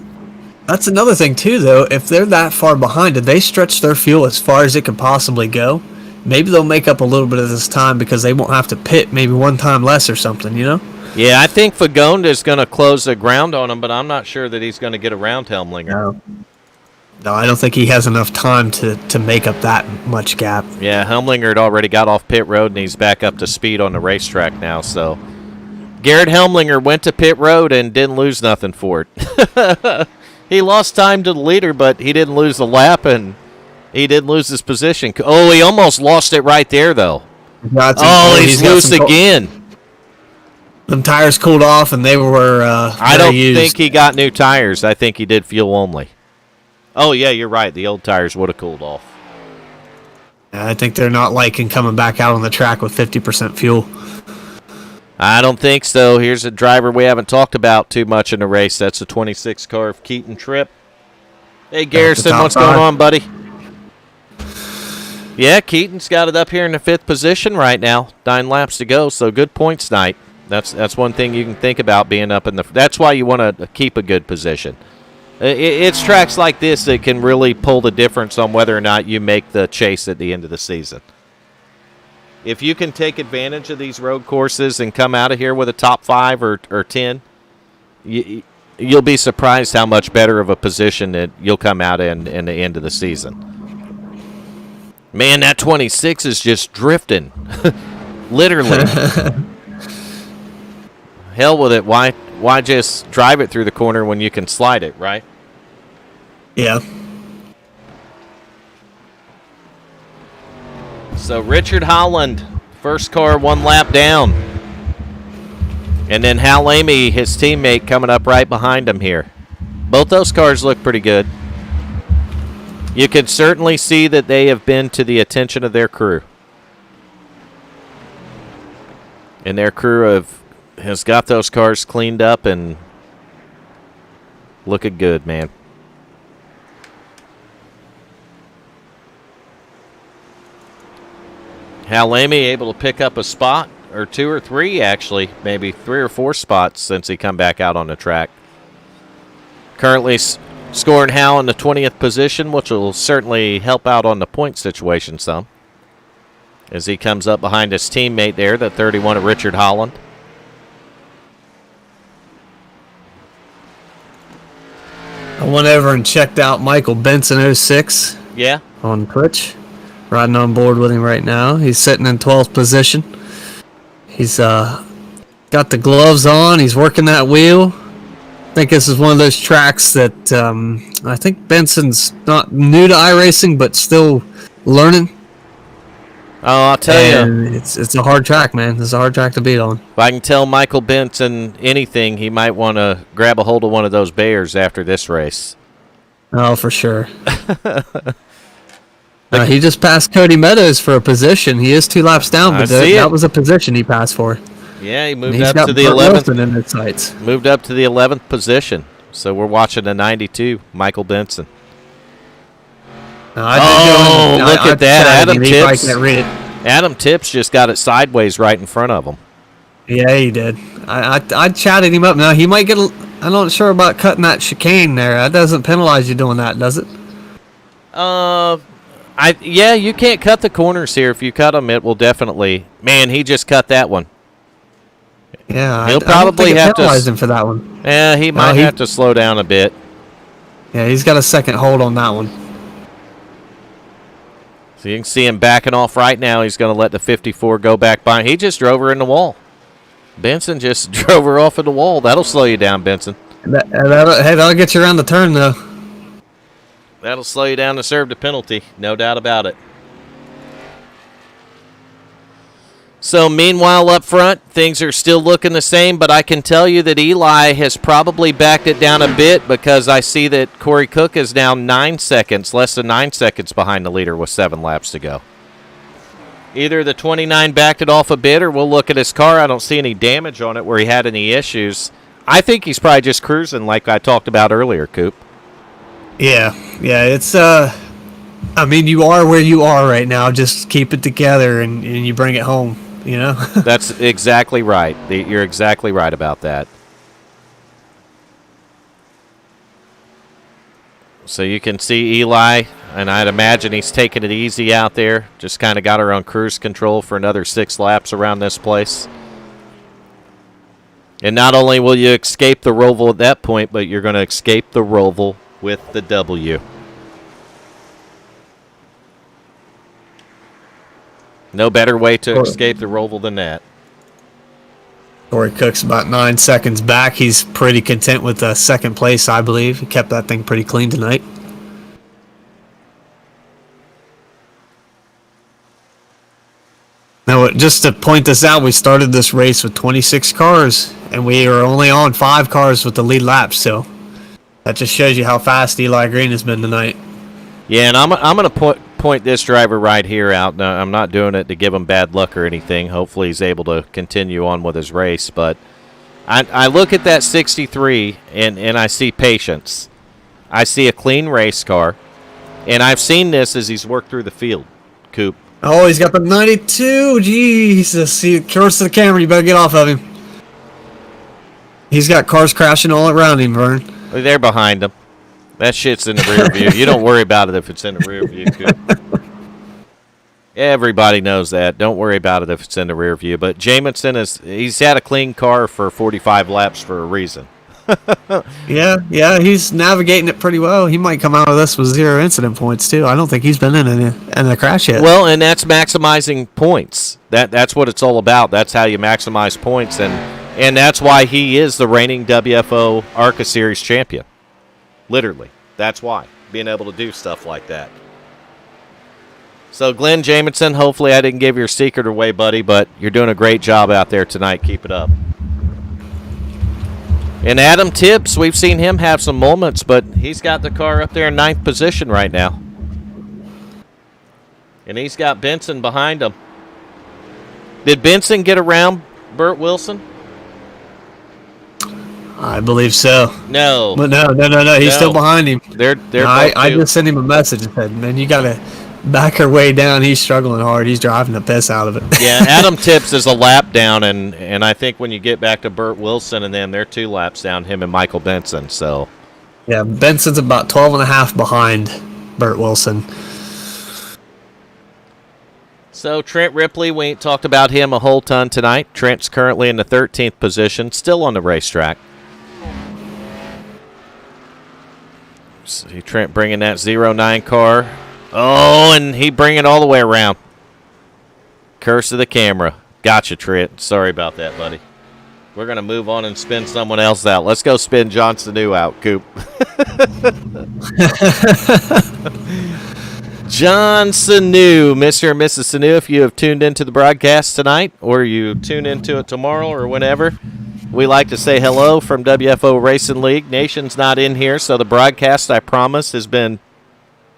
That's another thing, too, though. If they're that far behind, did they stretch their fuel as far as it could possibly go? maybe they'll make up a little bit of this time because they won't have to pit maybe one time less or something, you know? Yeah, I think Fagonda is going to close the ground on him, but I'm not sure that he's going to get around Helmlinger. No, I don't think he has enough time to make up that much gap. Yeah, Helmlinger had already got off pit road, and he's back up to speed on the racetrack now. So Garrett Helmlinger went to pit road and didn't lose nothing for it. He lost time to the leader, but he didn't lose the lap, and he didn't lose his position. Oh, he almost lost it right there, though. He's loose again. Them tires cooled off, and they were I don't think he got new tires. I think he did fuel only. Oh, yeah, you're right. The old tires would have cooled off. I think they're not liking coming back out on the track with 50% fuel. I don't think so. Here's a driver we haven't talked about too much in the race. That's the 26 car of Keaton Tripp. Hey, Garrison, what's going on, buddy? Yeah, Keaton's got it up here in the 5th position right now. 9 laps to go, so good points night. That's one thing you can think about being up in the. That's why you want to keep a good position. It's tracks like this that can really pull the difference on whether or not you make the chase at the end of the season. If you can take advantage of these road courses and come out of here with a top 5 or 10, you'll be surprised how much better of a position that you'll come out in the end of the season. Man, that 26 is just drifting. Literally. Hell with it. Why just drive it through the corner when you can slide it, right? Yeah. So Richard Holland, first car 1 lap down. And then Hal Amy, his teammate, coming up right behind him here. Both those cars look pretty good. You can certainly see that they have been to the attention of their crew. And their crew has got those cars cleaned up and looking good, man. Hal Amy able to pick up a spot, or 2 or 3 actually, maybe 3 or 4 spots since he come back out on the track. Currently scoring Hal in the 20th position, which will certainly help out on the point situation some, as he comes up behind his teammate there, the 31 of Richard Holland. I went over and checked out Michael Benson 06. Yeah. On Twitch. Riding on board with him right now. He's sitting in 12th position. He's got the gloves on. He's working that wheel. I think this is one of those tracks that I think Benson's not new to iRacing, but still learning. Oh, I'll tell you. It's a hard track, man. It's a hard track to beat on. If I can tell Michael Benson anything, he might want to grab a hold of one of those bears after this race. Oh, for sure. He just passed Cody Meadows for a position. He is 2 laps down, but that was a position he passed for. Yeah, he moved up to the 11th. In his sights. Moved up to the 11th position. So we're watching the 92, Michael Benson. Look at that. Adam Tips just got it sideways right in front of him. Yeah, he did. I chatted him up. Now, he might get I'm not sure about cutting that chicane there. That doesn't penalize you doing that, does it? Yeah, you can't cut the corners here. If you cut them, it will definitely. Man, he just cut that one. Yeah, he'll probably have to penalize him for that one. Yeah, he might have to slow down a bit. Yeah, he's got a second hold on that one. So you can see him backing off right now. He's going to let the 54 go back by. He just drove her in the wall. Benson just drove her off of the wall. That'll slow you down, Benson. That'll get you around the turn, though. That'll slow you down to serve the penalty. No doubt about it. So meanwhile up front, things are still looking the same, but I can tell you that Eli has probably backed it down a bit because I see that Corey Cook is now 9 seconds, less than 9 seconds behind the leader with 7 laps to go. Either the 29 backed it off a bit or we'll look at his car. I don't see any damage on it where he had any issues. I think he's probably just cruising like I talked about earlier, Coop. Yeah, it's, I mean, you are where you are right now. Just keep it together and you bring it home, you know? That's exactly right. You're exactly right about that. So you can see Eli and I'd imagine he's taking it easy out there. Just kind of got her on cruise control for another 6 laps around this place. And not only will you escape the Roval at that point, but you're going to escape the Roval with the W. No better way to escape the Roval than that. Corey Cook's about 9 seconds back. He's pretty content with second place, I believe. He kept that thing pretty clean tonight. Now, just to point this out, we started this race with 26 cars, and we are only on 5 cars with the lead lap, so that just shows you how fast Eli Green has been tonight. Yeah, and I'm going to point this driver right here out. Now, I'm not doing it to give him bad luck or anything. Hopefully he's able to continue on with his race, but I look at that 63, and I see patience. I see a clean race car, and I've seen this as he's worked through the field, Coop. Oh, he's got the 92. Jesus. He curves to the camera. You better get off of him. He's got cars crashing all around him, Vern. They're behind him. That shit's in the rear view. You don't worry about it if it's in the rear view, Coop. Everybody knows that. Don't worry about it if it's in the rear view. But Jamison he's had a clean car for 45 laps for a reason. Yeah, he's navigating it pretty well. He might come out of this with 0 incident points too. I don't think he's been in a crash yet. Well, and that's maximizing points. That's what it's all about. That's how you maximize points, and that's why he is the reigning WFO ARCA Series champion. Literally, that's why, being able to do stuff like that. So, Glenn Jamison, hopefully I didn't give your secret away, buddy, but you're doing a great job out there tonight. Keep it up. And Adam Tibbs, we've seen him have some moments, but he's got the car up there in 9th position right now. And he's got Benson behind him. Did Benson get around Burt Wilson? I believe so. No. But no. He's still behind him. I just sent him a message and said, man, you got to back her way down. He's struggling hard. He's driving the piss out of it. Yeah, Adam Tibbs is a lap down, and I think when you get back to Burt Wilson and them, they're 2 laps down, him and Michael Benson. So yeah, Benson's about 12 and a half behind Burt Wilson. So Trent Ripley, we ain't talked about him a whole ton tonight. Trent's currently in the 13th position, still on the racetrack. See Trent bringing that 09 car. Oh, and he bring it all the way around. Curse of the camera. Gotcha, Trent. Sorry about that, buddy. We're going to move on and spin someone else out. Let's go spin John Sanu out, Coop. John Sanu, Mr. and Mrs. Sanu, if you have tuned into the broadcast tonight or you tune into it tomorrow or whenever, we like to say hello from WFO Racing League. Nation's not in here, so the broadcast, I promise, has been,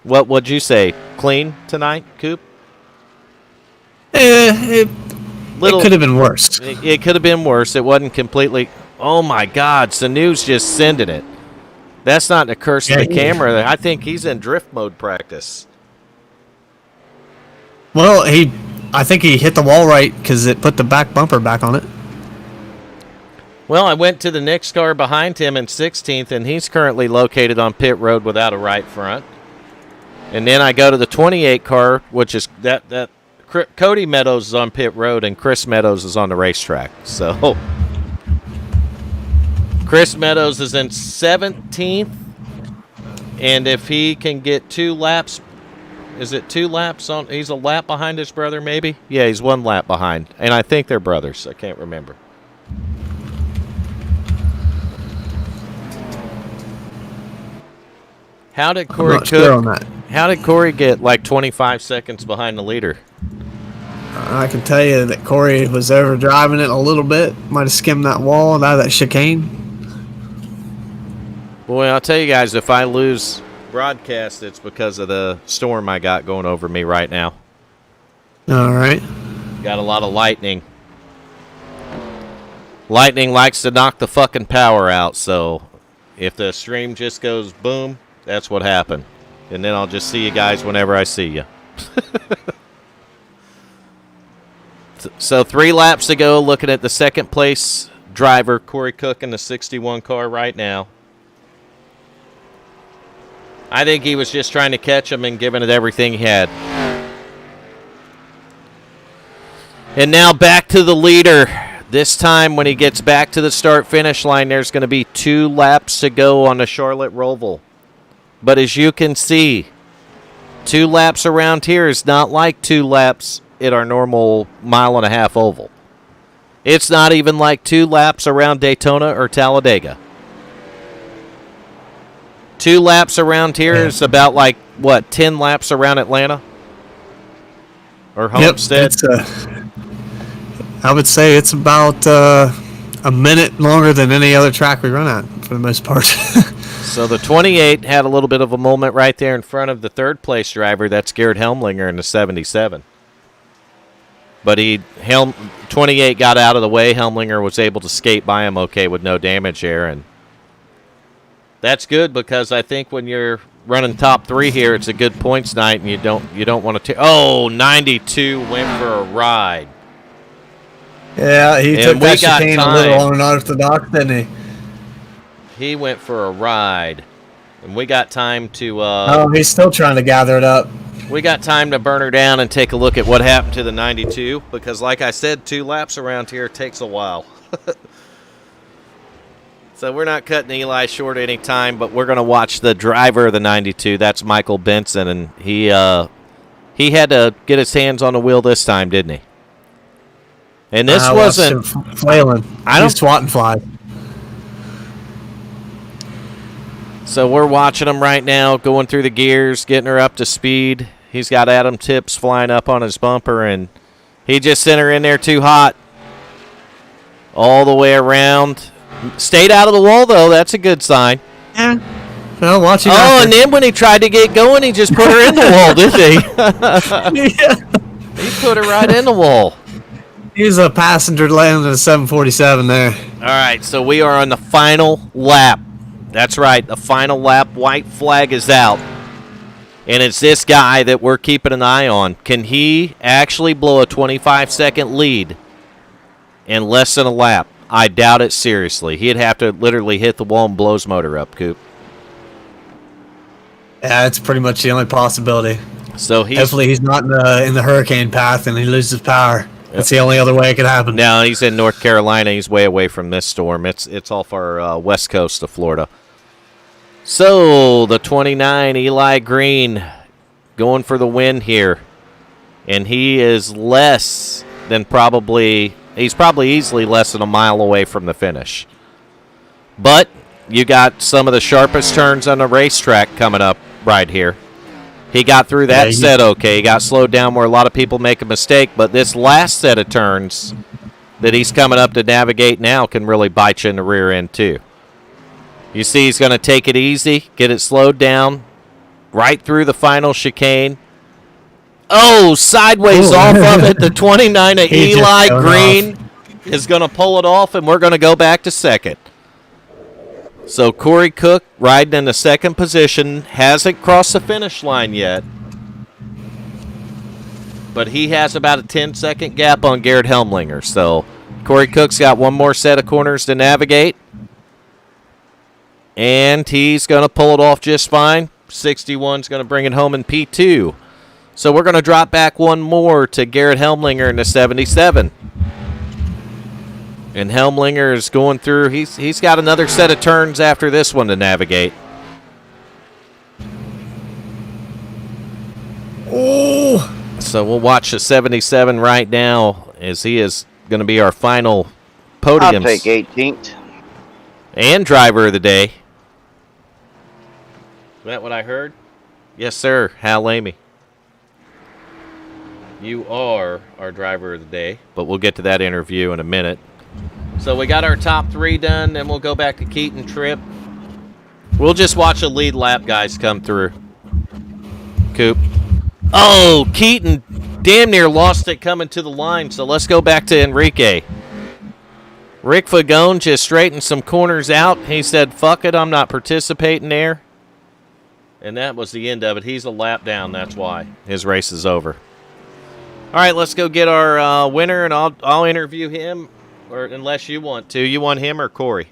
what would you say, clean tonight, Coop? It could have been worse. It could have been worse. It wasn't completely, oh my God, Sanu's just sending it. That's not the curse of the camera. I think he's in drift mode practice. Well, I think he hit the wall right because it put the back bumper back on it. Well, I went to the next car behind him in 16th, and he's currently located on pit road without a right front. And then I go to the 28 car, which is that Cody Meadows is on pit road, and Chris Meadows is on the racetrack. So Chris Meadows is in 17th, and if he can get 2 laps, is it 2 laps on? He's a lap behind his brother, maybe? Yeah, he's 1 lap behind, and I think they're brothers. I can't remember. How did Corey How did Corey get like 25 seconds behind the leader? I can tell you that Corey was over driving it a little bit. Might have skimmed that wall out of that chicane. Boy, I'll tell you guys, if I lose broadcast, it's because of the storm I got going over me right now. All right. Got a lot of lightning. Lightning likes to knock the fucking power out, so if the stream just goes boom, that's what happened. And then I'll just see you guys whenever I see you. So 3 laps to go, looking at the second place driver, Corey Cook, in the 61 car right now. I think he was just trying to catch him and giving it everything he had. And now back to the leader. This time when he gets back to the start-finish line, there's going to be 2 laps to go on the Charlotte Roval. But as you can see, 2 laps around here is not like 2 laps at our normal 1.5-mile oval. It's not even like 2 laps around Daytona or Talladega. 2 laps around here is about like, what, 10 laps around Atlanta? Or Homestead? Yep, I would say it's about a minute longer than any other track we run at, for the most part. So the 28 had a little bit of a moment right there in front of the third-place driver. That's Garrett Helmlinger in the 77. But 28 got out of the way. Helmlinger was able to skate by him okay with no damage there. And that's good because I think when you're running top 3 here, it's a good points night, and you don't want to. Oh, 92 went for a ride. Yeah, he took that chicane a little unorthodox, didn't he? He went for a ride, and we got time to. Oh, he's still trying to gather it up. We got time to burn her down and take a look at what happened to the 92, because like I said, 2 laps around here takes a while. So we're not cutting Eli short any time, but we're going to watch the driver of the 92. That's Michael Benson, and he had to get his hands on the wheel this time, didn't he? And this wasn't flailing. He's swatting flies. So we're watching him right now, going through the gears, getting her up to speed. He's got Adam Tips flying up on his bumper, and he just sent her in there too hot. All the way around. Stayed out of the wall, though. That's a good sign. Yeah. Well, watching. Oh, and then when he tried to get going, he just put her in the wall, didn't he? Yeah. He put her right in the wall. He's a passenger landing at a 747 there. All right, so we are on the final lap. That's right, the final lap. White flag is out. And it's this guy that we're keeping an eye on. Can he actually blow a 25-second lead in less than a lap? I doubt it seriously. He'd have to literally hit the wall and blow his motor up, Coop. Yeah, it's pretty much the only possibility. So hopefully he's not in the hurricane path and he loses power. That's the only other way it could happen. Now he's in North Carolina. He's way away from this storm. It's off our west coast of Florida. So the 29, Eli Green, going for the win here, and he is less than he's probably easily less than a mile away from the finish. But you got some of the sharpest turns on the racetrack coming up right here. He got through that set okay. He got slowed down where a lot of people make a mistake, but this last set of turns that he's coming up to navigate now can really bite you in the rear end too. You see he's going to take it easy, get it slowed down, right through the final chicane. Oh, sideways off of it. The 29 of Eli Green is going to pull it off, and we're going to go back to second. So Corey Cook riding in the second position, hasn't crossed the finish line yet. But he has about a 10-second gap on Garrett Helmlinger. So Corey Cook's got one more set of corners to navigate. And he's going to pull it off just fine. 61's going to bring it home in P2. So we're going to drop back one more to Garrett Helmlinger in the 77. And Helmlinger is going through. He's got another set of turns after this one to navigate. Oh! So we'll watch the 77 right now as he is going to be our final podium. I'll take 18th. And driver of the day. Is that what I heard? Yes, sir. Hal Lamy. You are our driver of the day, but we'll get to that interview in a minute. So we got our top 3 done, then we'll go back to Keaton Tripp. We'll just watch the lead lap guys come through. Coop. Oh, Keaton damn near lost it coming to the line, so let's go back to Enrique. Rick Fagone just straightened some corners out. He said, fuck it, I'm not participating there. And that was the end of it. He's a lap down, that's why. His race is over. All right, let's go get our winner, and I'll interview him. Or unless you want to. You want him or Corey?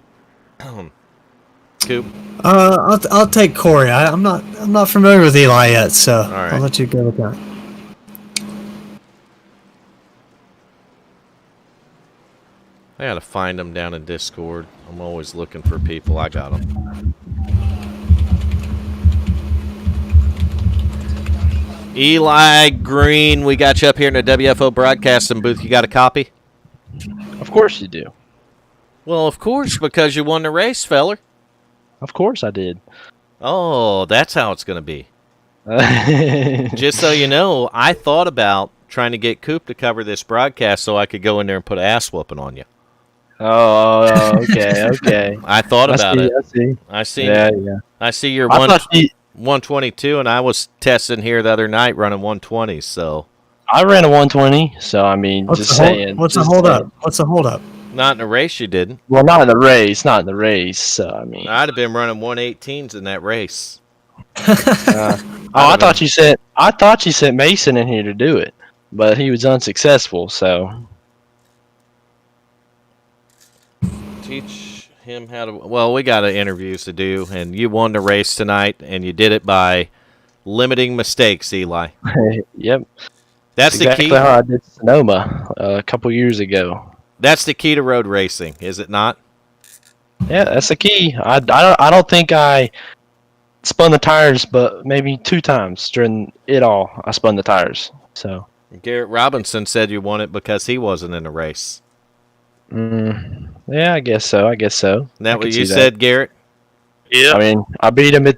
Coop? I'll take Corey. I'm not familiar with Eli yet, so right. I'll let you go with that. I gotta find them down in Discord. I'm always looking for people. I got them. Eli Green, we got you up here in the WFO broadcasting booth. You got a copy? Of course you do. Well, of course, because you won the race, feller. Of course I did. Oh, that's how it's going to be. Just so you know, I thought about trying to get Coop to cover this broadcast so I could go in there and put an ass whooping on you. Oh, okay. I thought about it. I see. Yeah. I see your 122, and I was testing here the other night running 120s, so. I ran a 120, so I mean, just saying. What's the holdup? What's the holdup? Not in the race, you didn't. Well, not in the race. So I mean, I'd have been running 118s in that race. I thought you sent Mason in here to do it, but he was unsuccessful. So teach him how to. Well, we got interviews to do, and you won the race tonight, and you did it by limiting mistakes, Eli. Yep, that's exactly the key. How I did Sonoma a couple years ago. That's the key to road racing, is it not? Yeah, that's the key. I don't think I spun the tires, but maybe 2 times during it all, I spun the tires. So Garrett Robinson said you won it because he wasn't in the race. Yeah, I guess so. Isn't that what you said, Garrett? Yeah. I mean, I beat him in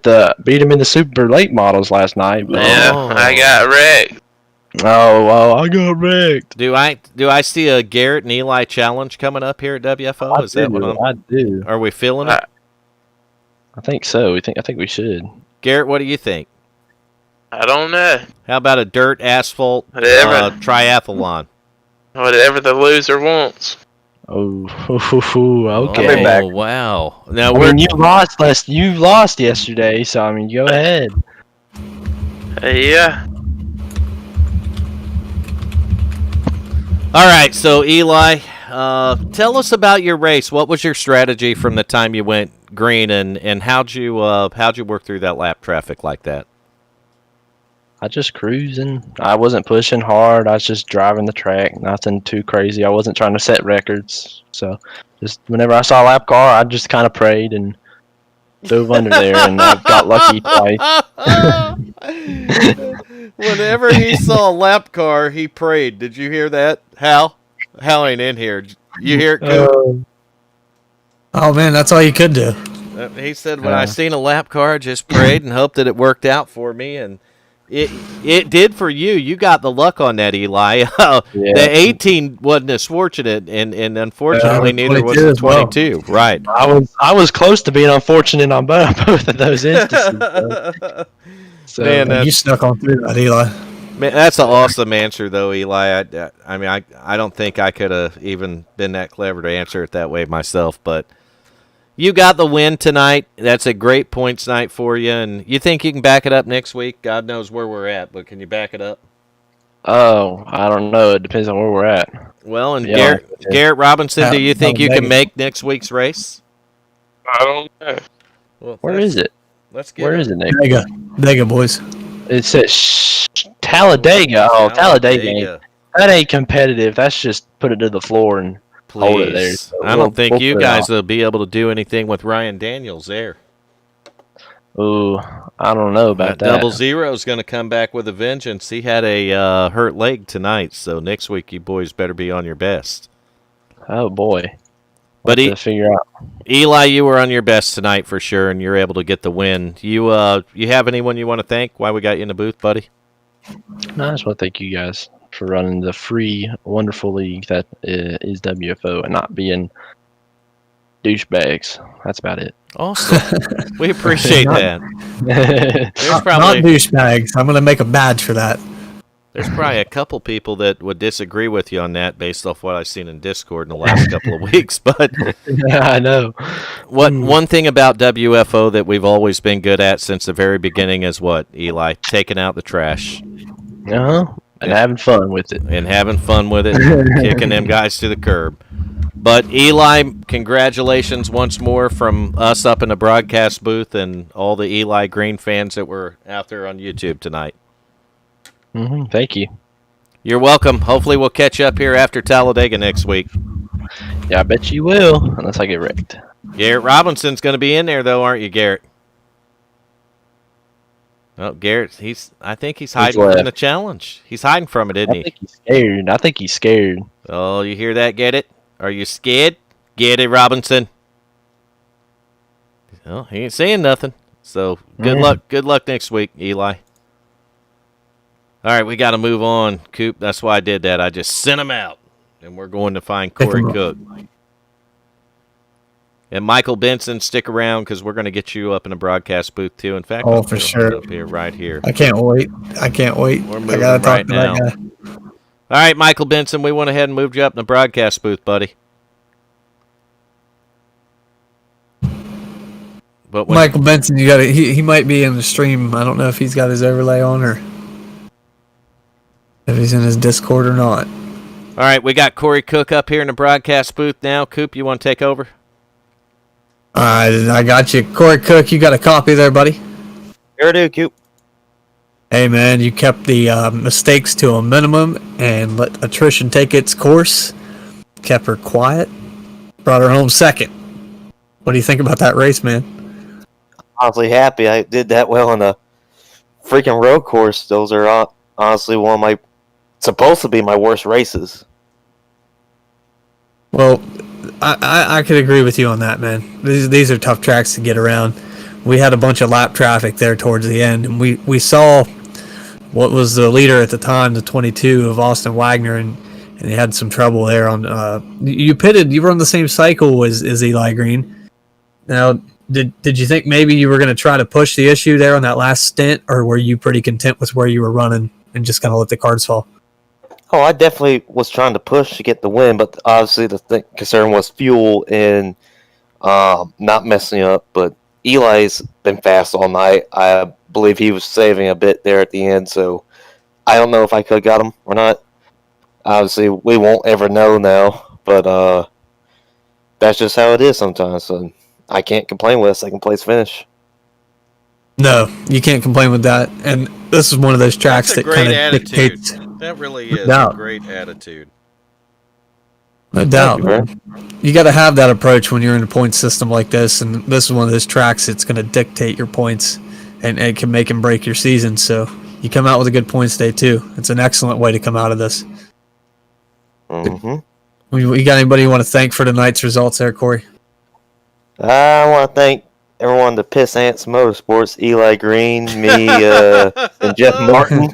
the super late models last night. But Yeah, I got wrecked. Oh, well, I got wrecked. Do I see a Garrett and Eli challenge coming up here at WFO? I do. Are we feeling it? I think so. I think we should. Garrett, what do you think? I don't know. How about a dirt asphalt triathlon? Whatever the loser wants. Oh, okay. I'll be back. Oh, wow. Now you lost yesterday, so I mean, go ahead. Yeah. All right, so Eli, tell us about your race. What was your strategy from the time you went green, and how'd you work through that lap traffic like that? I just cruising. I wasn't pushing hard. I was just driving the track. Nothing too crazy. I wasn't trying to set records. So just whenever I saw a lap car, I just kind of prayed and dove under there, and I got lucky twice. Whenever he saw a lap car, he prayed. Did you hear that, Hal? Hal ain't in here. You hear it, Coop? Oh man, that's all you could do. He said, when I seen a lap car, I just prayed and hoped that it worked out for me, and it did for you. You got the luck on that, Eli. The 18 wasn't as fortunate, and unfortunately, neither was the 22. Well. Right. I was close to being unfortunate on both of those instances. So, man, you snuck on through that, Eli. Man, that's an awesome answer, though, Eli. I mean, I don't think I could have even been that clever to answer it that way myself, but you got the win tonight. That's a great points night for you, and you think you can back it up next week? God knows where we're at, but can you back it up? Oh, I don't know. It depends on where we're at. Well, and Garrett Robinson, do you think you can make next week's race? I don't know. Well, where is it? Let's get Where is it, Nick? Dega, boys. It says Talladega. Oh, Talladega. That ain't competitive. That's just put it to the floor and hold it there. So I don't think you guys will be able to do anything with Ryan Daniels there. Ooh, I don't know about that. 00 is going to come back with a vengeance. He had a hurt leg tonight, so next week you boys better be on your best. Oh boy. But to figure out. Eli, you were on your best tonight for sure, and you're able to get the win. You have anyone you want to thank? Why we got you in the booth, buddy? No, I just want to thank you guys for running the free, wonderful league that is WFO and not being douchebags. That's about it. Awesome. We appreciate that. There's probably not douchebags. I'm going to make a badge for that. There's probably a couple people that would disagree with you on that based off what I've seen in Discord in the last couple of weeks. But yeah, I know. One thing about WFO that we've always been good at since the very beginning is what, Eli? Taking out the trash. And having fun with it. And having fun with it. Kicking them guys to the curb. But Eli, congratulations once more from us up in the broadcast booth and all the Eli Green fans that were out there on YouTube tonight. Thank you. You're welcome. Hopefully we'll catch you up here after Talladega next week. Yeah, I bet you will, unless I get wrecked. Garrett Robinson's going to be in there, though, aren't you, Garrett? Oh, Garrett, I think he's hiding from the challenge. He's hiding from it, isn't he? I think he's scared. I think he's scared. Oh, you hear that, get it? Are you scared? Get it, Robinson. Well, he ain't saying nothing. So good luck. Good luck next week, Eli. All right, we got to move on, Coop. That's why I did that. I just sent him out, and we're going to find Corey Cook. And Michael Benson, stick around because we're going to get you up in the broadcast booth too. In fact, for sure. Up here, right here. I can't wait. We're moving right now. All right, Michael Benson, we went ahead and moved you up in the broadcast booth, buddy. But Michael Benson, you got he might be in the stream. I don't know if he's got his overlay on or if he's in his Discord or not. All right, we got Corey Cook up here in the broadcast booth now. Coop, you want to take over? All right, I got you. Corey Cook, you got a copy there, buddy? Sure do, Coop. Hey, man, you kept the mistakes to a minimum and let attrition take its course. Kept her quiet. Brought her home second. What do you think about that race, man? Honestly happy I did that well on a freaking road course. Those are honestly one of my supposed to be my worst races. Well, I could agree with you on that, man. These are tough tracks to get around. We had a bunch of lap traffic there towards the end, and we saw what was the leader at the time, the 22 of Austin Wagner, and he had some trouble there on. You pitted. You were on the same cycle as Eli Green. Now, did you think maybe you were going to try to push the issue there on that last stint, or were you pretty content with where you were running and just kind of let the cards fall? Oh, I definitely was trying to push to get the win, but obviously the concern was fuel and not messing up. But Eli's been fast all night. I believe he was saving a bit there at the end, so I don't know if I could have got him or not. Obviously, we won't ever know now, but that's just how it is sometimes. So I can't complain with a second place finish. No, you can't complain with that. And this is one of those tracks that kind of dictates. That really is a great attitude. No doubt. You got to have that approach when you're in a point system like this, and this is one of those tracks that's going to dictate your points and it can make and break your season. So you come out with a good points day too. It's an excellent way to come out of this. Mm-hmm. You got anybody you want to thank for tonight's results there, Corey? I want to thank everyone, the Piss Ants Motorsports, Eli Green, me, and Jeff Martin.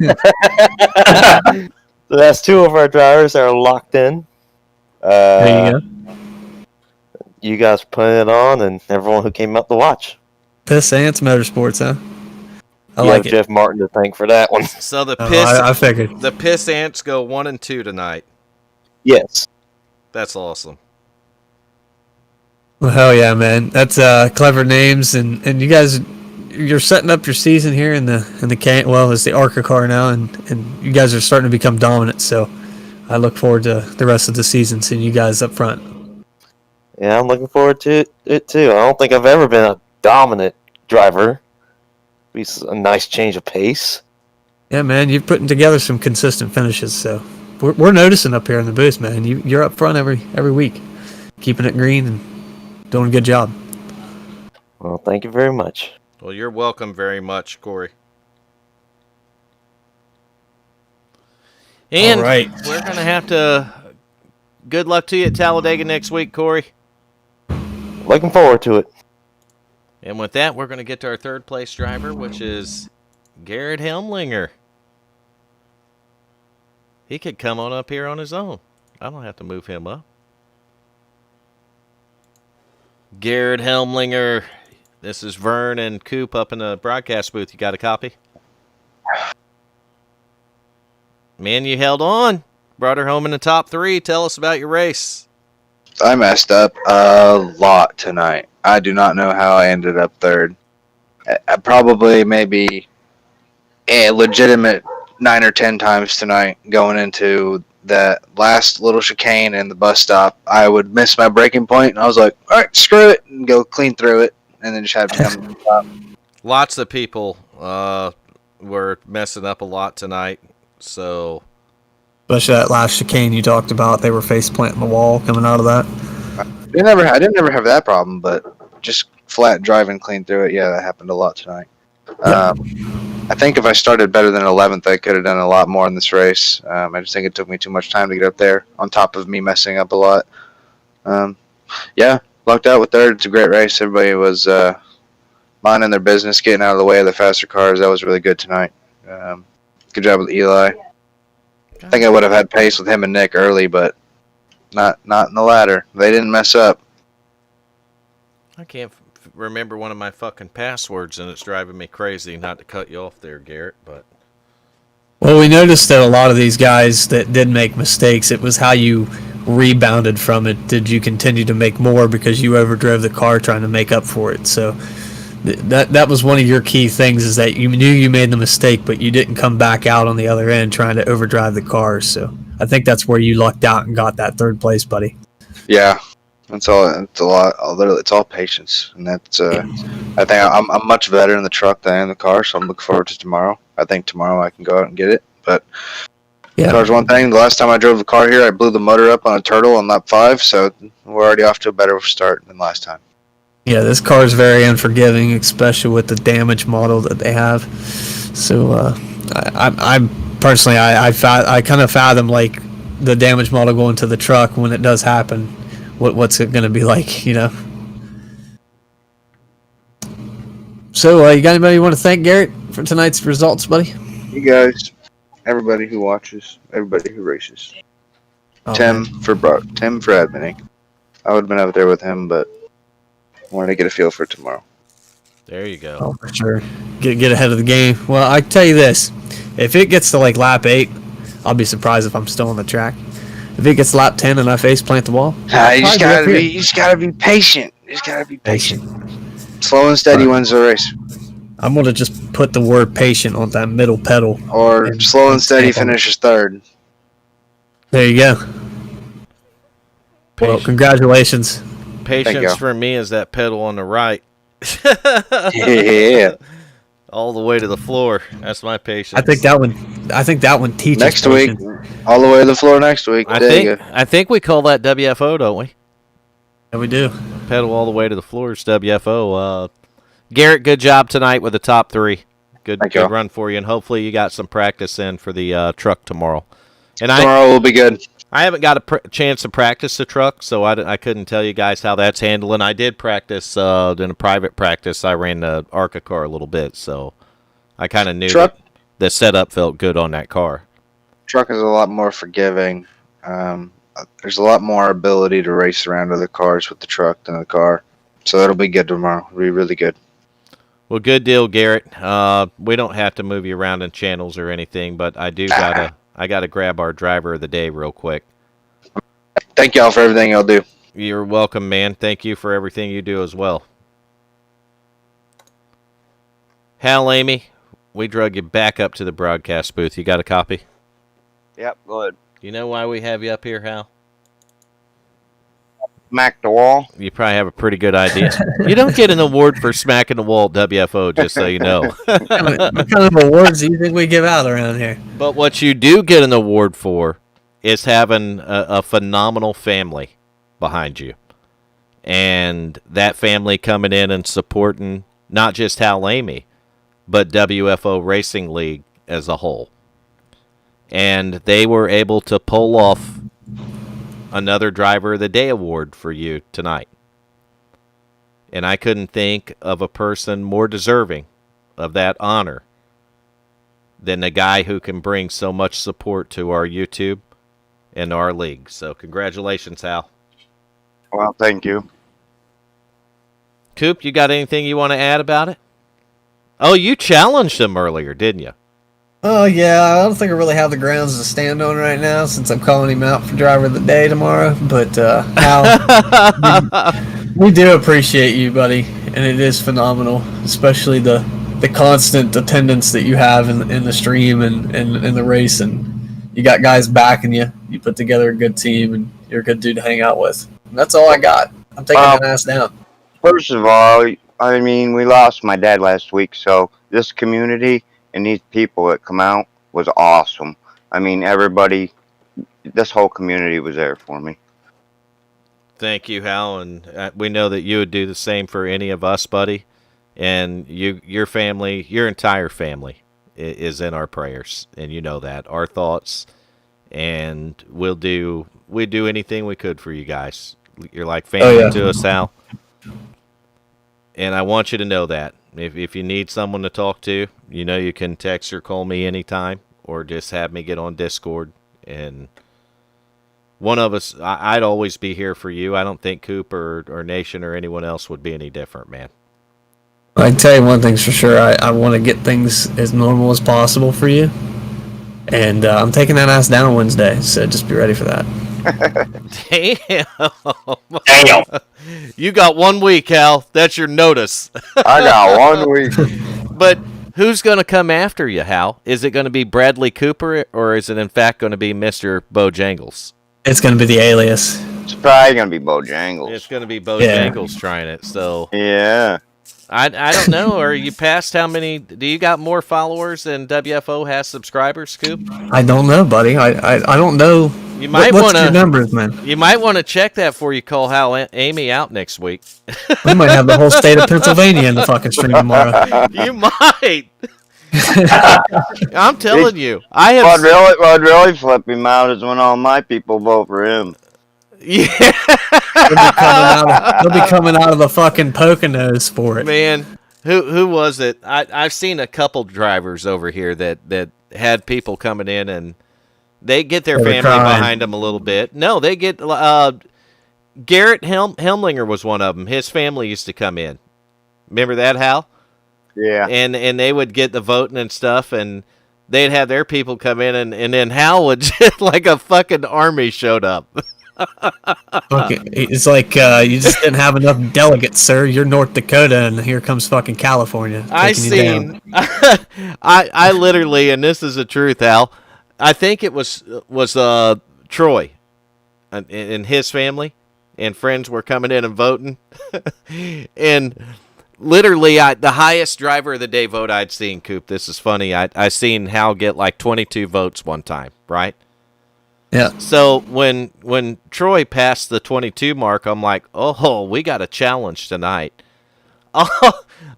So that's two of our drivers that are locked in. There you go. You guys putting it on, and everyone who came out to watch. Piss Ants Motorsports, huh? I you like have Jeff Martin to thank for that one. So the I figured the Piss Ants go 1 and 2 tonight. Yes. That's awesome. Well, hell yeah, man! That's clever names, and you guys, you're setting up your season here in the it's the ARCA car now, and you guys are starting to become dominant. So I look forward to the rest of the season, seeing you guys up front. Yeah, I'm looking forward to it too. I don't think I've ever been a dominant driver. Be a nice change of pace. Yeah, man, you're putting together some consistent finishes, so we're noticing up here in the booth, man. You're up front every week, keeping it green and doing a good job. Well, thank you very much. Well, you're welcome very much, Corey. And all right, we're going to have to... Good luck to you at Talladega next week, Corey. Looking forward to it. And with that, we're going to get to our third place driver, which is Garrett Helmlinger. He could come on up here on his own. I don't have to move him up. Garrett Helmlinger. This is Vern and Coop up in the broadcast booth. You got a copy? Man, you held on. Brought her home in the top 3. Tell us about your race. I messed up a lot tonight. I do not know how I ended up third. I probably maybe a legitimate 9 or 10 times tonight going into that last little chicane and the bus stop, I would miss my braking point, and I was like, all right, screw it, and go clean through it, and then just have to come to the top. Lots of people were messing up a lot tonight, so Especially that last chicane you talked about, they were face planting the wall coming out of that. I didn't ever have that problem, but just flat driving clean through it, yeah, that happened a lot tonight. I think if I started better than 11th, I could have done a lot more in this race. I just think it took me too much time to get up there, on top of me messing up a lot. Yeah, lucked out with third. It's a great race. Everybody was minding their business, getting out of the way of the faster cars. That was really good tonight. Good job with Eli. I think I would have had pace with him and Nick early, but not in the ladder. They didn't mess up. I can't remember one of my fucking passwords, and it's driving me crazy. Not to cut you off there, Garrett, but Well, we noticed that a lot of these guys that did make mistakes, it was how you rebounded from it. Did you continue to make more because you overdrove the car trying to make up for it? So that was one of your key things, is that you knew you made the mistake, but you didn't come back out on the other end trying to overdrive the car. So I think that's where you lucked out and got that third place, buddy. Yeah, it's a lot. Literally, it's all patience, and that's. I think I'm much better in the truck than in the car, so I'm looking forward to tomorrow. I think tomorrow I can go out and get it. But Yeah. the car's one thing. The last time I drove the car here, I blew the motor up on a turtle on lap 5, so we're already off to a better start than last time. Yeah, this car is very unforgiving, especially with the damage model that they have. So I personally, I kind of fathom like the damage model going to the truck when it does happen. What's it going to be like, you know? So you got anybody you want to thank, Garrett, for tonight's results, buddy? You guys, everybody who watches, everybody who races. Oh, Tim man. for adminning. I would have been out there with him, but I wanted to get a feel for tomorrow. there you go. Oh, for sure. Get ahead of the game. Well, I tell you this: if it gets to like lap 8, I'll be surprised if I'm still on the track. If it gets to lap 10 and I face plant the wall, You I'll just probably gotta up be. here. You just gotta be patient. You just gotta be patient. Patient. Slow and steady wins the race, I'm gonna just put the word patient on that middle pedal. or And- slow and steady stamp on it. finishes third. There you go. Well, Patient. congratulations. Patience you. for me is that pedal on the right. Yeah. All the way to the floor. That's my patience. I think that one teaches Next week, patience. all the way to the floor next week. I There you think go. I think we call that WFO, don't we? Yeah, we do. Pedal all the way to the floor is WFO. Garrett, good job tonight with the top 3. Good Thank you. run for you, and hopefully you got some practice in for the truck tomorrow. And Tomorrow will be good. I haven't got a chance to practice the truck, so I couldn't tell you guys how that's handling. I did practice in a private practice. I ran the ARCA car a little bit, so I kind of knew Truck? that the setup felt good on that car. Truck is a lot more forgiving. There's a lot more ability to race around other cars with the truck than the car. So it'll be good tomorrow. It'll be really good. Well, good deal, Garrett. We don't have to move you around in channels or anything, but I gotta grab our driver of the day real quick. Thank y'all for everything y'all do. You're welcome, man. Thank you for everything you do as well. Hal, Amy, we drug you back up to the broadcast booth. You got a copy? Yep, go ahead. You know why we have you up here, Hal? Smack the wall. You probably have a pretty good idea. You don't get an award for smacking the wall at WFO, just so you know. What kind of awards do you think we give out around here? But what you do get an award for is having a phenomenal family behind you. And that family coming in and supporting not just Hal Amy, but WFO Racing League as a whole. And they were able to pull off another Driver of the Day award for you tonight. And I couldn't think of a person more deserving of that honor than the guy who can bring so much support to our YouTube and our league. So congratulations, Hal. Well, thank you. Coop, you got anything you want to add about it? Oh, you challenged him earlier, didn't you? Oh, yeah, I don't think I really have the grounds to stand on right now since I'm calling him out for driver of the day tomorrow. But, Hal, we do appreciate you, buddy, and it is phenomenal, especially the constant attendance that you have in the stream and in the race. And you got guys backing you. you put together a good team, and you're a good dude to hang out with. And that's all I got. I'm taking that ass down. First of all, I mean, we lost my dad last week, so this community and these people that come out was awesome. I mean, everybody, this whole community was there for me. Thank you, Hal, and we know that you would do the same for any of us, buddy. And your family, your entire family, is in our prayers, and you know that. Our thoughts, and we'd do anything we could for you guys. You're like family to us, Hal. And I want you to know that. If you need someone to talk to, you know you can text or call me anytime, or just have me get on Discord. And one of us, I'd always be here for you. I don't think Coop or Nation or anyone else would be any different, man. I can tell you one thing's for sure. I want to get things as normal as possible for you. And I'm taking that ass down Wednesday, so just be ready for that. Damn. You got 1 week, Hal. That's your notice. I got 1 week. But who's going to come after you, Hal? Is it going to be Bradley Cooper, or is it in fact going to be Mr. Bojangles? It's going to be the alias. It's probably going to be Bojangles. It's going to be Bojangles trying it. So yeah. I don't know. Are you past how many? Do you got more followers than WFO has subscribers, Scoop? I don't know, buddy. I don't know. You might what's your numbers, man? You might want to check that before you call Hal Amy out next week. We might have the whole state of Pennsylvania in the fucking stream tomorrow. You might. I'm telling you. I have. What really flip him out is when all my people vote for him. Yeah. They'll be coming out of the fucking Poconos for it. Man, who was it? I've seen a couple drivers over here that had people coming in, and they get their family behind them a little bit. No, they get Garrett Helmlinger was one of them. His family used to come in. Remember that, Hal? Yeah. And they would get the voting and stuff, and they'd have their people come in, and then Hal would just like a fucking army showed up. Okay. It's like you just didn't have enough delegates, sir. You're North Dakota, and here comes fucking California. I seen. I literally, and this is the truth, Al. I think it was Troy, and his family and friends were coming in and voting, and literally, the highest driver of the day vote I'd seen. Coop, this is funny. I seen Hal get like 22 votes one time, right? Yeah. So when Troy passed the 22 mark, I'm like, oh, we got a challenge tonight.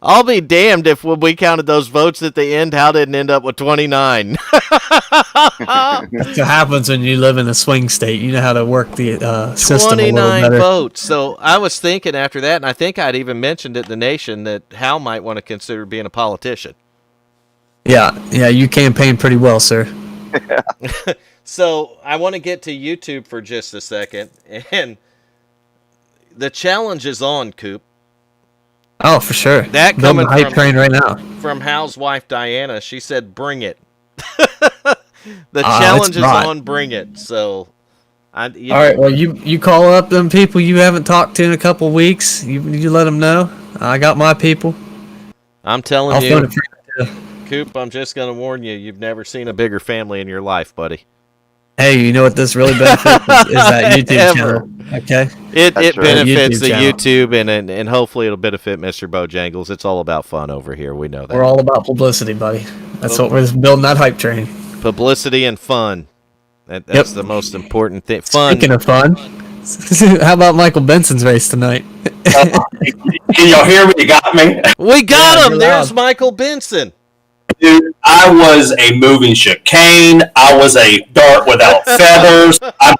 I'll be damned if when we counted those votes at the end, Hal didn't end up with 29. That's what happens when you live in a swing state. You know how to work the system a little 29 better. votes. So I was thinking after that, and I think I'd even mentioned at the Nation that Hal might want to consider being a politician. Yeah, you campaign pretty well, sir. So I want to get to YouTube for just a second, and the challenge is on, Coop. Oh, for sure. That Building coming the hype train right now. From Hal's wife Diana, she said, "Bring it." The challenge is on. Bring it. So, all right. Well, you call up them people you haven't talked to in a couple weeks. You let them know. I got my people. I'm telling I'll you, phone it for you. Coop. I'm just gonna warn you. You've never seen a bigger family in your life, buddy. Hey, you know what this really benefits is that YouTube channel. Okay. It benefits the YouTube YouTube and hopefully it'll benefit Mr. Bojangles. It's all about fun over here. We know that. We're all about publicity, buddy. That's what we're building, that hype train. Publicity and fun. That's the most important thing. Fun. Speaking of fun, how about Michael Benson's race tonight? Can y'all hear me? You got me? We got him. There's Michael Benson. Dude, I was a moving chicane. I was a dart without feathers. I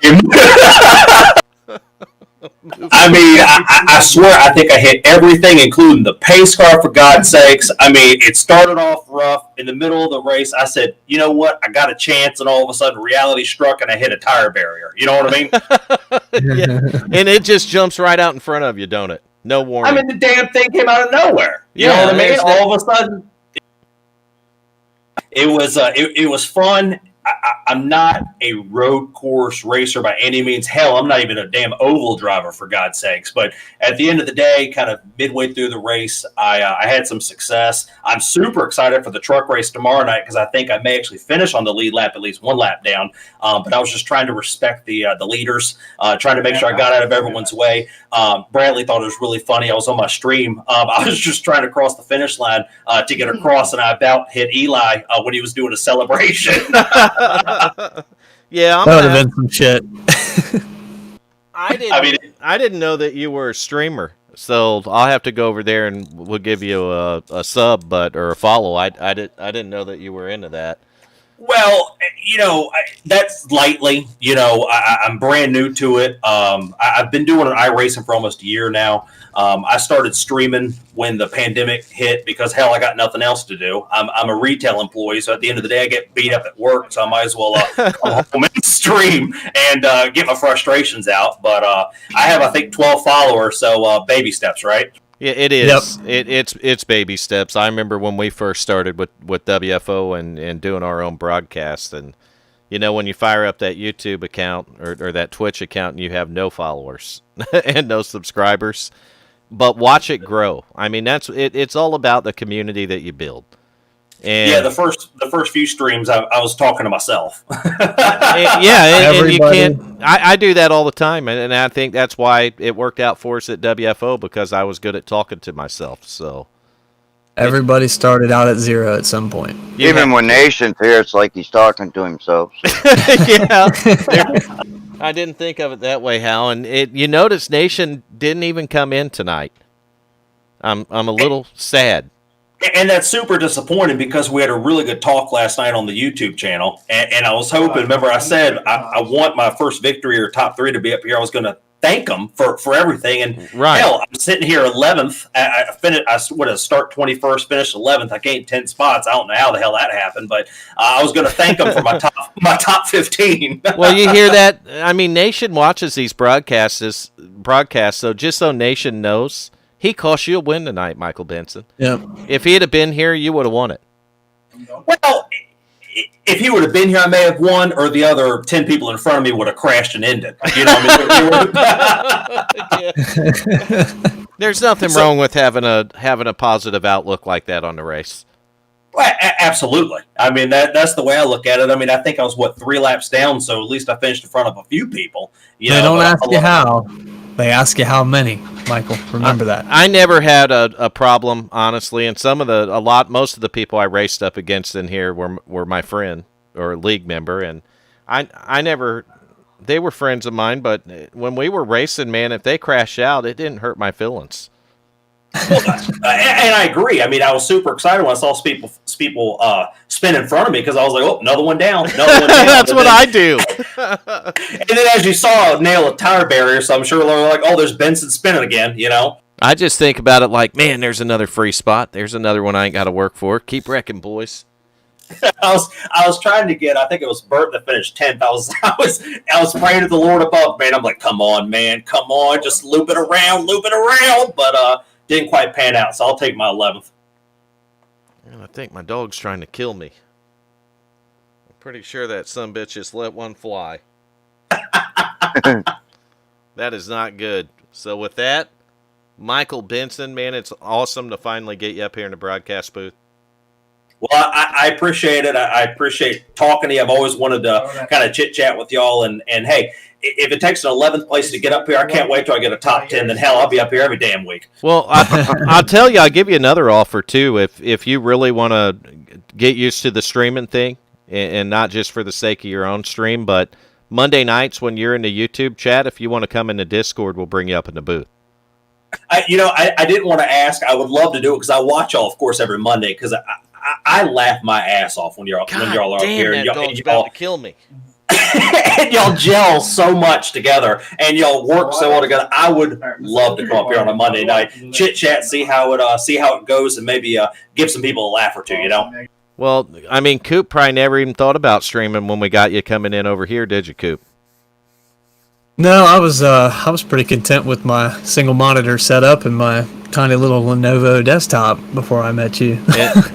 swear, I think I hit everything, including the pace car, for God's sakes. I mean, it started off rough. In the middle of the race, I said, you know what? I got a chance, and all of a sudden, reality struck, and I hit a tire barrier. You know what I mean? Yeah. And it just jumps right out in front of you, don't it? No warning. I mean, the damn thing came out of nowhere. You know what I mean? All of a sudden... It was fun. I'm not a road course racer by any means. Hell, I'm not even a damn oval driver, for God's sakes. But at the end of the day, kind of midway through the race, I had some success. I'm super excited for the truck race tomorrow night because I think I may actually finish on the lead lap, at least one lap down. But I was just trying to respect the leaders, trying to make sure I got out of everyone's way. Bradley thought it was really funny. I was on my stream. I was just trying to cross the finish line to get across, and I about hit Eli when he was doing a celebration. Yeah, That would have been some shit. I didn't know that you were a streamer, so I'll have to go over there and we'll give you a sub, or a follow. I didn't know that you were into that. Well, that's lightly. I'm brand new to it. I've been doing iRacing for almost a year now. I started streaming when the pandemic hit because, hell, I got nothing else to do. I'm a retail employee, so at the end of the day, I get beat up at work, so I might as well come home and stream and get my frustrations out. But I have, I think, 12 followers, so baby steps, right? Yeah, it is. Yep. It's baby steps. I remember when we first started with WFO and doing our own broadcast, and when you fire up that YouTube account or that Twitch account and you have no followers and no subscribers, but watch it grow. I mean, that's it. It's all about the community that you build. And yeah, the first few streams, I was talking to myself. and you can't. I do that all the time, and I think that's why it worked out for us at WFO because I was good at talking to myself. So Everybody started out at 0 at some point. Even when Nation's here, it's like he's talking to himself. Yeah. I didn't think of it that way, Hal. And you notice Nation didn't even come in tonight. I'm a little sad. And that's super disappointing because we had a really good talk last night on the YouTube channel. And I was hoping, remember I said I want my first victory or top 3 to be up here. I was going to thank them for everything. And hell, I'm sitting here 11th. I start 21st, finish 11th. I gained 10 spots. I don't know how the hell that happened, but I was going to thank them for my top 15. Well, you hear that? I mean, Nation watches these broadcasts, so just so Nation knows, he cost you a win tonight, Michael Benson. Yeah. If he had been here, you would have won it. Well, if he would have been here, I may have won, or the other 10 people in front of me would have crashed and ended. You know what I mean? There's nothing wrong with having a positive outlook like that on the race. Well, absolutely. I mean, that's the way I look at it. I mean, I think I was, 3 laps down, so at least I finished in front of a few people. They don't ask you how. They ask you how many, Michael. Remember that. I never had a problem, honestly, and most of the people I raced up against in here were my friend or a league member, and I never. They were friends of mine, but when we were racing, man, if they crash out, it didn't hurt my feelings. Well, and I agree. I mean, I was super excited when I saw people spin in front of me because I was like, "Oh, another one down, another one down." That's what I do. And then, as you saw, nail a tire barrier. So I'm sure they're like, "Oh, there's Benson spinning again," I just think about it like, man, there's another free spot. There's another one I ain't got to work for. Keep wrecking, boys. I was trying to get. I think it was Bert that finished 10th. I was praying to the Lord above, man. I'm like, come on, man, come on, just loop it around. But didn't quite pan out, so I'll take my 11th. And I think my dog's trying to kill me. I'm pretty sure that sumbitch just let one fly. That is not good. So with that, Michael Benson, man, it's awesome to finally get you up here in the broadcast booth. Well, I appreciate it. I appreciate talking to you. I've always wanted to kind of chit-chat with y'all. And hey, if it takes an 11th place to get up here, I can't wait till I get a top 10. Then, hell, I'll be up here every damn week. Well, I'll tell you, I'll give you another offer, too. If you really want to get used to the streaming thing, and not just for the sake of your own stream, but Monday nights when you're in the YouTube chat, if you want to come in the Discord, we'll bring you up in the booth. I didn't want to ask. I would love to do it because I watch y'all, of course, every Monday because I laugh my ass off when y'all are up here. That dog's about to kill me. And y'all gel so much together, and y'all work so well together. I would love to come up here on a Monday night, chit chat, see how it goes, and maybe give some people a laugh or two. Well, I mean, Coop probably never even thought about streaming when we got you coming in over here, did you, Coop? No, I was pretty content with my single monitor setup and my tiny little Lenovo desktop before I met you.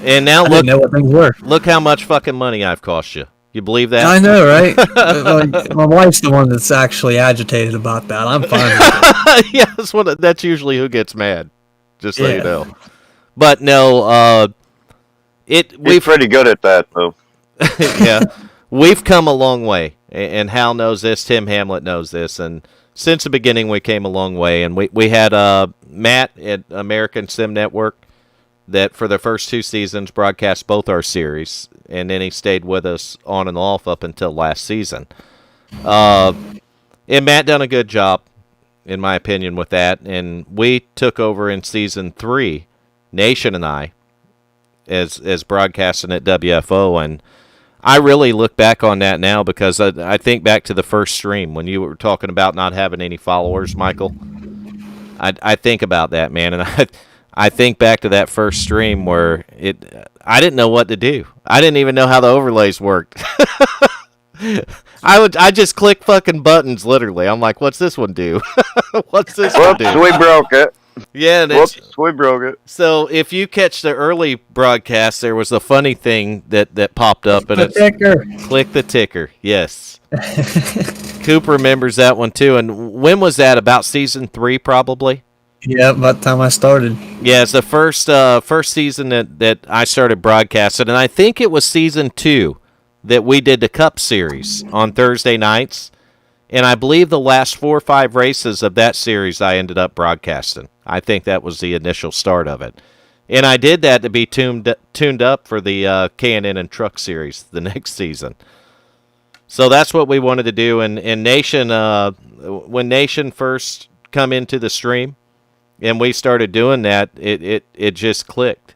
And now I didn't know what things were. Look how much fucking money I've cost you. You believe that? I know, right? Like, my wife's the one that's actually agitated about that. I'm fine with it. Yeah, that's usually who gets mad. Just so you Yeah. know. But no, He's we've pretty good at that, though. yeah, we've come a long way, and Hal knows this. Tim Hamlet knows this, and since the beginning we came a long way. And we had Matt at American Sim Network that for the first 2 seasons broadcast both our series, and then he stayed with us on and off up until last season. And Matt done a good job, in my opinion, with that. And we took over in season 3, Nation and I, as broadcasting at WFO, and I really look back on that now because I think back to the first stream when you were talking about not having any followers, Michael. I think about that, man, and I think back to that first stream where I didn't know what to do. I didn't even know how the overlays worked. I just click fucking buttons, literally. I'm like, what's this one do? What's this one Whoops, do? we broke it. Yeah, and Whoops, we broke it. so if you catch the early broadcast, there was a funny thing that popped up, and The it's ticker. click the ticker. Yes. Coop remembers that one too. And when was that? About season 3, probably. Yeah, by the time I started. Yeah, it's the first season that I started broadcasting, and I think it was season 2 that we did the Cup Series on Thursday nights. And I believe the last 4 or 5 races of that series I ended up broadcasting. I think that was the initial start of it. And I did that to be tuned up for the K&N and Truck Series the next season. So that's what we wanted to do. And Nation, when Nation first come into the stream and we started doing that, it just clicked.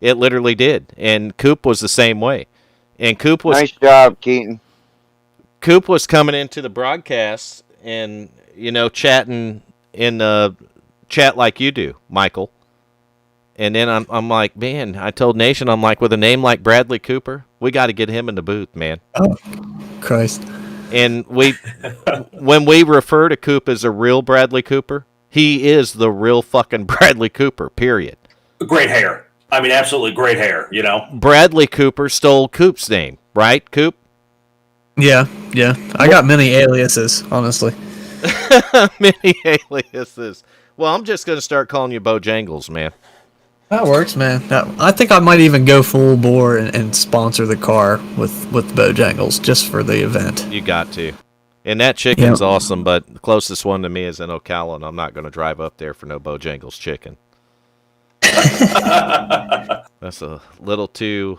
It literally did. And Coop was the same way. And Coop was Nice job, Keaton. Coop was coming into the broadcast and, chatting in the chat like you do, Michael. And then I'm like, man, I told Nation, I'm like, with a name like Bradley Cooper, we got to get him in the booth, man. Oh, Christ. And when we refer to Coop as a real Bradley Cooper, he is the real fucking Bradley Cooper, period. Great hair. I mean, absolutely great hair, Bradley Cooper stole Coop's name, right, Coop? Yeah. I got many aliases, honestly. Many aliases. Well, I'm just going to start calling you Bojangles, man. That works, man. I think I might even go full bore and sponsor the car with Bojangles just for the event. You got to. And that chicken's awesome, but the closest one to me is in Ocala, and I'm not going to drive up there for no Bojangles chicken. That's a little too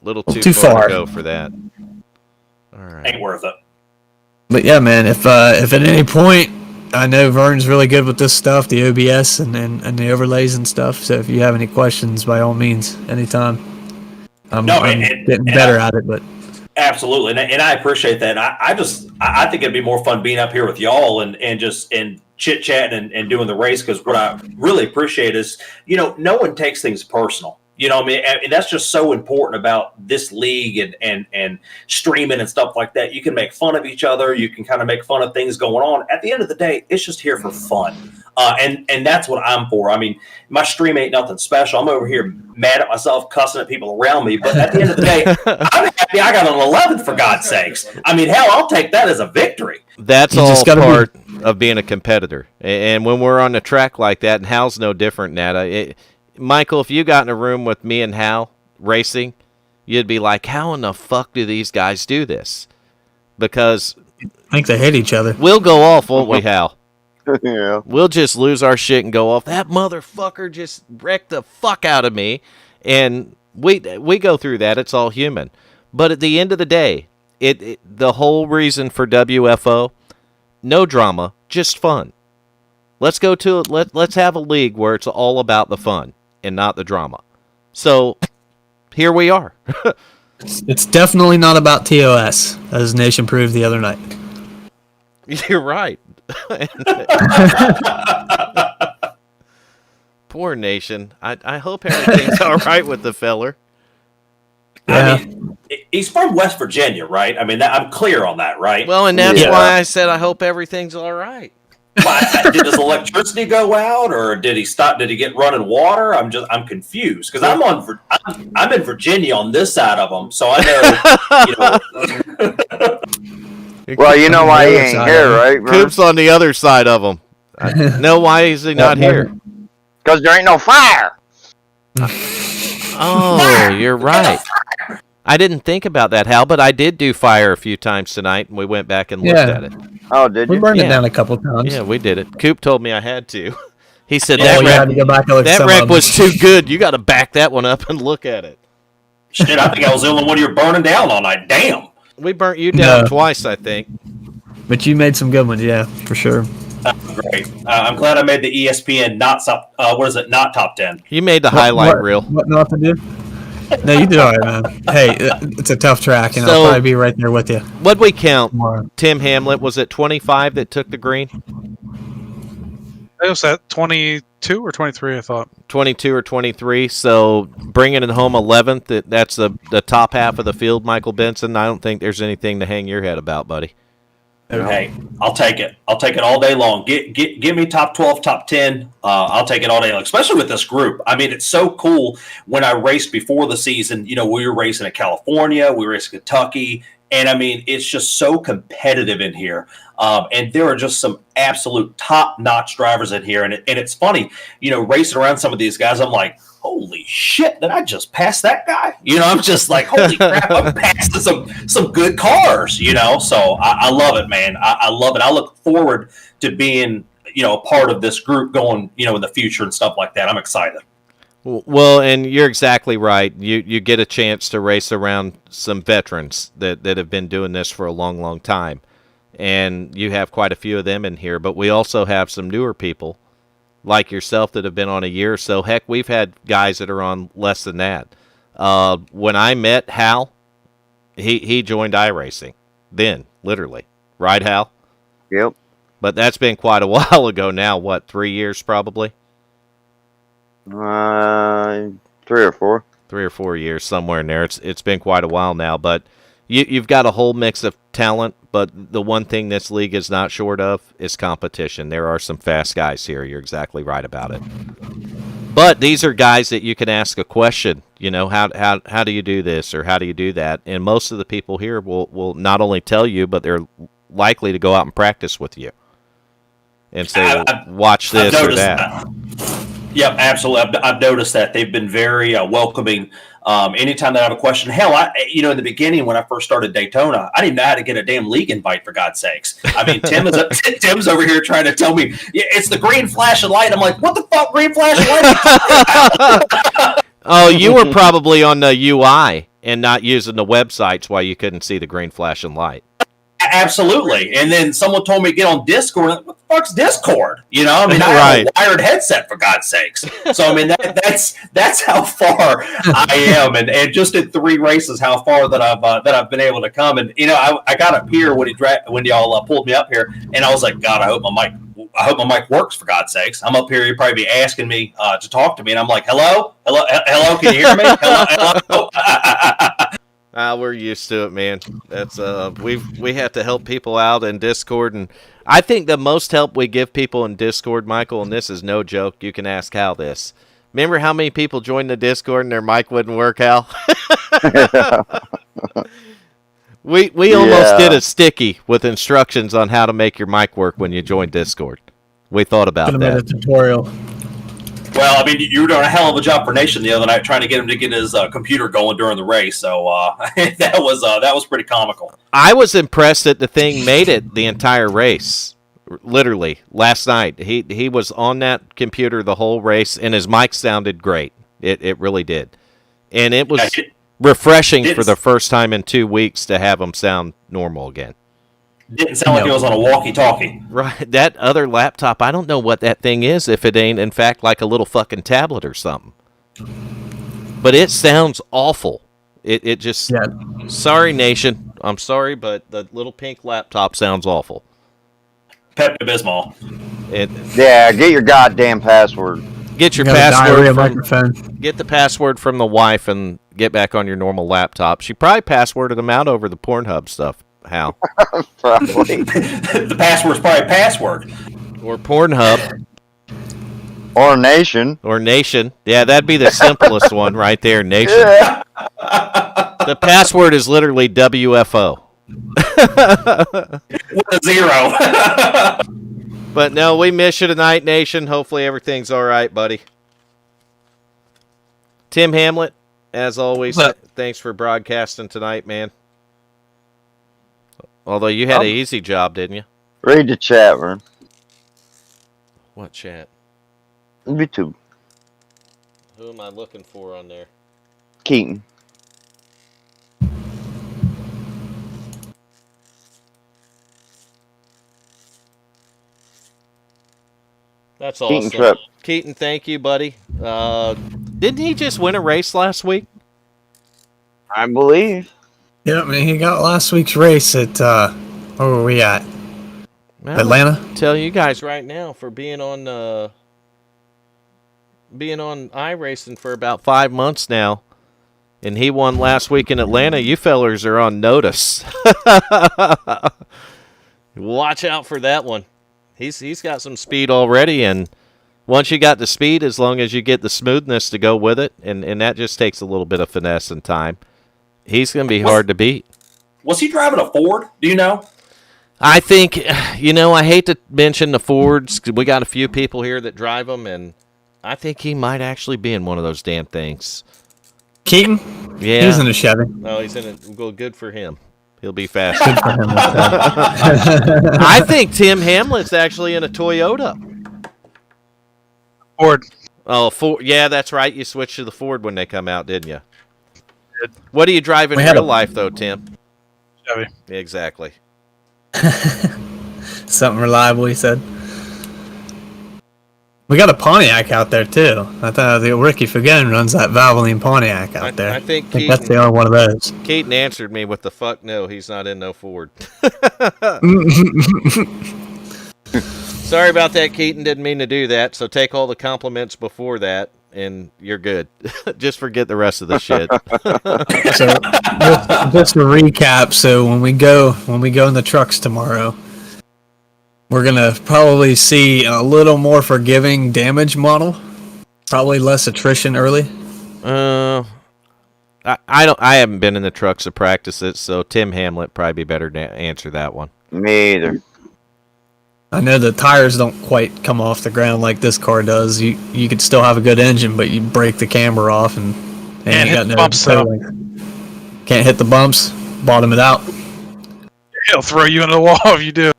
far to go for that. All right. Ain't worth it. But yeah, man, if at any point, I know Vern's really good with this stuff, the OBS and the overlays and stuff. So if you have any questions, by all means, anytime. I'm getting better at it, but Absolutely, and I appreciate that. I think it'd be more fun being up here with y'all and chit chatting and doing the race, because what I really appreciate is no one takes things personal. You know what I mean? And that's just so important about this league and streaming and stuff like that. You can make fun of each other. You can kind of make fun of things going on. At the end of the day, it's just here for fun. And that's what I'm for. I mean, my stream ain't nothing special. I'm over here mad at myself, cussing at people around me. But at the end of the day, I'm happy I got an 11, for God's sakes. I mean, hell, I'll take that as a victory. That's all part of being a competitor. And when we're on the track like that, and Hal's no different than that. Michael, if you got in a room with me and Hal racing, you'd be like, how in the fuck do these guys do this? Because I think they hate each other. We'll go off, won't we, Hal? Yeah. We'll just lose our shit and go off. That motherfucker just wrecked the fuck out of me. And we go through that. It's all human. But at the end of the day, the whole reason for WFO, no drama, just fun. Let's have a league where it's all about the fun and not the drama. So here we are. It's definitely not about TOS, as Nation proved the other night. You're right. Poor Nation. I hope everything's all right with the feller. Yeah. I mean, he's from West Virginia, right? I mean, I'm clear on that, right? Well, and that's why I said I hope everything's all right. Did his electricity go out, or did he stop? Did he get running water? I'm confused because I'm in Virginia on this side of them, so I know. Well, you know why he The other ain't side here, of right? Coop's on the other side of him. No, why is he not here? Because there ain't no fire. Oh, you're right. I didn't think about that, Hal, but I did do fire a few times tonight, and we went back and looked Yeah. at it. Oh, did We you? burned Yeah. it down a couple times. Yeah, we did it. Coop told me I had to. He said Oh, that you had wreck, to go back and look at that some wreck of them. was too good. You got to back that one up and look at it. Shit, I think I was the only one you were burning down all night. Damn. We burnt you down No. twice, I think. But you made some good ones, yeah, for sure. Great. I'm glad I made the ESPN not top. What is it? Not top 10. You made the highlight reel. What not to do? No, you did all right, man. Hey, it's a tough track, and So- I'll probably be right there with you What'd we count? tomorrow. Tim Hamlet, was it 25 that took the green? It was at 22 or 23, I thought. 22 or 23. So bringing it home 11th, that's the top half of the field, Michael Benson. I don't think there's anything to hang your head about, buddy. Hey, I'll take it. I'll take it all day long. Give me top 12, top 10. I'll take it all day long, especially with this group. I mean, it's so cool. When I raced before the season, we were racing in California, we were racing Kentucky, and I mean, it's just so competitive in here. And there are just some absolute top-notch drivers in here. And it's funny, racing around some of these guys, I'm like, holy shit, did I just pass that guy? I'm just like, holy crap, I'm passing some good cars, So I love it, man. I love it. I look forward to being, a part of this group going, in the future and stuff like that. I'm excited. Well, and you're exactly right. You get a chance to race around some veterans that have been doing this for a long, long time. And you have quite a few of them in here. But we also have some newer people like yourself that have been on a year or so. Heck, we've had guys that are on less than that. When I met Hal, he joined iRacing then, literally. Right, Hal? Yep. But that's been quite a while ago now. What, 3 years probably? 3 or 4. 3 or 4 years, somewhere in there. It's been quite a while now, but you've got a whole mix of talent, but the one thing this league is not short of is competition. There are some fast guys here. You're exactly right about it. But these are guys that you can ask a question, how do you do this or how do you do that? And most of the people here will not only tell you, but they're likely to go out and practice with you and say, watch this or that. Yep, absolutely. I've noticed that they've been very welcoming. Anytime that I have a question, hell, in the beginning when I first started Daytona, I didn't know how to get a damn league invite, for God's sakes. I mean, Tim's over here trying to tell me it's the green flashing light. I'm like, what the fuck, green flashing light? Oh, you were probably on the UI and not using the websites why you couldn't see the green flashing light. Absolutely. And then someone told me to get on Discord. What the fuck's Discord? I Right. have a wired headset, for God's sakes. So I mean that's how far I am, and just in 3 races, how far that I've been able to come. And I got up here when y'all pulled me up here, and I was like, God, I hope my mic works, for God's sakes. I'm up here, you'd probably be asking me to talk to me, and I'm like, hello, can you hear me? Hello. We're used to it, man. That's we have to help people out in Discord, and I think the most help we give people in Discord, Michael, and this is no joke. You can ask Hal this. Remember how many people joined the Discord and their mic wouldn't work, Hal? We almost did a sticky with instructions on how to make your mic work when you join Discord. We thought about Could have made a that. tutorial. Well, I mean, you were doing a hell of a job for Nation the other night trying to get him to get his computer going during the race. So that was pretty comical. I was impressed that the thing made it the entire race. Literally, last night. He was on that computer the whole race, and his mic sounded great. It really did. And it was refreshing for the first time in 2 weeks to have him sound normal again. Didn't sound like it was on a walkie-talkie. Right. That other laptop, I don't know what that thing is if it ain't, in fact, like a little fucking tablet or something. But it sounds awful. It just... Yeah. Sorry, Nation. I'm sorry, but the little pink laptop sounds awful. Pepto-Bismol. Yeah, get your goddamn password. Get your You got a diarrhea password microphone. get the password from the wife and get back on your normal laptop. She probably passworded them out over the Pornhub stuff, Hal. Probably. The password's probably password. Or Pornhub. Or Nation. Or Nation. Yeah, that'd be the simplest one right there, Nation. Yeah. The password is literally WFO. With a 0. But no, we miss you tonight, Nation. Hopefully everything's all right, buddy. Tim Hamlet, as always, thanks for broadcasting tonight, man. Although you had an easy job, didn't you? Read the chat room. What chat? YouTube. Who am I looking for on there? Keaton. That's Keaton awesome. Tripp. Keaton, thank you, buddy. Didn't he just win a race last week? I believe. Yeah, man, he got last week's race at, where were we at? Well, Atlanta? Tell you guys right now, for being on iRacing for about 5 months now, and he won last week in Atlanta, you fellers are on notice. Watch out for that one. He's got some speed already, and once you got the speed, as long as you get the smoothness to go with it, and that just takes a little bit of finesse and time, he's going to be hard to beat. Was he driving a Ford? Do you know? I think, I hate to mention the Fords. We got a few people here that drive them, and I think he might actually be in one of those damn things. Keaton? Yeah. He's in a Chevy. Oh, he's in it. Well, good for him. He'll be fast. Good for him. I think Tim Hamlet's actually in a Toyota. Ford. Oh, Ford. Yeah, that's right. You switched to the Ford when they come out, didn't you? What do you drive in real life, though, Tim? Chevy. Exactly. Something reliable, he said. We got a Pontiac out there, too. I thought Ricky Fagan runs that Valvoline Pontiac out there. I think that's the only one of those. Keaton answered me with the fuck no, he's not in no Ford. Sorry about that, Keaton. Didn't mean to do that. So take all the compliments before that, and you're good. Just forget the rest of the shit. So, just to recap, so when we go in the trucks tomorrow, we're gonna probably see a little more forgiving damage model, probably less attrition early. I haven't been in the trucks to practice it, so Tim Hamlet probably be better to answer that one. Me either. I know the tires don't quite come off the ground like this car does. You could still have a good engine, but you break the camber off and Can't you hit got the no bumps, towing. Can't hit the bumps. Bottom it out. He'll throw you into the wall if you do.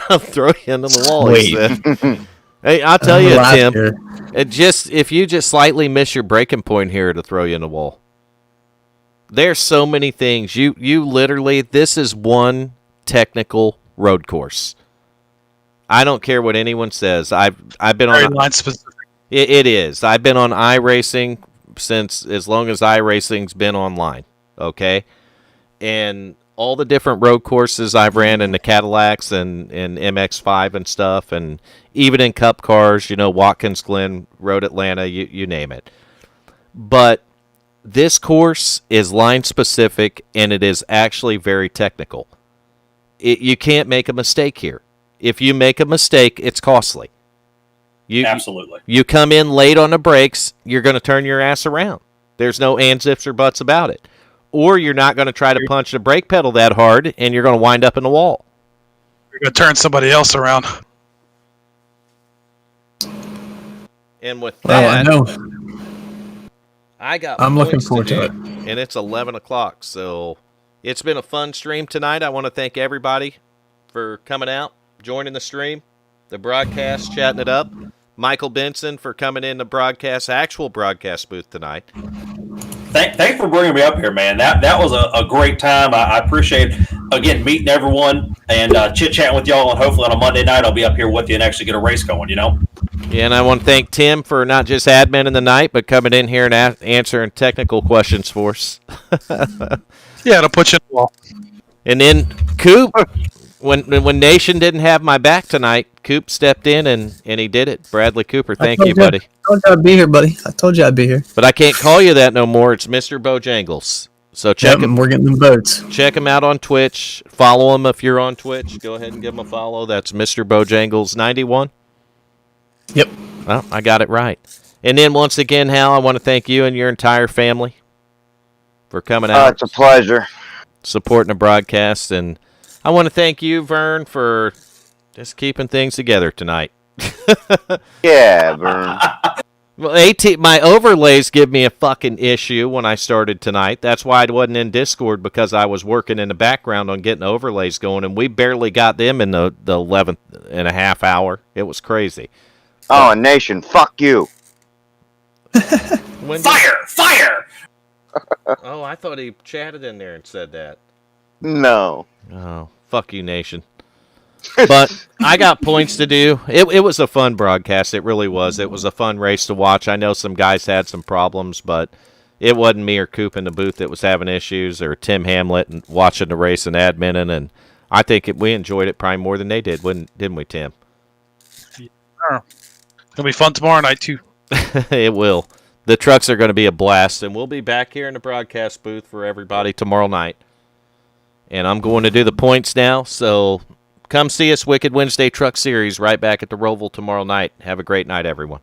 I'll throw you into the wall. Wait. He said. Hey, I'll tell you, Last Tim. year. If you just slightly miss your breaking point here, to throw you in the wall. There's so many things. You literally, this is one technical road course. I don't care what anyone says. I've been Very on line specific. It is. I've been on iRacing since as long as iRacing's been online. Okay, and all the different road courses I've ran in the Cadillacs and MX-5 and stuff, and even in Cup cars, Watkins Glen, Road Atlanta, you name it. But this course is line specific, and it is actually very technical. You can't make a mistake here. If you make a mistake, it's costly. Absolutely. You come in late on the brakes, you're going to turn your ass around. There's no ands, ifs, or buts about it. Or you're not going to try to punch the brake pedal that hard, and you're going to wind up in the wall. You're going to turn somebody else around. And with Well, I that, know. I'm looking points forward to do, it. And it's 11 o'clock, so it's been a fun stream tonight. I want to thank everybody for coming out, joining the stream, the broadcast, chatting it up. Michael Benson for coming in the actual broadcast booth tonight. Thanks for bringing me up here, man. That was a great time. I appreciate, again, meeting everyone and chit-chatting with y'all, and hopefully on a Monday night I'll be up here with you and actually get a race going, Yeah, and I want to thank Tim for not just adminning the night, but coming in here and answering technical questions for us. Yeah, it'll put you in the wall. And then Coop, when Nation didn't have my back tonight, Coop stepped in and he did it. Bradley Cooper, thank you, buddy. I told you I'd be here, buddy. I told you I'd be here. But I can't call you that no more. It's Mr. Bojangles. So check him. We're getting them boats. Check him out on Twitch. Follow him if you're on Twitch. Go ahead and give him a follow. That's Mr. Bojangles 91. Yep. Well, I got it right. And then once again, Hal, I want to thank you and your entire family for coming out. It's a pleasure. Supporting the broadcast. And I want to thank you, Vern, for just keeping things together tonight. Yeah, Vern. Well, my overlays give me a fucking issue when I started tonight. That's why I wasn't in Discord, because I was working in the background on getting overlays going, and we barely got them in the 11th and a half hour. It was crazy. Oh, Nation, fuck you. Fire! Oh, I thought he chatted in there and said that. No. Oh, fuck you, Nation. But I got points to do. It was a fun broadcast. It really was. It was a fun race to watch. I know some guys had some problems, but it wasn't me or Coop in the booth that was having issues, or Tim Hamlet and watching the race and adminning. And I think we enjoyed it probably more than they did, didn't we, Tim? It'll be fun tomorrow night too. It will. The trucks are going to be a blast, and we'll be back here in the broadcast booth for everybody tomorrow night. And I'm going to do the points now, so come see us, Wicked Wednesday Truck Series, right back at the Roval tomorrow night. Have a great night, everyone.